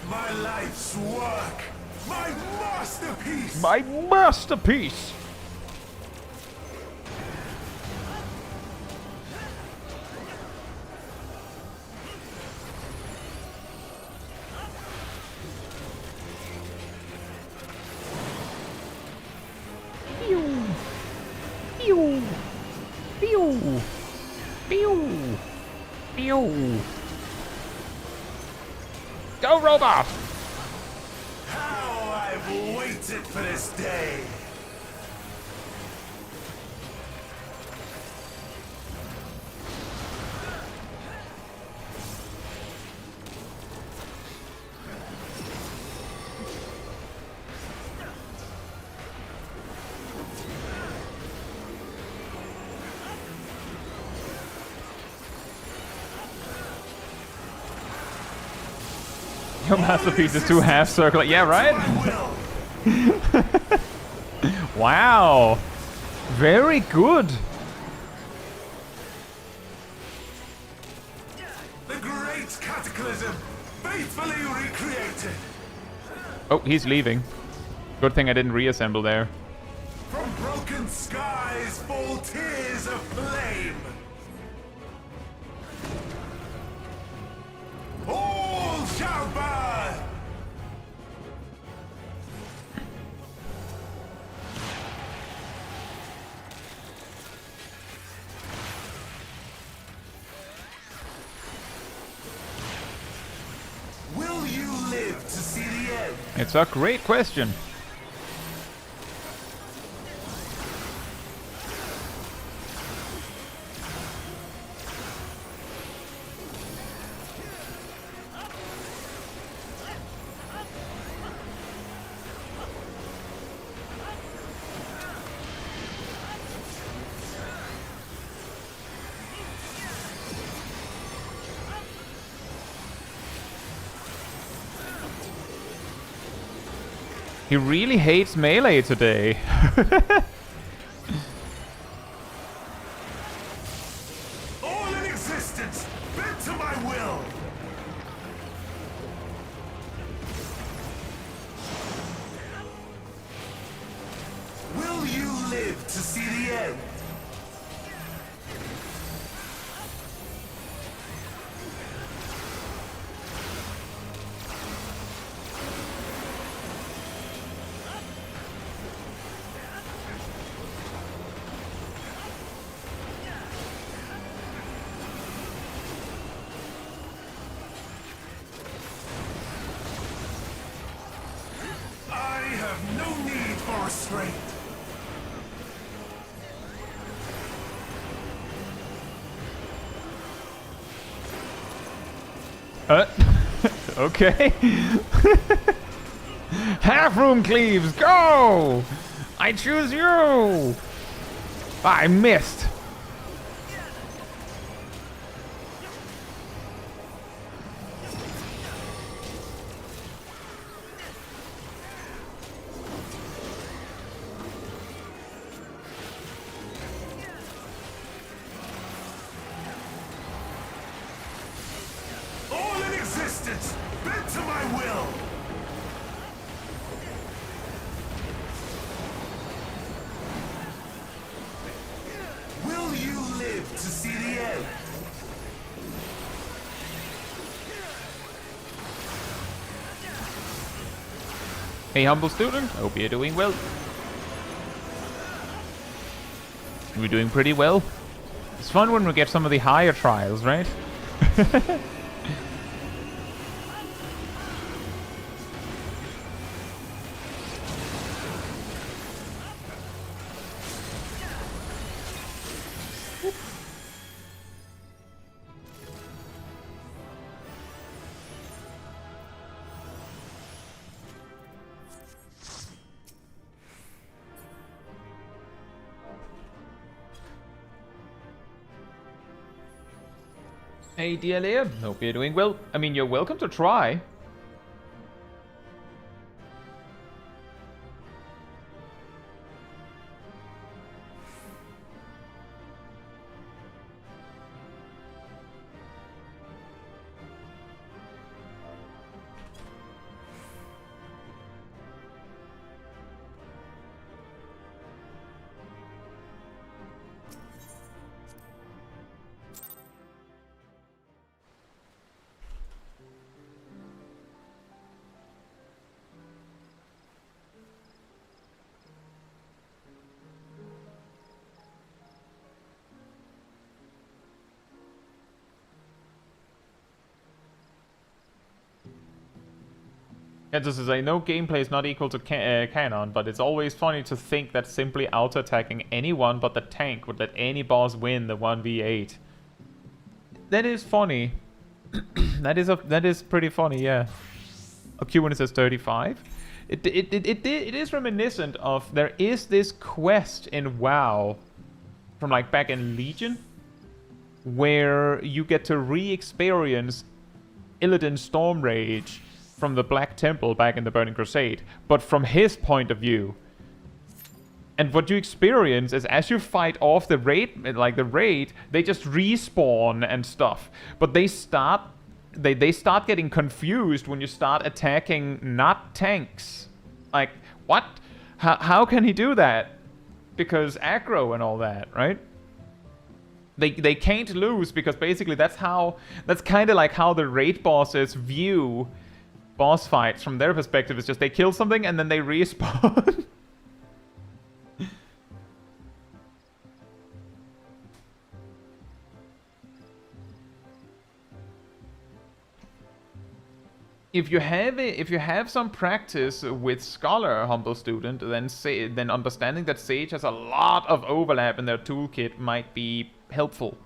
My life's work! My masterpiece! My masterpiece. Pew. Pew. Pew. Pew. Pew. Go, robot! How I've waited for this day! Your masterpiece is too half circle. Yeah, right? Wow. Very good. The great cataclysm, faithfully recreated! Oh, he's leaving. Good thing I didn't reassemble there. From broken skies fall tears of flame! All shall burn! Will you live to see the end? That's a great question. He really hates melee today. All in existence, bent to my will. Will you live to see the end? No need for restraint. Okay. Half room cleaves, go! I choose you! I missed. Bent to my will! Will you live to see the end? Hey, humble student, hope you're doing well. We're doing pretty well. It's fun when we get some of the higher trials, right? Hey, dear Liam, hope you're doing well. I mean, you're welcome to try. Caetsu says, I know gameplay is not equal to canon, but it's always funny to think that simply auto-attacking anyone but the tank would let any boss win the 1v8. That is funny. that is pretty funny, yeah. Q1 says 35. It is reminiscent of, there is this quest in WoW from like back in Legion where you get to re-experience Illidan Stormrage from the Black Temple back in the Burning Crusade, but from his point of view. And what you experience is as you fight off the raid, they just respawn and stuff. But they start getting confused when you start attacking not tanks. Like, what? How can he do that? Because aggro and all that, right? They can't lose because basically that's kind of like how the raid bosses view boss fights from their perspective. Is just they kill something and then they respawn. if you have some practice with Scholar, humble student, then understanding that Sage has a lot of overlap in their toolkit might be helpful.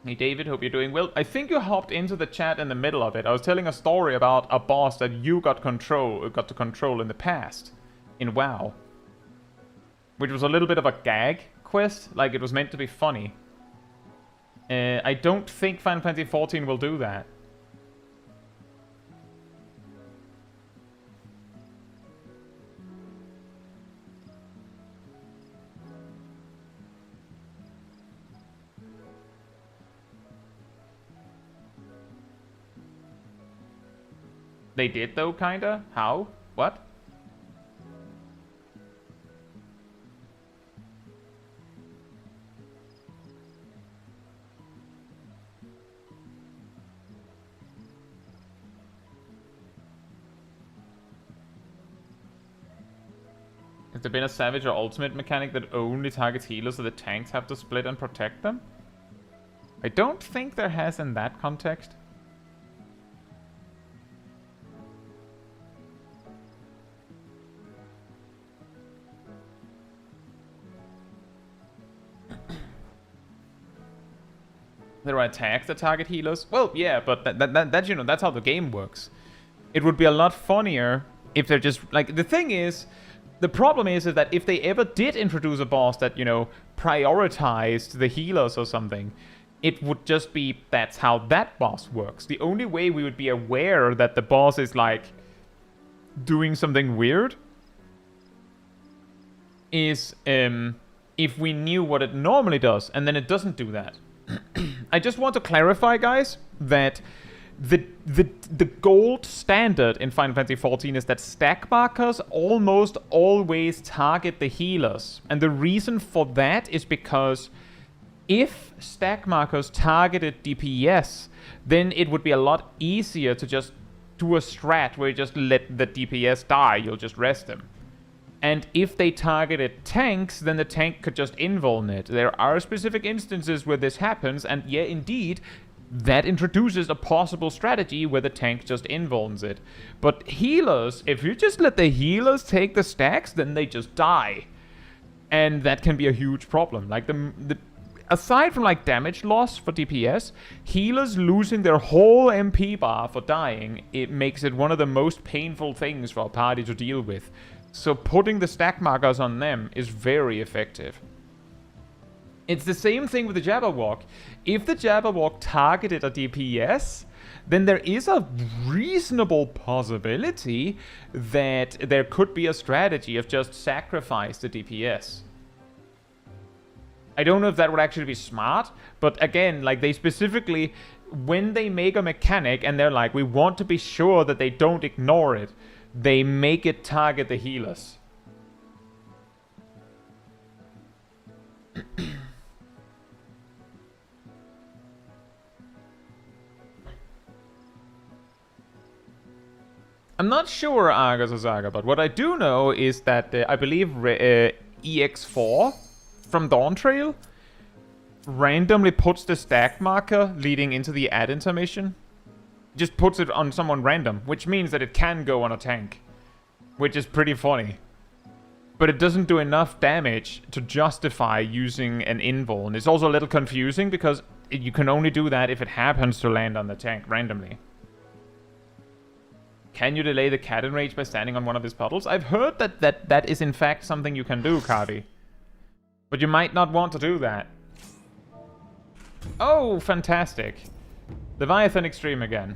Hey David, hope you're doing well. I think you hopped into the chat in the middle of it. I was telling a story about a boss that you got to control in the past in WoW, which was a little bit of a gag quest. Like, it was meant to be funny. I don't think Final Fantasy XIV will do that. They did though, kinda? How? What? Has there been a Savage or Ultimate mechanic that only targets healers so the tanks have to split and protect them? I don't think there has in that context. There are attacks that target healers. Well, yeah, but that you know, that's how the game works. It would be a lot funnier if they're just like, the thing is, the problem is that if they ever did introduce a boss that, you know, prioritized the healers or something, it would just be that's how that boss works. The only way we would be aware that the boss is like doing something weird is if we knew what it normally does, and then it doesn't do that. I just want to clarify, guys, that the gold standard in Final Fantasy XIV is that stack markers almost always target the healers. And the reason for that is because if stack markers targeted DPS, then it would be a lot easier to just do a strat where you just let the DPS die, you'll just rest them. And if they targeted tanks, then the tank could just invuln it. There are specific instances where this happens, and yeah, indeed, that introduces a possible strategy where the tank just invulns it. But healers, if you just let the healers take the stacks, then they just die. And that can be a huge problem. Like, aside from, like, damage loss for DPS, healers losing their whole MP bar for dying, it makes it one of the most painful things for a party to deal with. So putting the stack markers on them is very effective. It's the same thing with the Jabberwock. If the Jabberwock targeted a DPS, then there is a reasonable possibility that there could be a strategy of just sacrifice the DPS. I don't know if that would actually be smart, but again, like, they specifically, when they make a mechanic and they're like, we want to be sure that they don't ignore it, they make it target the healers. I'm not sure, Argus or Zaga, but what I do know is that I believe EX4 from Dawntrail randomly puts the stack marker leading into the ad intermission. Just puts it on someone random, which means that it can go on a tank, which is pretty funny. But it doesn't do enough damage to justify using an invuln. It's also a little confusing because you can only do that if it happens to land on the tank randomly. Can you delay the cat enrage by standing on one of his puddles? I've heard that is in fact something you can do, Cardi. But you might not want to do that. Oh, fantastic. Leviathan Extreme again.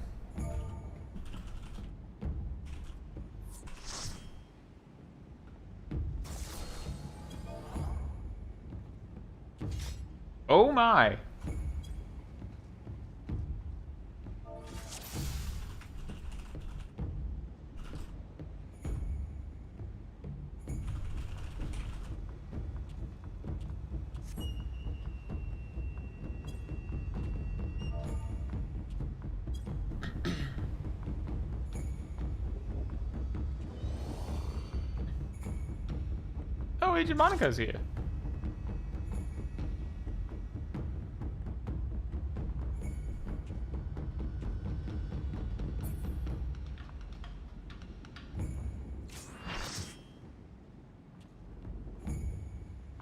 Oh my. Oh, Agent Monica's here.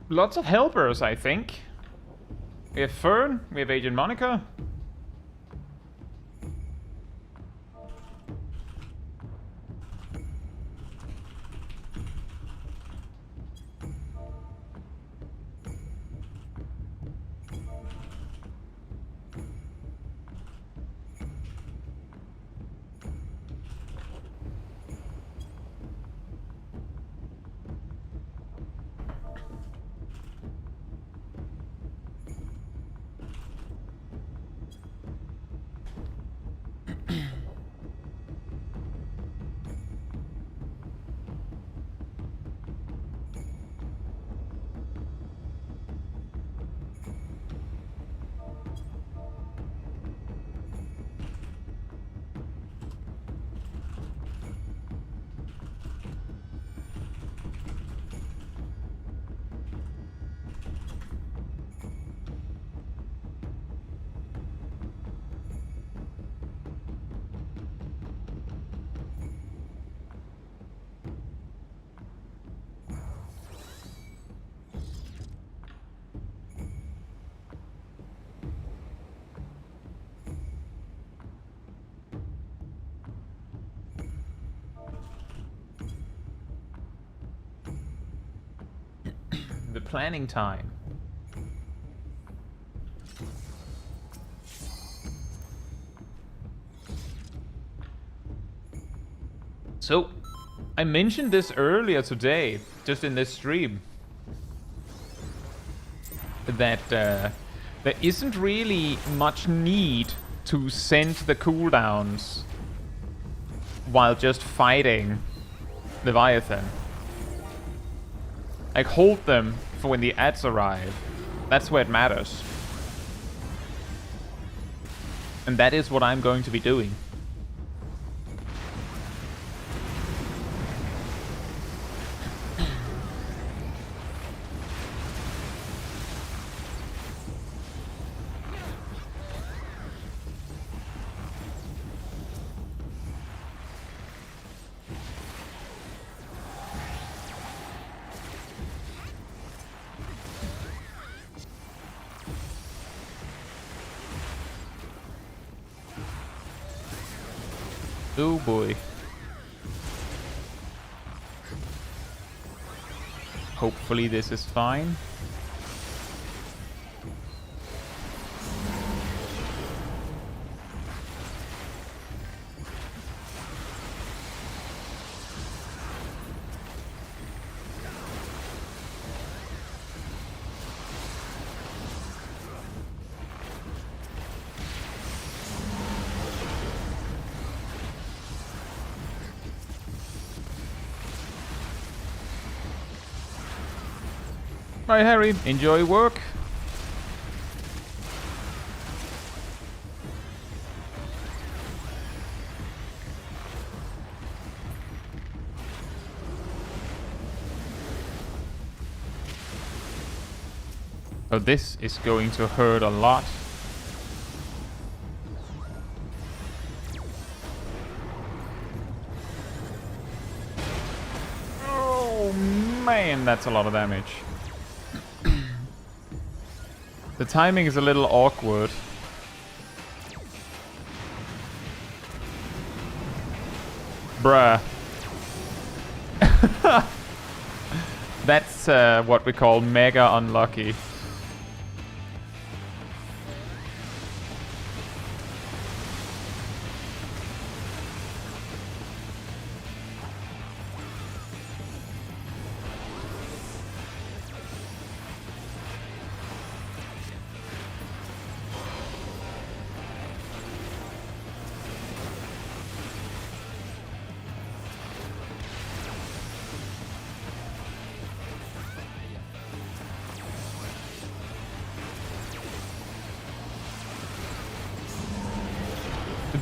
Lots of helpers, I think. We have Fern, we have Agent Monica. The planning time. So, I mentioned this earlier today, just in this stream, that there isn't really much need to send the cooldowns while just fighting Leviathan. Like, hold them for when the ads arrive. That's where it matters. And that is what I'm going to be doing. Oh boy. Hopefully this is fine. Alright, Harry, enjoy work. Oh, this is going to hurt a lot. Oh man, that's a lot of damage. The timing is a little awkward. Bruh. That's what we call mega unlucky.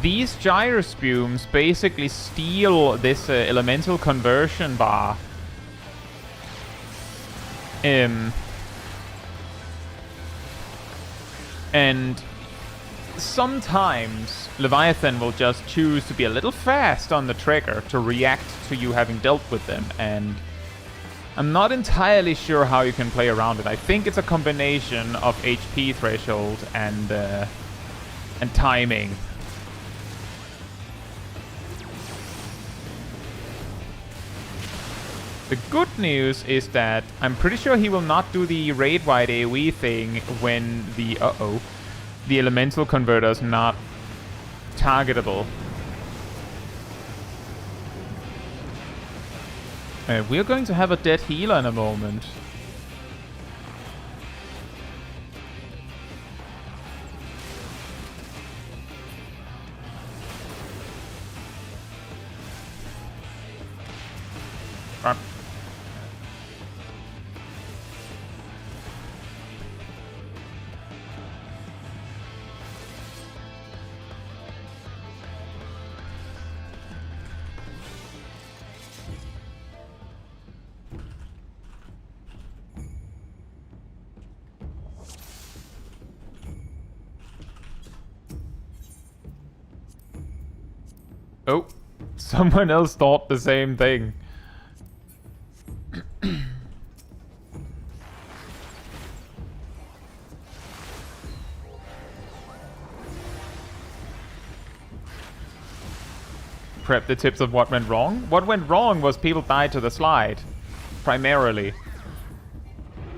These gyrospumes basically steal this elemental conversion bar. And sometimes Leviathan will just choose to be a little fast on the trigger to react to you having dealt with them, and I'm not entirely sure how you can play around it. I think it's a combination of HP threshold and timing. The good news is that I'm pretty sure he will not do the raid-wide AoE thing when the elemental converter is not targetable. We're going to have a dead healer in a moment. Oh, someone else thought the same thing. Prep the tips of what went wrong? What went wrong was people died to the slide, primarily.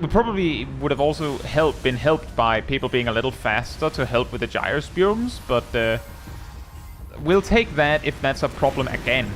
We probably would have also been helped by people being a little faster to help with the gyrosperms, but we'll take that if that's a problem again.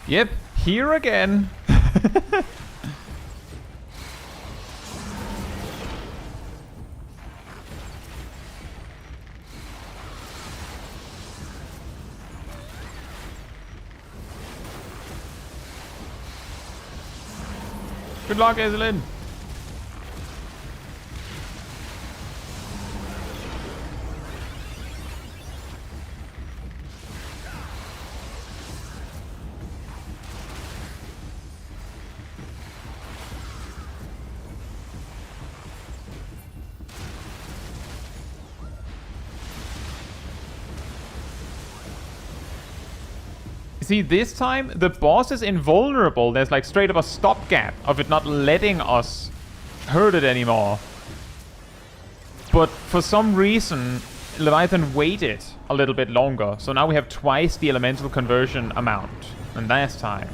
Yep, here again. Good luck, Ezelin. See, this time the boss is invulnerable. There's like straight up a stopgap of it not letting us hurt it anymore. But for some reason, Leviathan waited a little bit longer. So now we have twice the elemental conversion amount than last time.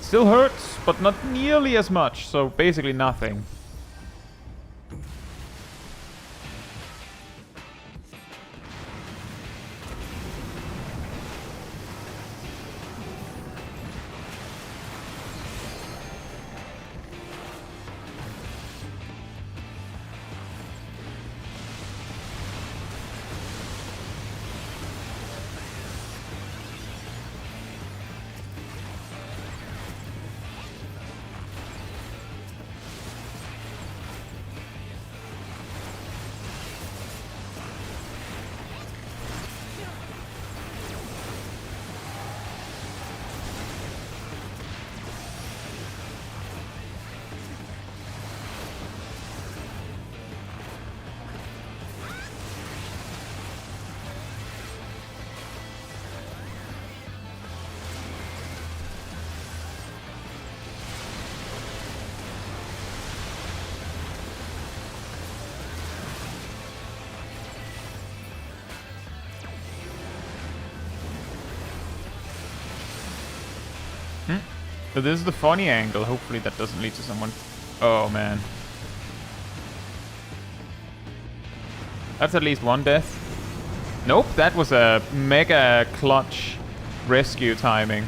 Still hurts, but not nearly as much. So basically nothing. So this is the funny angle. Hopefully that doesn't lead to someone... Oh, man. That's at least one death. Nope, that was a mega clutch rescue timing.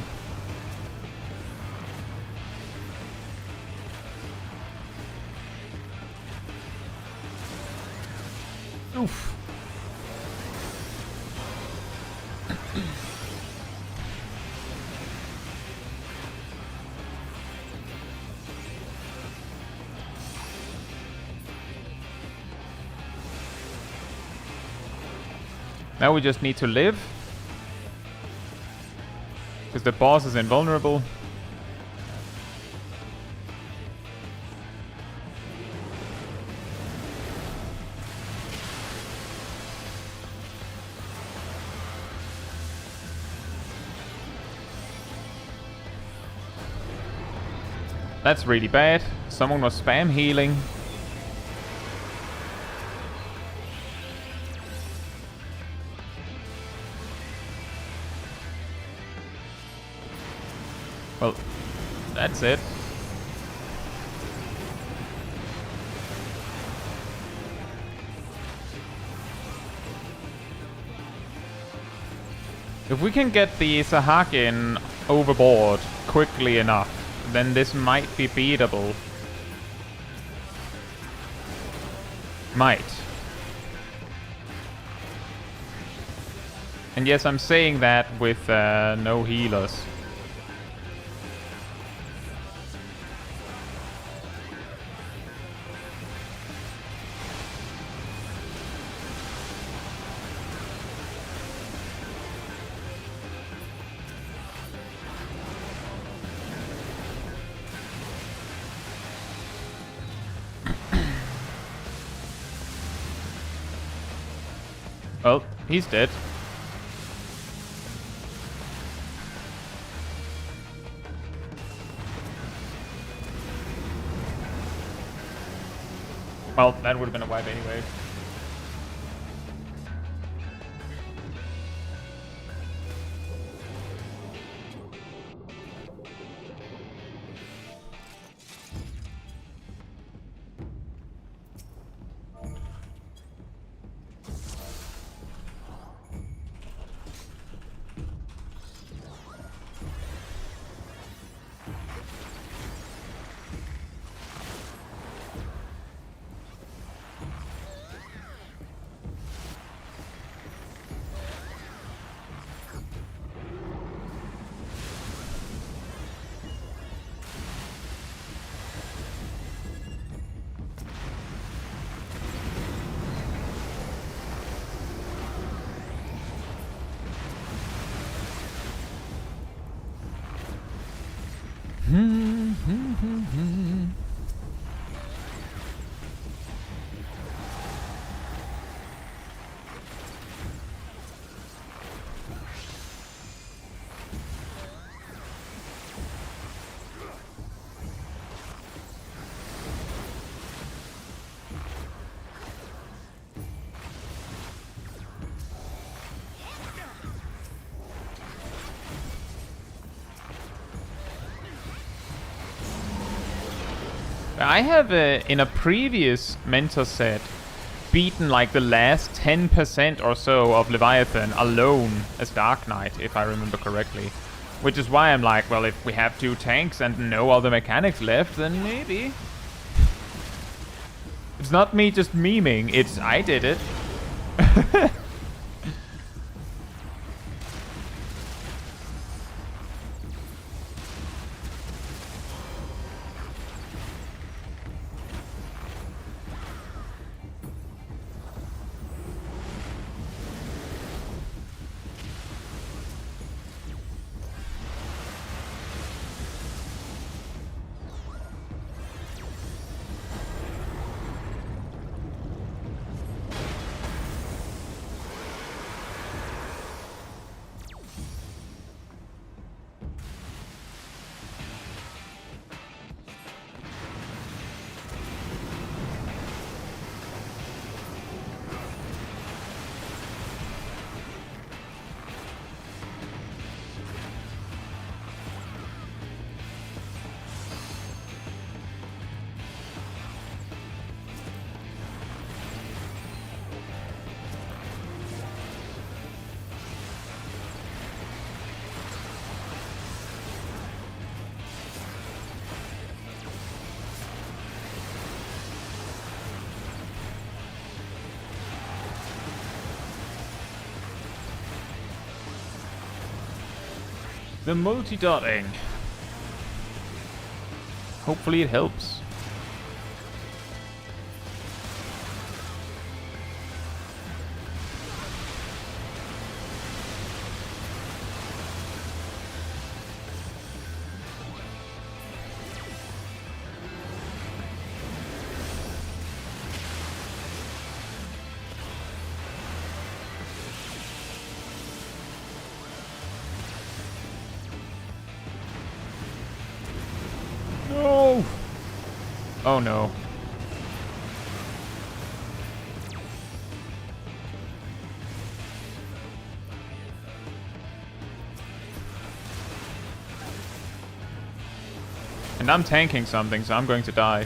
Now we just need to live. Because the boss is invulnerable. That's really bad. Someone was spam healing. Well, that's it. If we can get the Sahakin overboard quickly enough, then this might be beatable. Might. And yes, I'm saying that with no healers. Well, he's dead. Well, that would have been a wipe anyway. I have, in a previous mentor set, beaten like the last 10% or so of Leviathan alone as Dark Knight, if I remember correctly. Which is why I'm like, well, if we have 2 tanks and no other mechanics left, then maybe. It's not me just memeing, it's I did it. The multi-dotting. Hopefully it helps. No! Oh no. And I'm tanking something, so I'm going to die.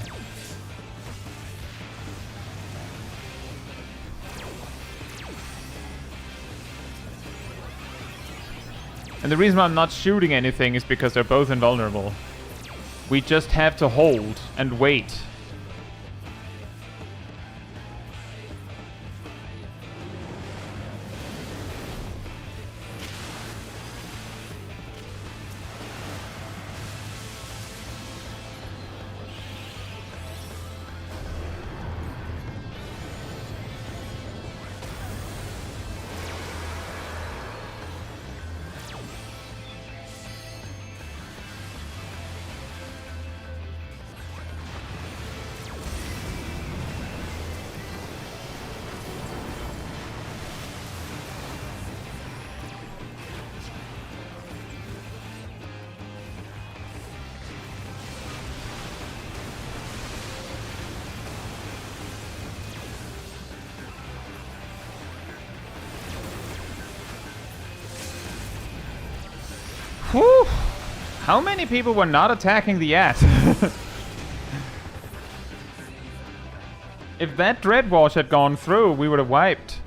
And the reason why I'm not shooting anything is because they're both invulnerable. We just have to hold and wait. Whew! How many people were not attacking the ass? If that Dreadwash had gone through, we would have wiped.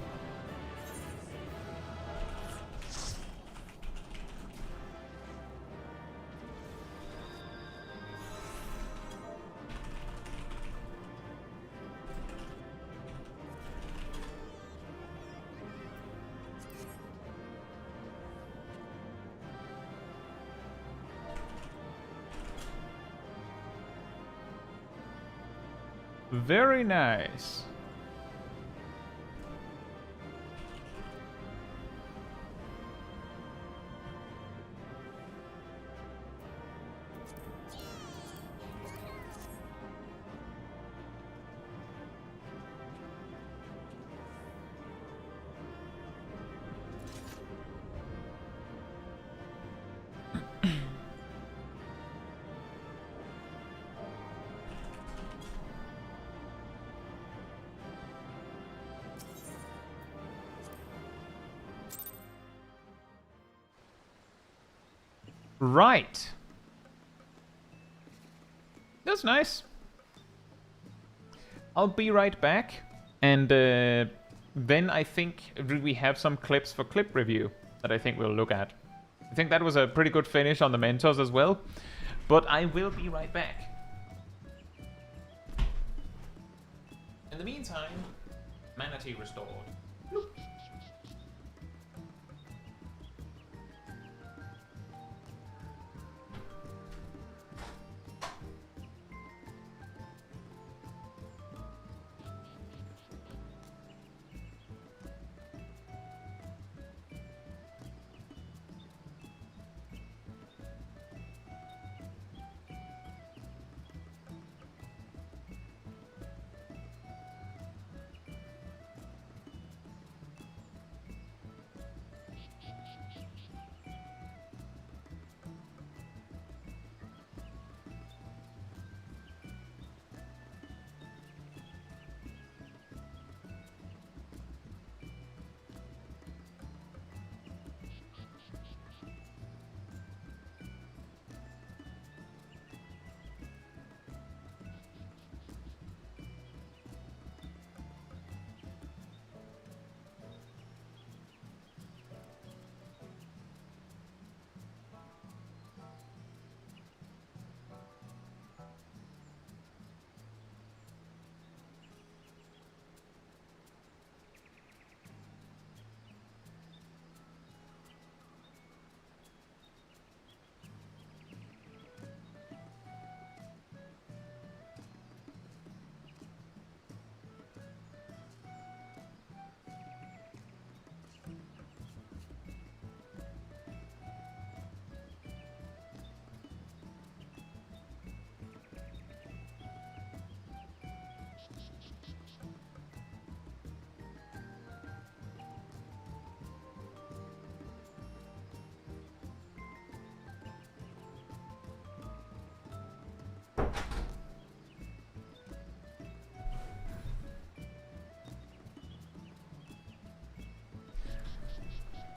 Very nice. Right. That's nice. I'll be right back. And then I think we have some clips for clip review that I think we'll look at. I think that was a pretty good finish on the Mentors as well. But I will be right back. In the meantime, Manatee restored.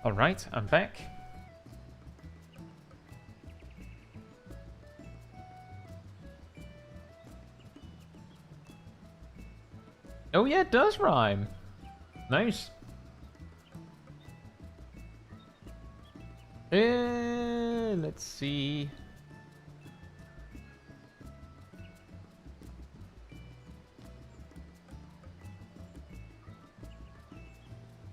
Alright, I'm back. Oh yeah, it does rhyme. Nice. Let's see.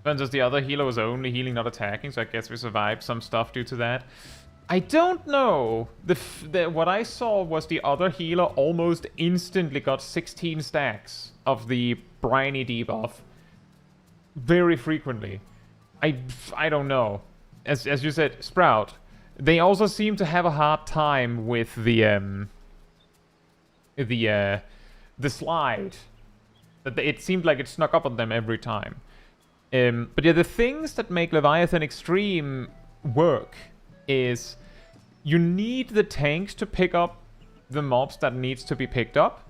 Turns out the other healer was only healing, not attacking, so I guess we survived some stuff due to that. I don't know. What I saw was the other healer almost instantly got 16 stacks of the briny debuff. Very frequently. I don't know. As you said, Sprout. They also seem to have a hard time with the slide. It seemed like it snuck up on them every time. But yeah, the things that make Leviathan Extreme work is you need the tanks to pick up the mobs that needs to be picked up.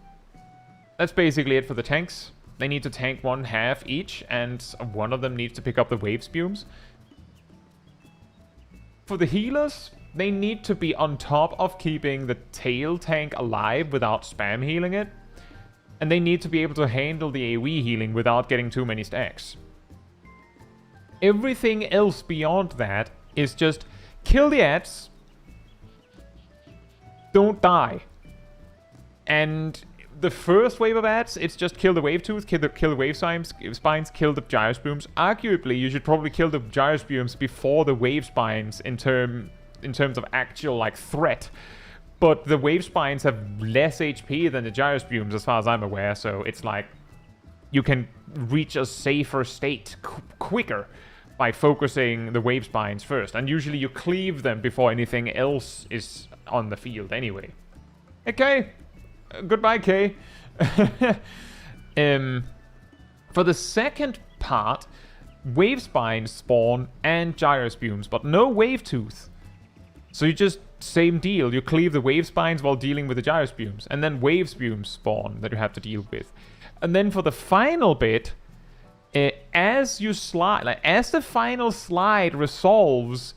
That's basically it for the tanks. They need to tank one half each, and one of them needs to pick up the wave spumes. For the healers, they need to be on top of keeping the tail tank alive without spam healing it. And they need to be able to handle the AoE healing without getting too many stacks. Everything else beyond that is just kill the ads, don't die. And the first wave of ads, it's just kill the wave tooth, kill the wave spines, kill the gyrospumes. Arguably, you should probably kill the gyrospumes before the wave spines in terms of actual like threat. But the wave spines have less HP than the gyrospumes as far as I'm aware, so it's like you can reach a safer state quicker by focusing the wave spines first. And usually you cleave them before anything else is on the field anyway. Okay. Goodbye, Kay. For the second part, wave spines spawn and gyrospumes, but no wave tooth. So you just, same deal. You cleave the wave spines while dealing with the gyrospumes. And then wave spumes spawn that you have to deal with. And then for the final bit, as you slide, like as the final slide resolves,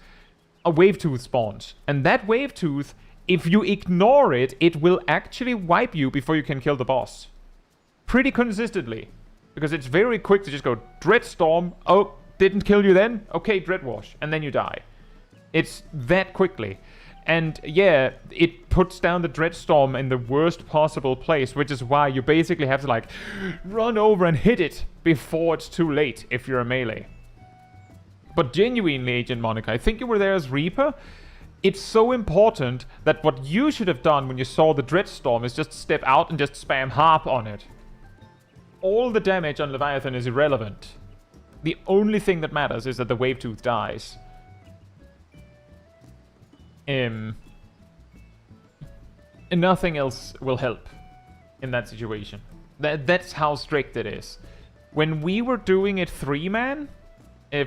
a wave tooth spawns. And that wave tooth, if you ignore it, it will actually wipe you before you can kill the boss. Pretty consistently. Because it's very quick to just go, Dreadstorm, oh, didn't kill you then? Okay, Dreadwash, and then you die. It's that quickly. And yeah, it puts down the Dreadstorm in the worst possible place, which is why you basically have to like run over and hit it before it's too late if you're a melee. But genuinely, Agent Monica, I think you were there as Reaper. It's so important that what you should have done when you saw the Dreadstorm is just step out and just spam harp on it. All the damage on Leviathan is irrelevant. The only thing that matters is that the wave tooth dies. And nothing else will help in that situation. That's how strict it is. When we were doing it 3-man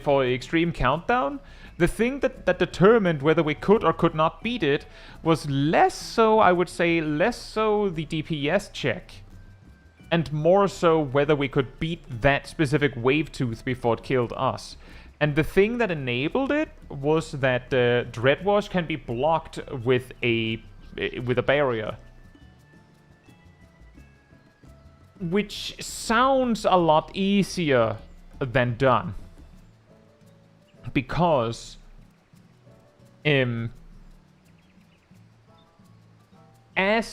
for Extreme Countdown, the thing that determined whether we could or could not beat it was less so, I would say, less so the DPS check, and more so whether we could beat that specific wave tooth before it killed us. And the thing that enabled it was that Dreadwash can be blocked with a barrier. Which sounds a lot easier than done. Because as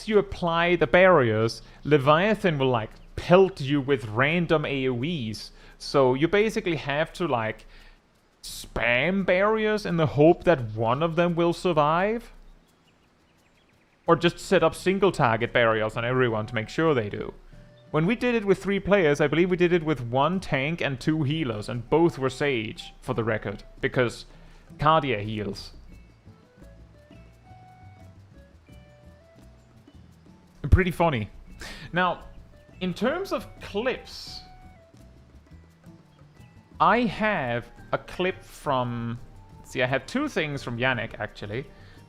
you apply the barriers, Leviathan will like pelt you with random AoEs. So you basically have to like spam barriers in the hope that one of them will survive. Or just set up single target barriers on everyone to make sure they do. When we did it with 3 players, I believe we did it with 1 tank and 2 healers, and both were Sage, for the record, because Cardia heals. Pretty funny. Now, in terms of clips, I have a clip from... See, I have 2 things from Yannick, actually.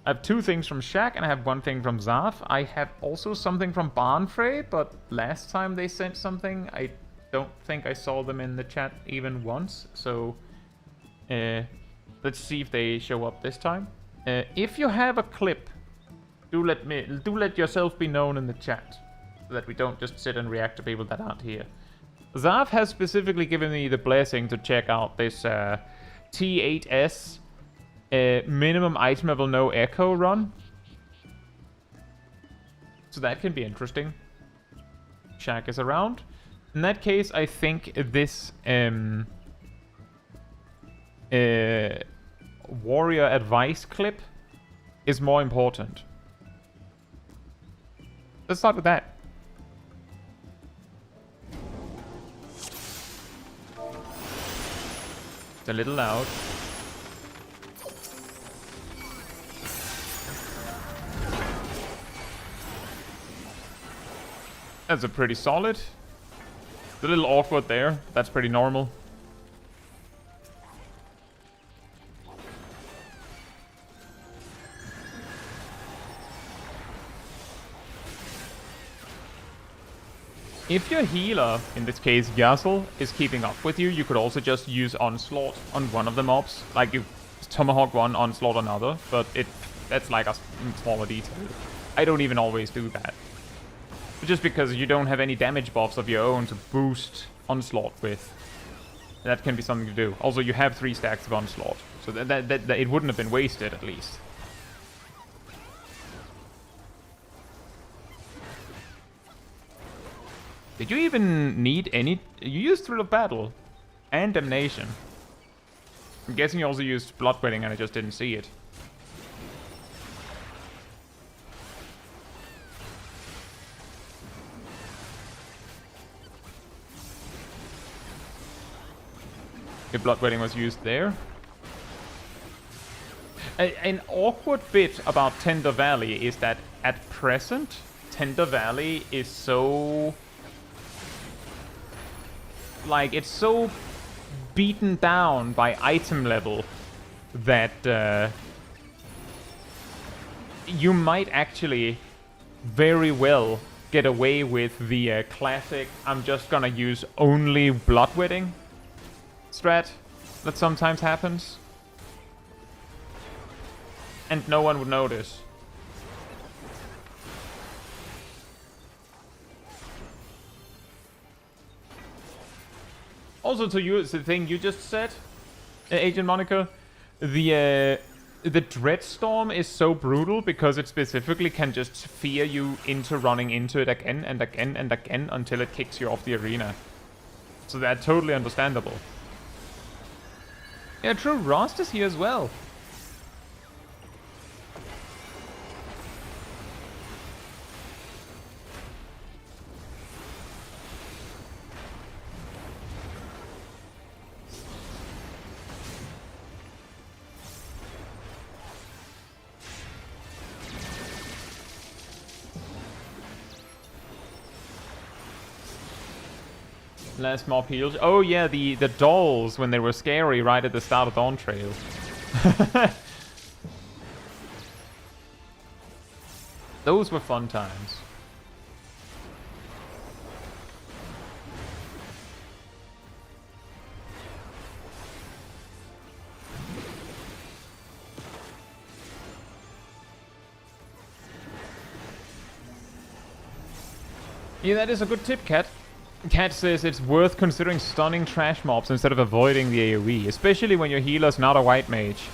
I have 2 things from Shaq, and I have 1 thing from Zaf. I have also something from Barnfrey, but last time they sent something, I don't think I saw them in the chat even once. So, Let's see if they show up this time. If you have a clip, do let yourself be known in the chat, so that we don't just sit and react to people that aren't here. Zav has specifically given me the blessing to check out this T8S minimum item level no echo run. So that can be interesting. Shaq is around. In that case, I think this warrior advice clip is more important. Let's start with that. It's a little loud. That's a pretty solid. It's a little awkward there. That's pretty normal. If your healer, in this case Yasuo, is keeping up with you, you could also just use Onslaught on one of the mobs. Like you Tomahawk one, Onslaught another, but that's like a smaller detail. I don't even always do that. Just because you don't have any damage buffs of your own to boost Onslaught with. That can be something to do. Also, you have 3 stacks of Onslaught, so that it wouldn't have been wasted, at least. Did you even need any... You used Thrill of Battle and Damnation. I'm guessing you also used Bloodwedding and I just didn't see it. If Bloodwedding was used there. An awkward bit about Tender Valley is that at present, Tender Valley is so... Like, it's so beaten down by item level that you might actually very well get away with the classic, I'm just gonna use only Bloodwedding strat that sometimes happens. And no one would notice. Also, to use the thing you just said, Agent Monica, the Dreadstorm is so brutal because it specifically can just fear you into running into it again and again and again until it kicks you off the arena. So that's totally understandable. Yeah, true, Rost is here as well. Last mob heals. Oh yeah, the dolls when they were scary right at the start of Dawntrail. Those were fun times. Yeah, that is a good tip, Cat. Cat says it's worth considering stunning trash mobs instead of avoiding the AoE, especially when your healer's not a white mage.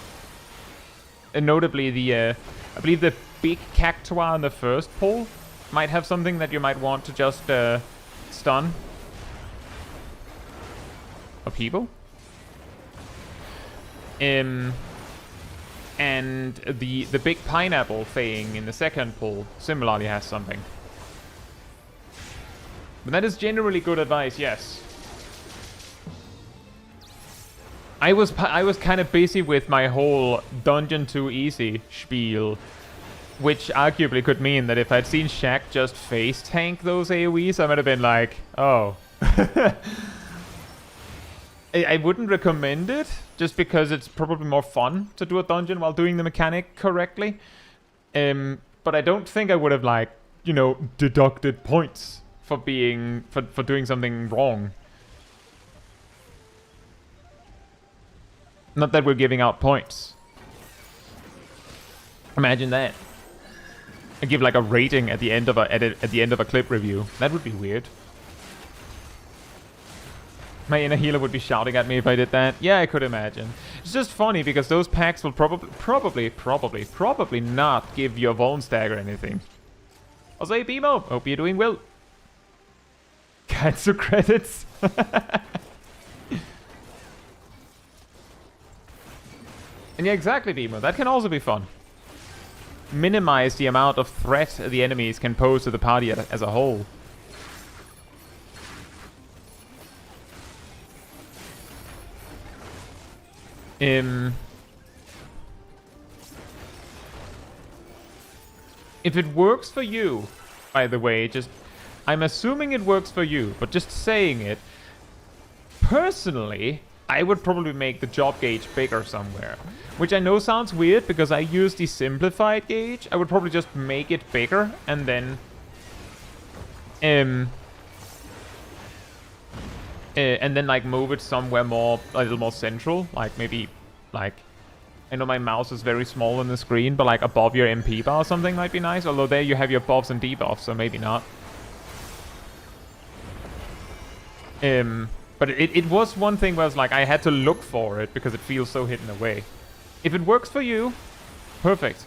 And notably, I believe the big Cactuar in the first pull might have something that you might want to just stun. Or people. And the big pineapple thing in the second pull similarly has something. But that is generally good advice, yes. I was kind of busy with my whole dungeon too easy spiel, which arguably could mean that if I'd seen Shaq just face tank those AoEs, I might have been like, oh. I wouldn't recommend it, just because it's probably more fun to do a dungeon while doing the mechanic correctly. But I don't think I would have, like, you know, deducted points for doing something wrong. Not that we're giving out points. Imagine that. I give like a rating at the end of a clip review. That would be weird. My inner healer would be shouting at me if I did that. Yeah, I could imagine. It's just funny because those packs will probably not give you a Vuln Stag or anything. Also, hey, Bimo, hope you're doing well. Caetsu credits. And yeah, exactly, Bimo. That can also be fun. Minimize the amount of threat the enemies can pose to the party as a whole. If it works for you, by the way, I'm assuming it works for you, but just saying it, personally, I would probably make the job gauge bigger somewhere. Which I know sounds weird because I use the simplified gauge. I would probably just make it bigger and then like move it somewhere a little more central, like maybe like, I know my mouse is very small on the screen, but like above your MP bar or something might be nice, although there you have your buffs and debuffs, so maybe not. But it was one thing where I was like, I had to look for it because it feels so hidden away. If it works for you, perfect.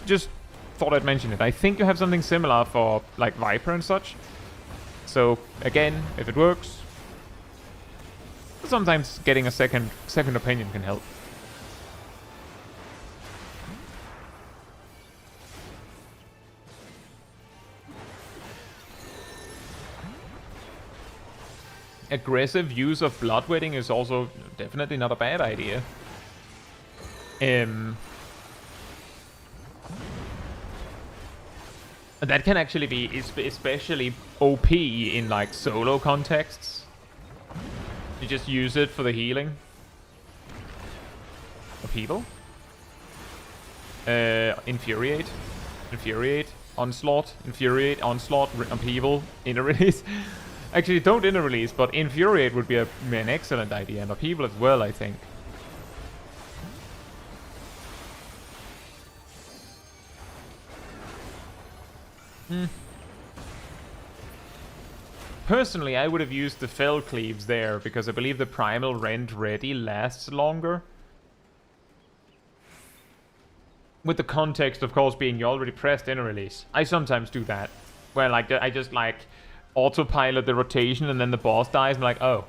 Just thought I'd mention it. I think you have something similar for like Viper and such. So again, if it works, sometimes getting a second opinion can help. Aggressive use of bloodwetting is also definitely not a bad idea. That can actually be especially OP in like solo contexts. You just use it for the healing of people. Infuriate, onslaught, upheaval, inner release. Actually, don't inner release, but infuriate would be an excellent idea, and upheaval as well, I think. Personally, I would have used the Fell Cleaves there, because I believe the Primal Rend Ready lasts longer. With the context, of course, being you already pressed inner release. I sometimes do that, where like I just like autopilot the rotation and then the boss dies. I'm like, oh.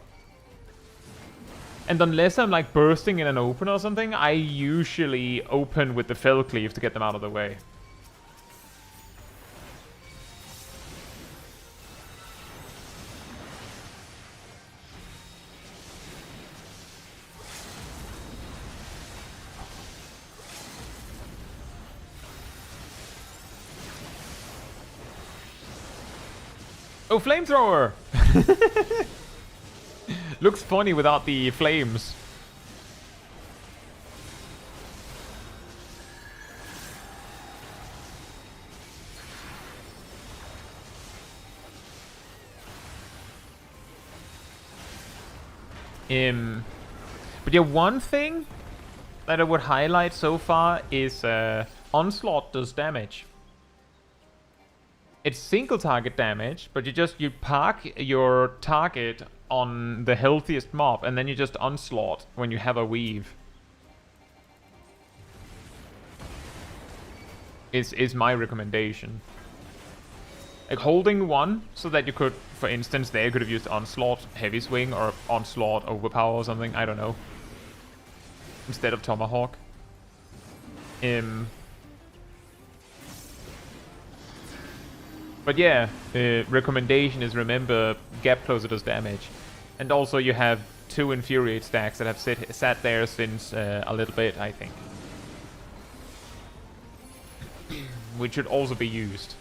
And unless I'm like bursting in an open or something, I usually open with the Fell Cleave to get them out of the way. Oh, flamethrower! Looks funny without the flames. But yeah, one thing that I would highlight so far is Onslaught does damage. It's single target damage, but you park your target on the healthiest mob, and then you just onslaught when you have a weave. Is my recommendation. Like holding one so that you could, for instance, there you could have used onslaught heavy swing or onslaught overpower or something. I don't know. Instead of tomahawk. But yeah, recommendation is remember gap closer does damage. And also you have 2 Infuriate stacks that have sat there since a little bit, I think. Which should also be used.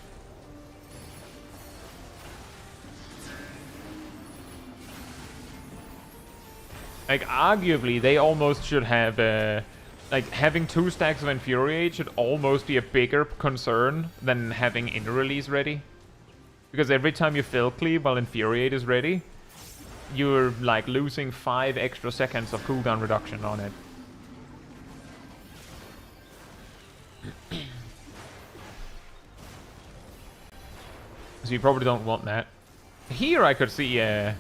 Like, arguably, they almost should have... like, having 2 stacks of Infuriate should almost be a bigger concern than having Inner Release ready. Because every time you Fell Cleave while Infuriate is ready, you're, like, losing 5 extra seconds of cooldown reduction on it. So you probably don't want that. Here I could see a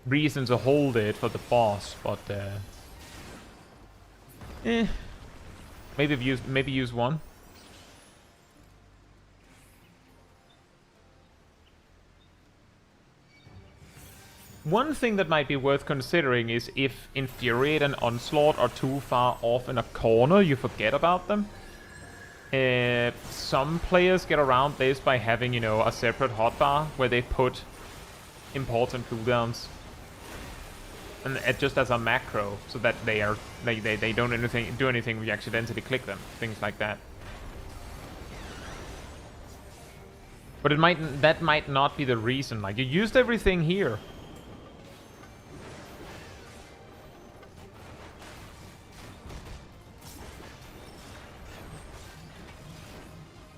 reason to hold it for the boss, but maybe use one. One thing that might be worth considering is if Infuriate and Onslaught are too far off in a corner, you forget about them. Some players get around this by having, you know, a separate hotbar where they put important cooldowns, and just as a macro, so that they don't do anything when you accidentally click them, things like that. But that might not be the reason. Like, you used everything here.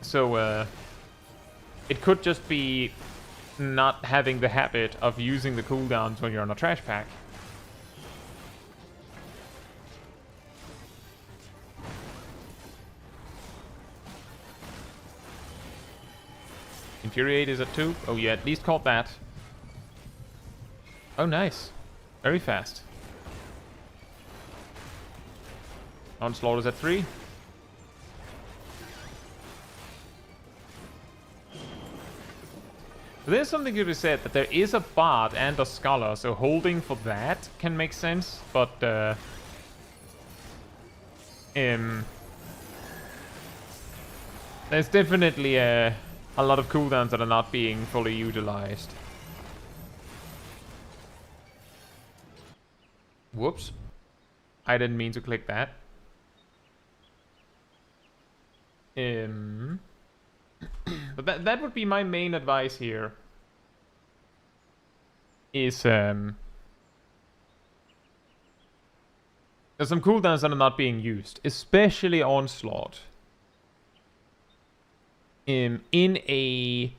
So, it could just be not having the habit of using the cooldowns when you're on a trash pack. Infuriate is at 2. Oh, you at least caught that. Oh, nice. Very fast. Onslaught is at 3. There's something to be said that there is a Bard and a Scholar, so holding for that can make sense, but there's definitely a lot of cooldowns that are not being fully utilized. Whoops. I didn't mean to click that. But that would be my main advice here. Is there's some cooldowns that are not being used, especially Onslaught. In a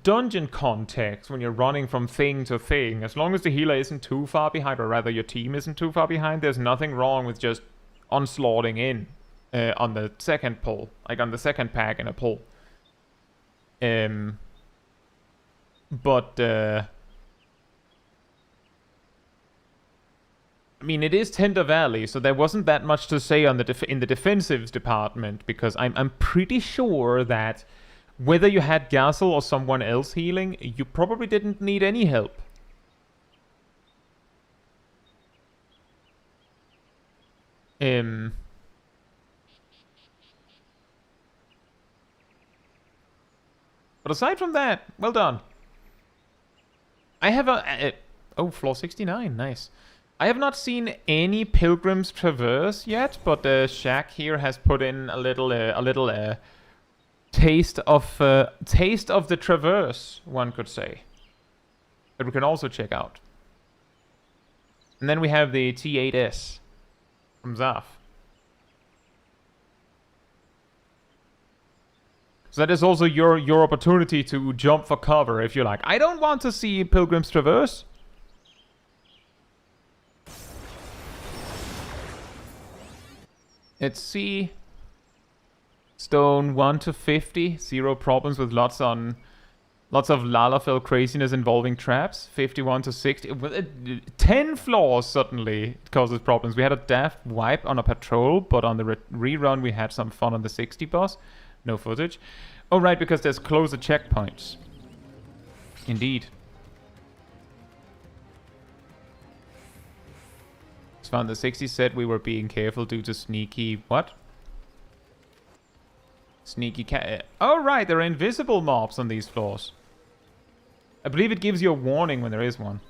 dungeon context, when you're running from thing to thing, as long as the healer isn't too far behind, or rather your team isn't too far behind, there's nothing wrong with just onslaughting in on the second pull, like on the second pack in a pull. But I mean, it is Tender Valley, so there wasn't that much to say on the in the defensives department, because I'm pretty sure that whether you had Gazel or someone else healing, you probably didn't need any help. But aside from that, well done. I have oh, floor 69, nice. I have not seen any Pilgrim's Traverse yet, but Shaq here has put in a little taste of the Traverse, one could say, that we can also check out. And then we have the T8S from Zaf. So that is also your opportunity to jump for cover if you like. I don't want to see Pilgrim's Traverse. Let's see. Stone 1 to 50. 0 problems with lots of Lalafell craziness involving traps. 51 to 60. 10 floors suddenly causes problems. We had a daft wipe on a patrol, but on the rerun we had some fun on the 60 boss. No footage. Oh, right, because there's closer checkpoints. Indeed. Found the 60 said we were being careful due to sneaky... What? Sneaky cat... Oh, right, there are invisible mobs on these floors. I believe it gives you a warning when there is one.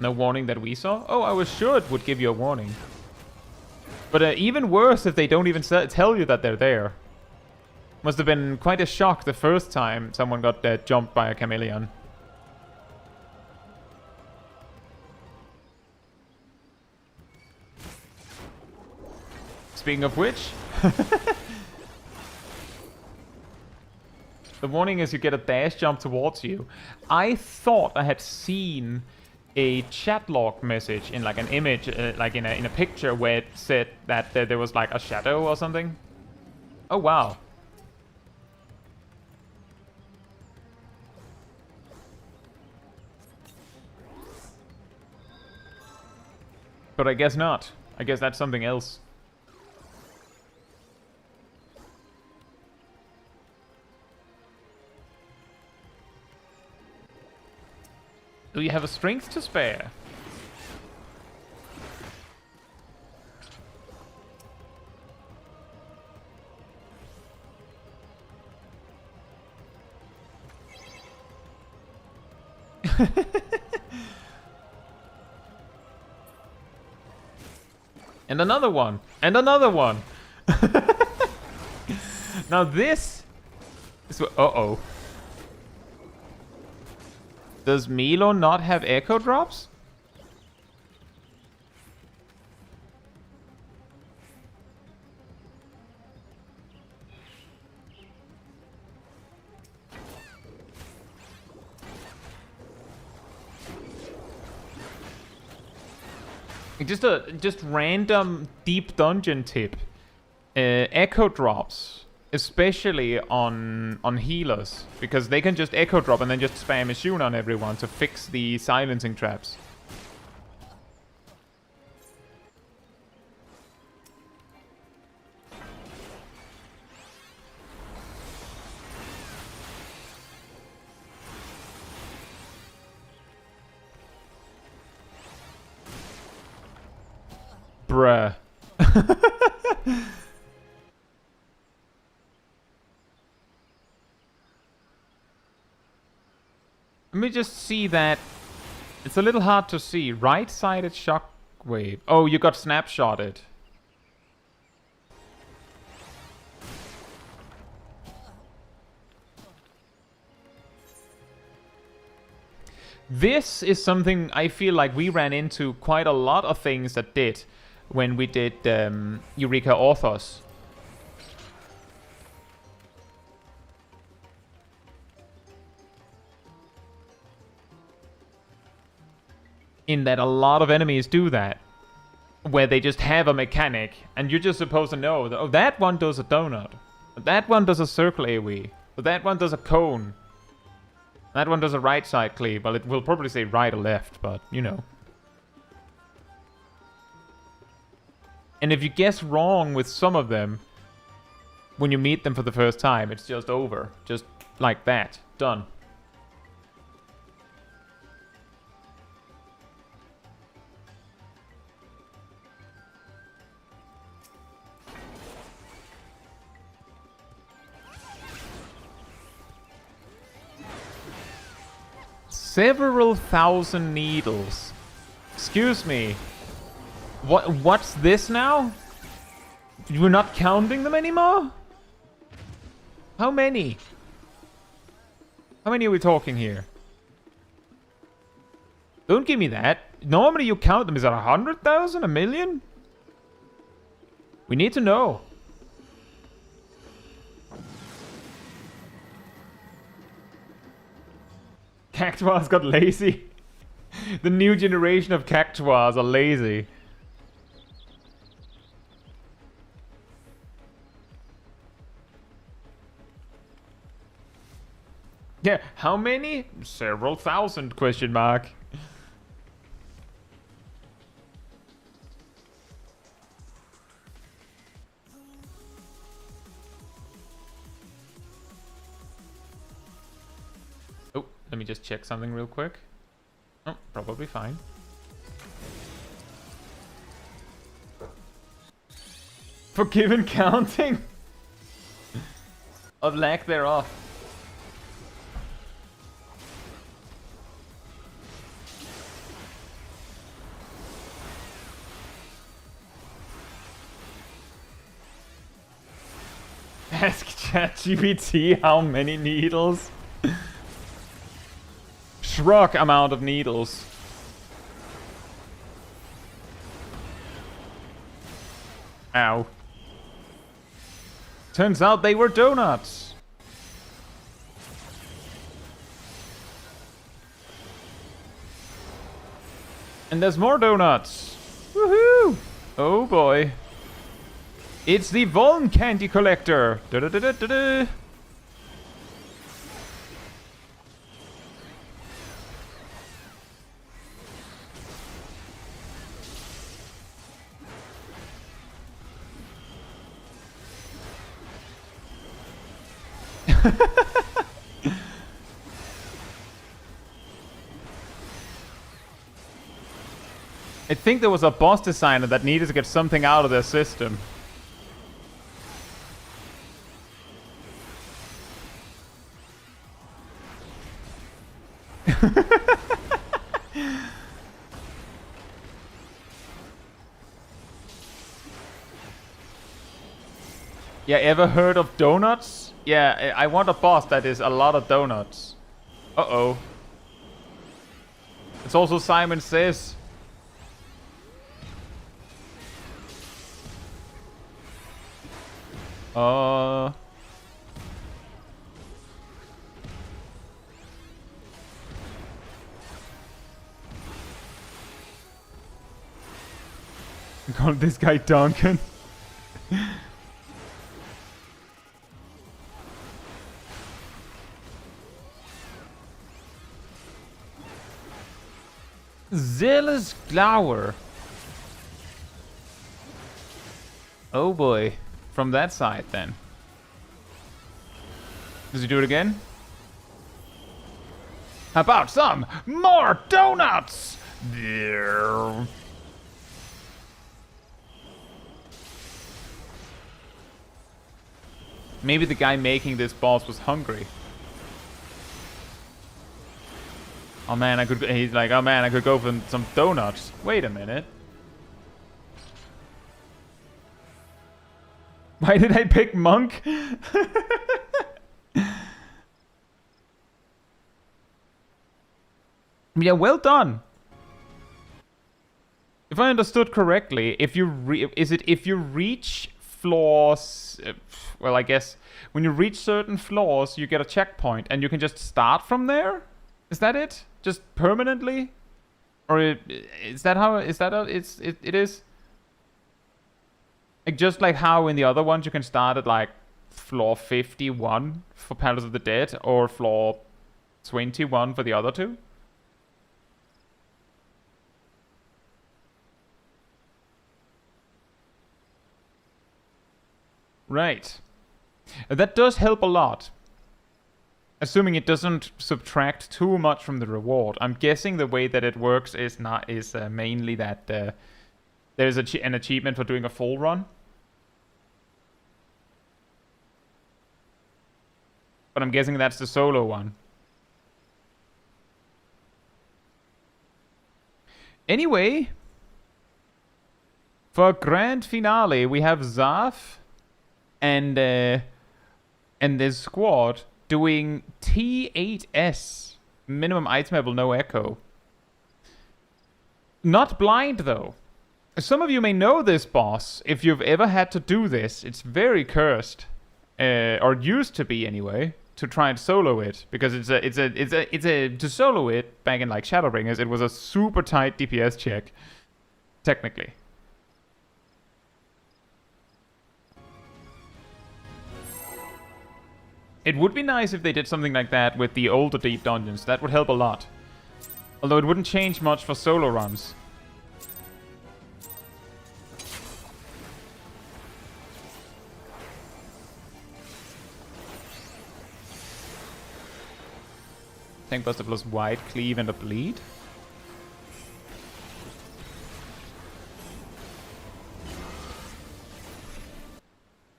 No warning that we saw? Oh, I was sure it would give you a warning. But even worse if they don't even tell you that they're there. Must have been quite a shock the first time someone got jumped by a chameleon. Speaking of which... The warning is you get a dash jump towards you. I thought I had seen a chat log message in like an image, like in a picture where it said that there was like a shadow or something. Oh wow. But I guess not. I guess that's something else. Do you have a strength to spare? And another one. And another one. Now this is... Uh-oh. Does Milo not have echo drops? Just random deep dungeon tip. Echo drops, especially on healers, because they can just echo drop and then just spam a shun on everyone to fix the silencing traps. Bruh. Let me just see that. It's a little hard to see. Right-sided shockwave. Oh, you got snapshotted. This is something I feel like we ran into quite a lot of things that did when we did Eureka Orthos. In that a lot of enemies do that, where they just have a mechanic and you're just supposed to know that, oh, that one does a donut, that one does a circle AoE, but that one does a cone, that one does a right side cleave. Well, it will probably say right or left, but you know. And if you guess wrong with some of them when you meet them for the first time, it's just over, just like that, done. Several thousand needles. Excuse me. What's this now? We're not counting them anymore? How many? How many are we talking here? Don't give me that. Normally you count them. Is that 100,000? A million? We need to know. Cactuars got lazy. The new generation of Cactuars are lazy. Yeah, how many? Several thousand, question mark. Oh, let me just check something real quick. Oh, probably fine. Forgiven counting? Of lack thereof. Ask ChatGPT how many needles. Shrug amount of needles. Ow. Turns out they were donuts. And there's more donuts. Woohoo! Oh boy. It's the Voln Candy Collector. Da -da -da -da -da -da. I think there was a boss designer that needed to get something out of their system. Yeah, ever heard of donuts? Yeah, I want a boss that is a lot of donuts. Uh-oh. It's also Simon Says. Call this guy Duncan. Zealous Glower. Oh boy. From that side then. Does he do it again? How about some more donuts? Maybe the guy making this boss was hungry. Oh man, he's like, oh man, I could go for some donuts. Wait a minute. Why did I pick Monk? Yeah, well done. If I understood correctly, if you if you reach floors, well, I guess when you reach certain floors, you get a checkpoint, and you can just start from there. Is that it? Just permanently, or is that how? Is that how it is? Like just like how in the other ones you can start at like floor 51 for Palace of the Dead, or floor 21 for the other two. Right. That does help a lot. Assuming it doesn't subtract too much from the reward. I'm guessing the way that it works is mainly that there's an achievement for doing a full run. But I'm guessing that's the solo one. Anyway, for grand finale, we have Zaf and this squad doing T8S. Minimum item level, no echo. Not blind, though. Some of you may know this boss. If you've ever had to do this, it's very cursed. Or used to be, anyway. To try and solo it. Because to solo it, back in like Shadowbringers, it was a super tight DPS check. Technically. It would be nice if they did something like that with the older deep dungeons. That would help a lot. Although it wouldn't change much for solo runs. Tank Buster plus Wide Cleave and a Bleed.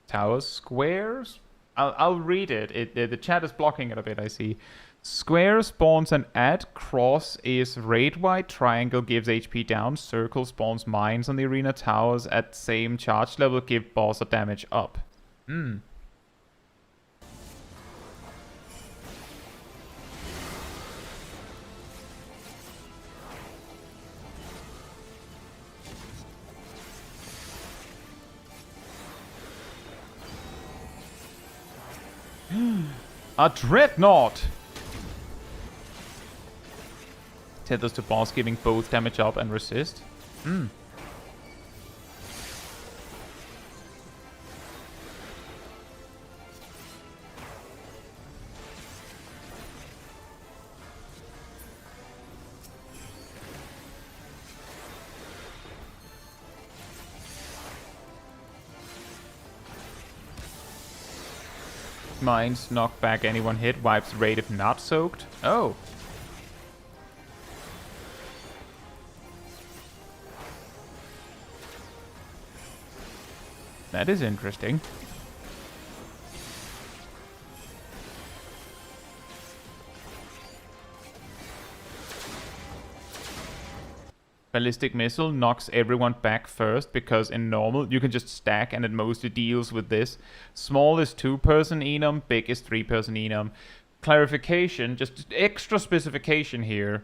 Towers, squares. I'll read it. The chat is blocking it a bit, I see. Square spawns an add, cross is raid wide, triangle gives HP down, circle spawns mines on the arena, towers at same charge level give boss a damage up. A dreadnought! Tethers to boss, giving both damage up and resist. Hmm. Mines, knock back anyone hit, wipes raid if not soaked. Oh. That is interesting. Ballistic Missile knocks everyone back first, because in normal you can just stack and it mostly deals with this. Small is 2-person enum, big is 3-person enum. Clarification, just extra specification here.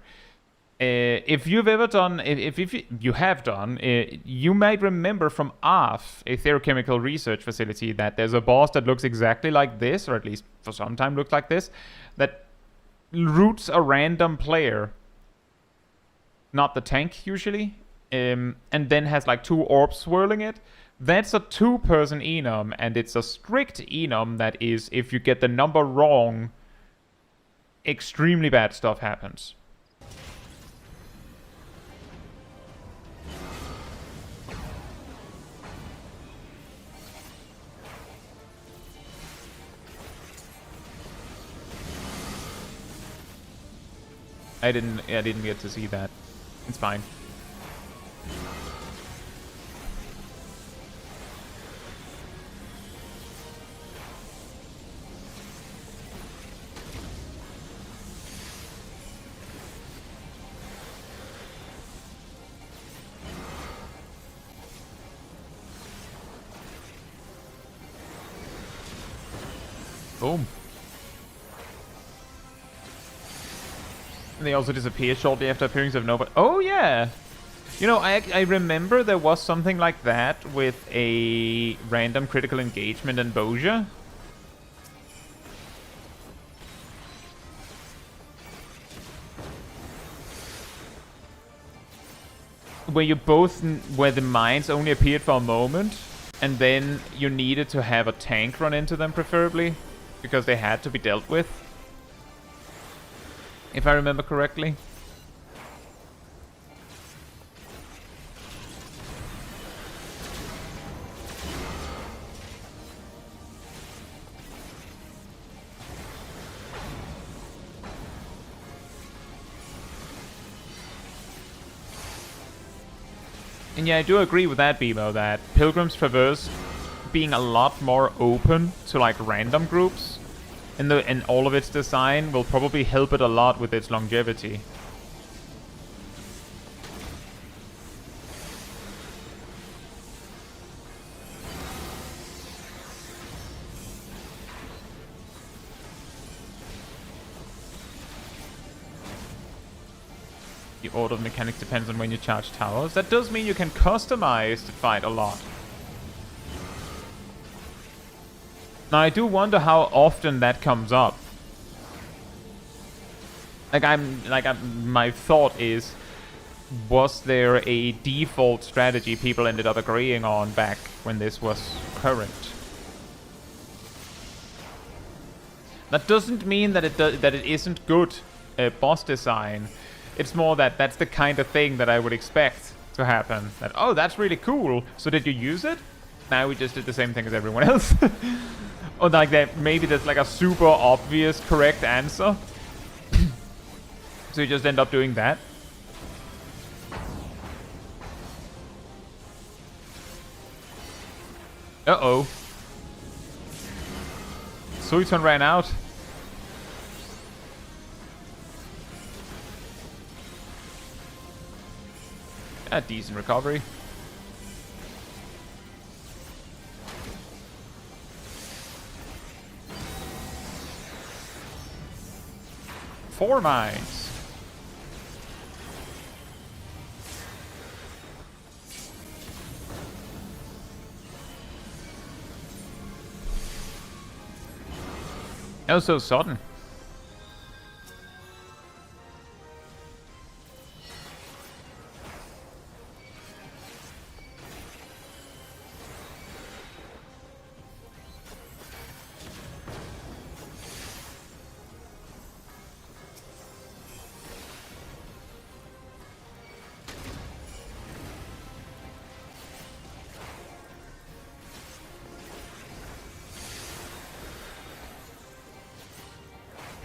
If you've ever done, if you have done, you might remember from ARF, a theochemical research facility, that there's a boss that looks exactly like this, or at least for some time looked like this, that roots a random player. Not the tank, usually. And then has like 2 orbs swirling it. That's a 2-person enum, and it's a strict enum that is, if you get the number wrong, extremely bad stuff happens. I didn't get to see that. It's fine. Boom. And they also disappear shortly after appearance of Nova. Oh yeah! You know, I remember there was something like that with a random critical engagement in Boja. Where the mines only appeared for a moment, and then you needed to have a tank run into them preferably, because they had to be dealt with. If I remember correctly. And yeah, I do agree with that, Bimo, that Pilgrim's Traverse being a lot more open to like random groups and all of its design will probably help it a lot with its longevity. The order of mechanics depends on when you charge towers. That does mean you can customize the fight a lot. Now I do wonder how often that comes up. My thought is, was there a default strategy people ended up agreeing on back when this was current? That doesn't mean that it isn't good boss design. It's more that that's the kind of thing that I would expect to happen. That, oh, that's really cool. So did you use it? Now we just did the same thing as everyone else. Or like that, maybe there's like a super obvious correct answer. So you just end up doing that. Uh-oh. Suiton ran out. A decent recovery. Four mines. That was so sudden.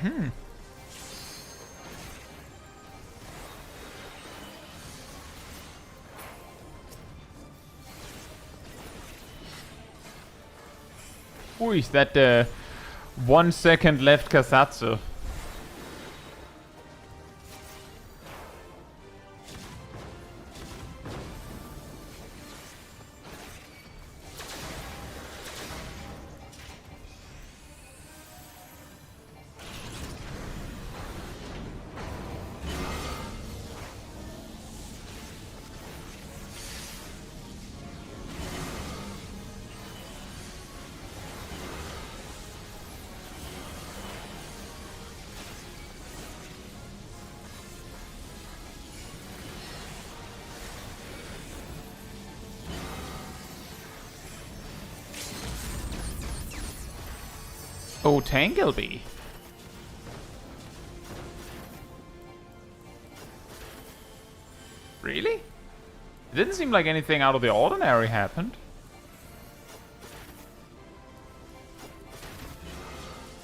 Ooh, that 1 second left Caetsu. Oh, Tanglebee. Really? It didn't seem like anything out of the ordinary happened.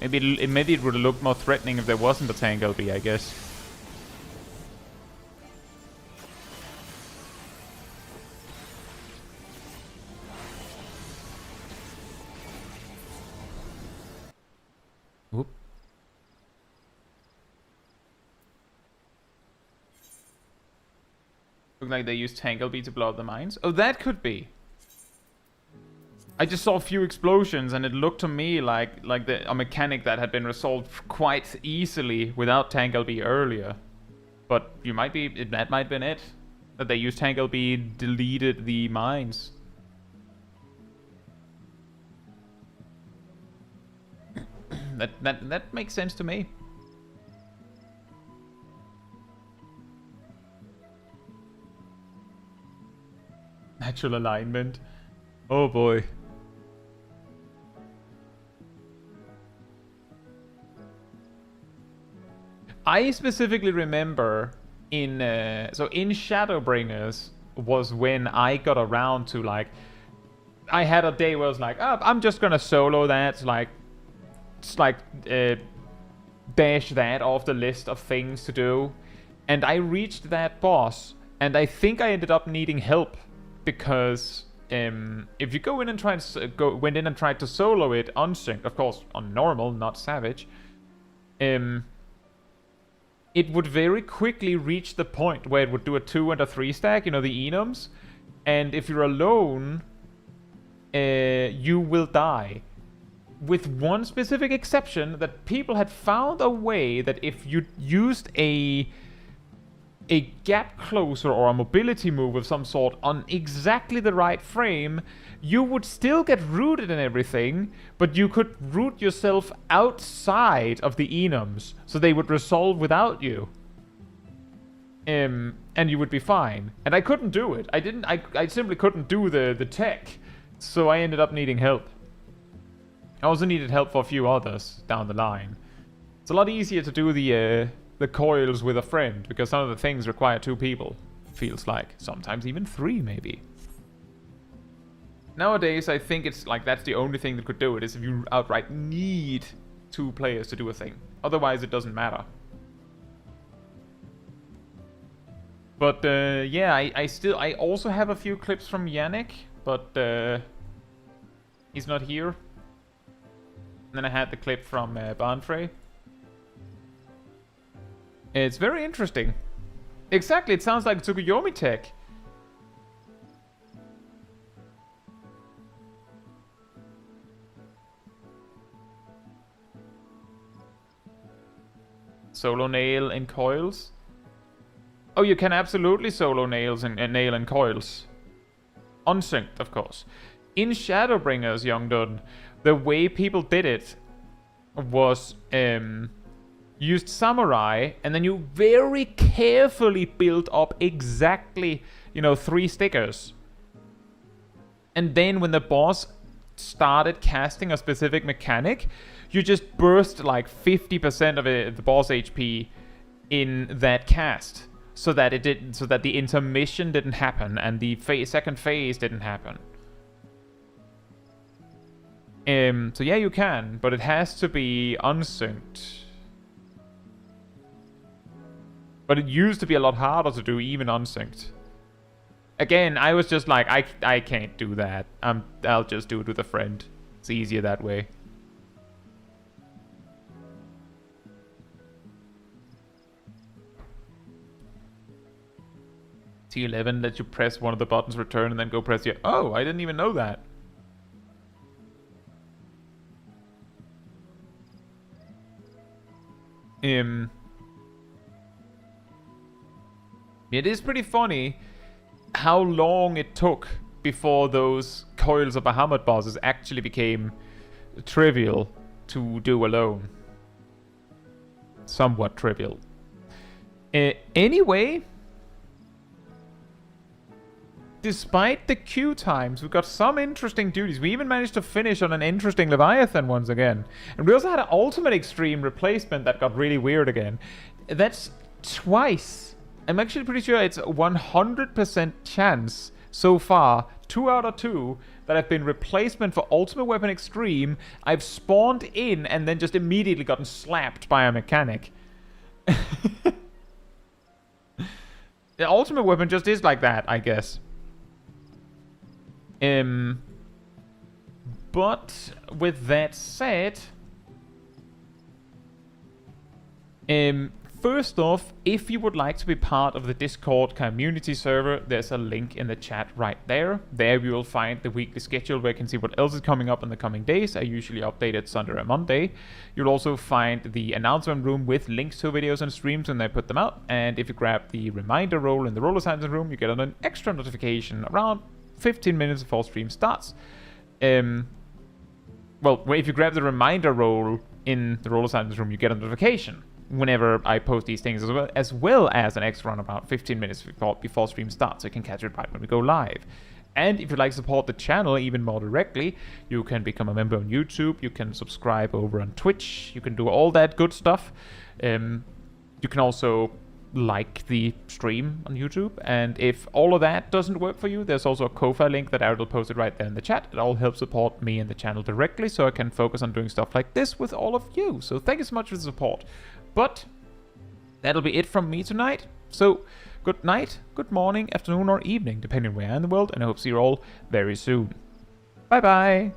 Maybe it would have looked more threatening if there wasn't a Tanglebee, I guess. Whoop. Look like they used Tanglebee to blow up the mines. Oh, that could be. I just saw a few explosions, and it looked to me like a mechanic that had been resolved quite easily without Tanglebee earlier. But you might be, that might have been it. That they used Tanglebee, deleted the mines. That makes sense to me. Natural alignment. Oh boy. I specifically remember in Shadowbringers was when I got around to, like, I had a day where I was like, oh, I'm just gonna solo that, dash that off the list of things to do, and I reached that boss, and I think I ended up needing help because if you go in and went in and tried to solo it unsynced, of course on normal, not savage, it would very quickly reach the point where it would do a 2 and a 3 stack, you know, the enums, and if you're alone, you will die. With one specific exception, that people had found a way that if you used a gap closer or a mobility move of some sort on exactly the right frame, you would still get rooted and everything, but you could root yourself outside of the enums, so they would resolve without you. And you would be fine. And I couldn't do it. I simply couldn't do the tech, so I ended up needing help. I also needed help for a few others down the line. It's a lot easier to do the coils with a friend, because some of the things require 2 people. Feels like. Sometimes even 3, maybe. Nowadays, I think it's like that's the only thing that could do it, is if you outright need 2 players to do a thing. Otherwise, it doesn't matter. But, yeah, I also have a few clips from Yannick, but, he's not here. And then I had the clip from Dawntrail. It's very interesting. Exactly, it sounds like Tsukuyomi tech. Solo nail and coils. Oh, you can absolutely solo nails and nail and coils. Unsynced, of course. In Shadowbringers, Young Dun, the way people did it was used samurai, and then you very carefully built up exactly, 3 stickers. And then when the boss started casting a specific mechanic, you just burst like 50% of the boss HP in that cast, so that the intermission didn't happen and the second phase didn't happen. So yeah, you can, but it has to be unsynced. But it used to be a lot harder to do, even unsynced. Again, I was just like, I can't do that. I'll just do it with a friend. It's easier that way. T11 lets you press one of the buttons, return, and then go press the... Oh, I didn't even know that. It is pretty funny how long it took before those Coils of Bahamut bosses actually became trivial to do alone. Somewhat trivial. Anyway, despite the queue times, we've got some interesting duties. We even managed to finish on an interesting Leviathan once again. And we also had an Ultimate Extreme replacement that got really weird again. That's twice. I'm actually pretty sure it's a 100% chance so far, 2 out of 2, that I've been replacement for Ultimate Weapon Extreme. I've spawned in and then just immediately gotten slapped by a mechanic. The Ultimate Weapon just is like that, I guess. But with that said, first off, if you would like to be part of the Discord community server, there's a link in the chat right there. There you will find the weekly schedule where you can see what else is coming up in the coming days. I usually update it Sunday and Monday. You'll also find the announcement room with links to videos and streams when I put them out. And if you grab the reminder role in the role assignment room, you get an extra notification around 15 minutes before stream starts. Well, if you grab the reminder role in the role assignment room, you get a notification whenever I post these things, as well as an extra run about 15 minutes before stream starts, so you can catch it right when we go live. And if you'd like to support the channel even more directly, you can become a member on YouTube, you can subscribe over on Twitch, you can do all that good stuff. You can also like the stream on YouTube, and if all of that doesn't work for you, there's also a Ko-Fi link that I will post it right there in the chat. It all helps support me and the channel directly, so I can focus on doing stuff like this with all of you. So thank you so much for the support. But that'll be it from me tonight. So good night, good morning, afternoon, or evening, depending on where you are in the world, and I hope to see you all very soon. Bye bye.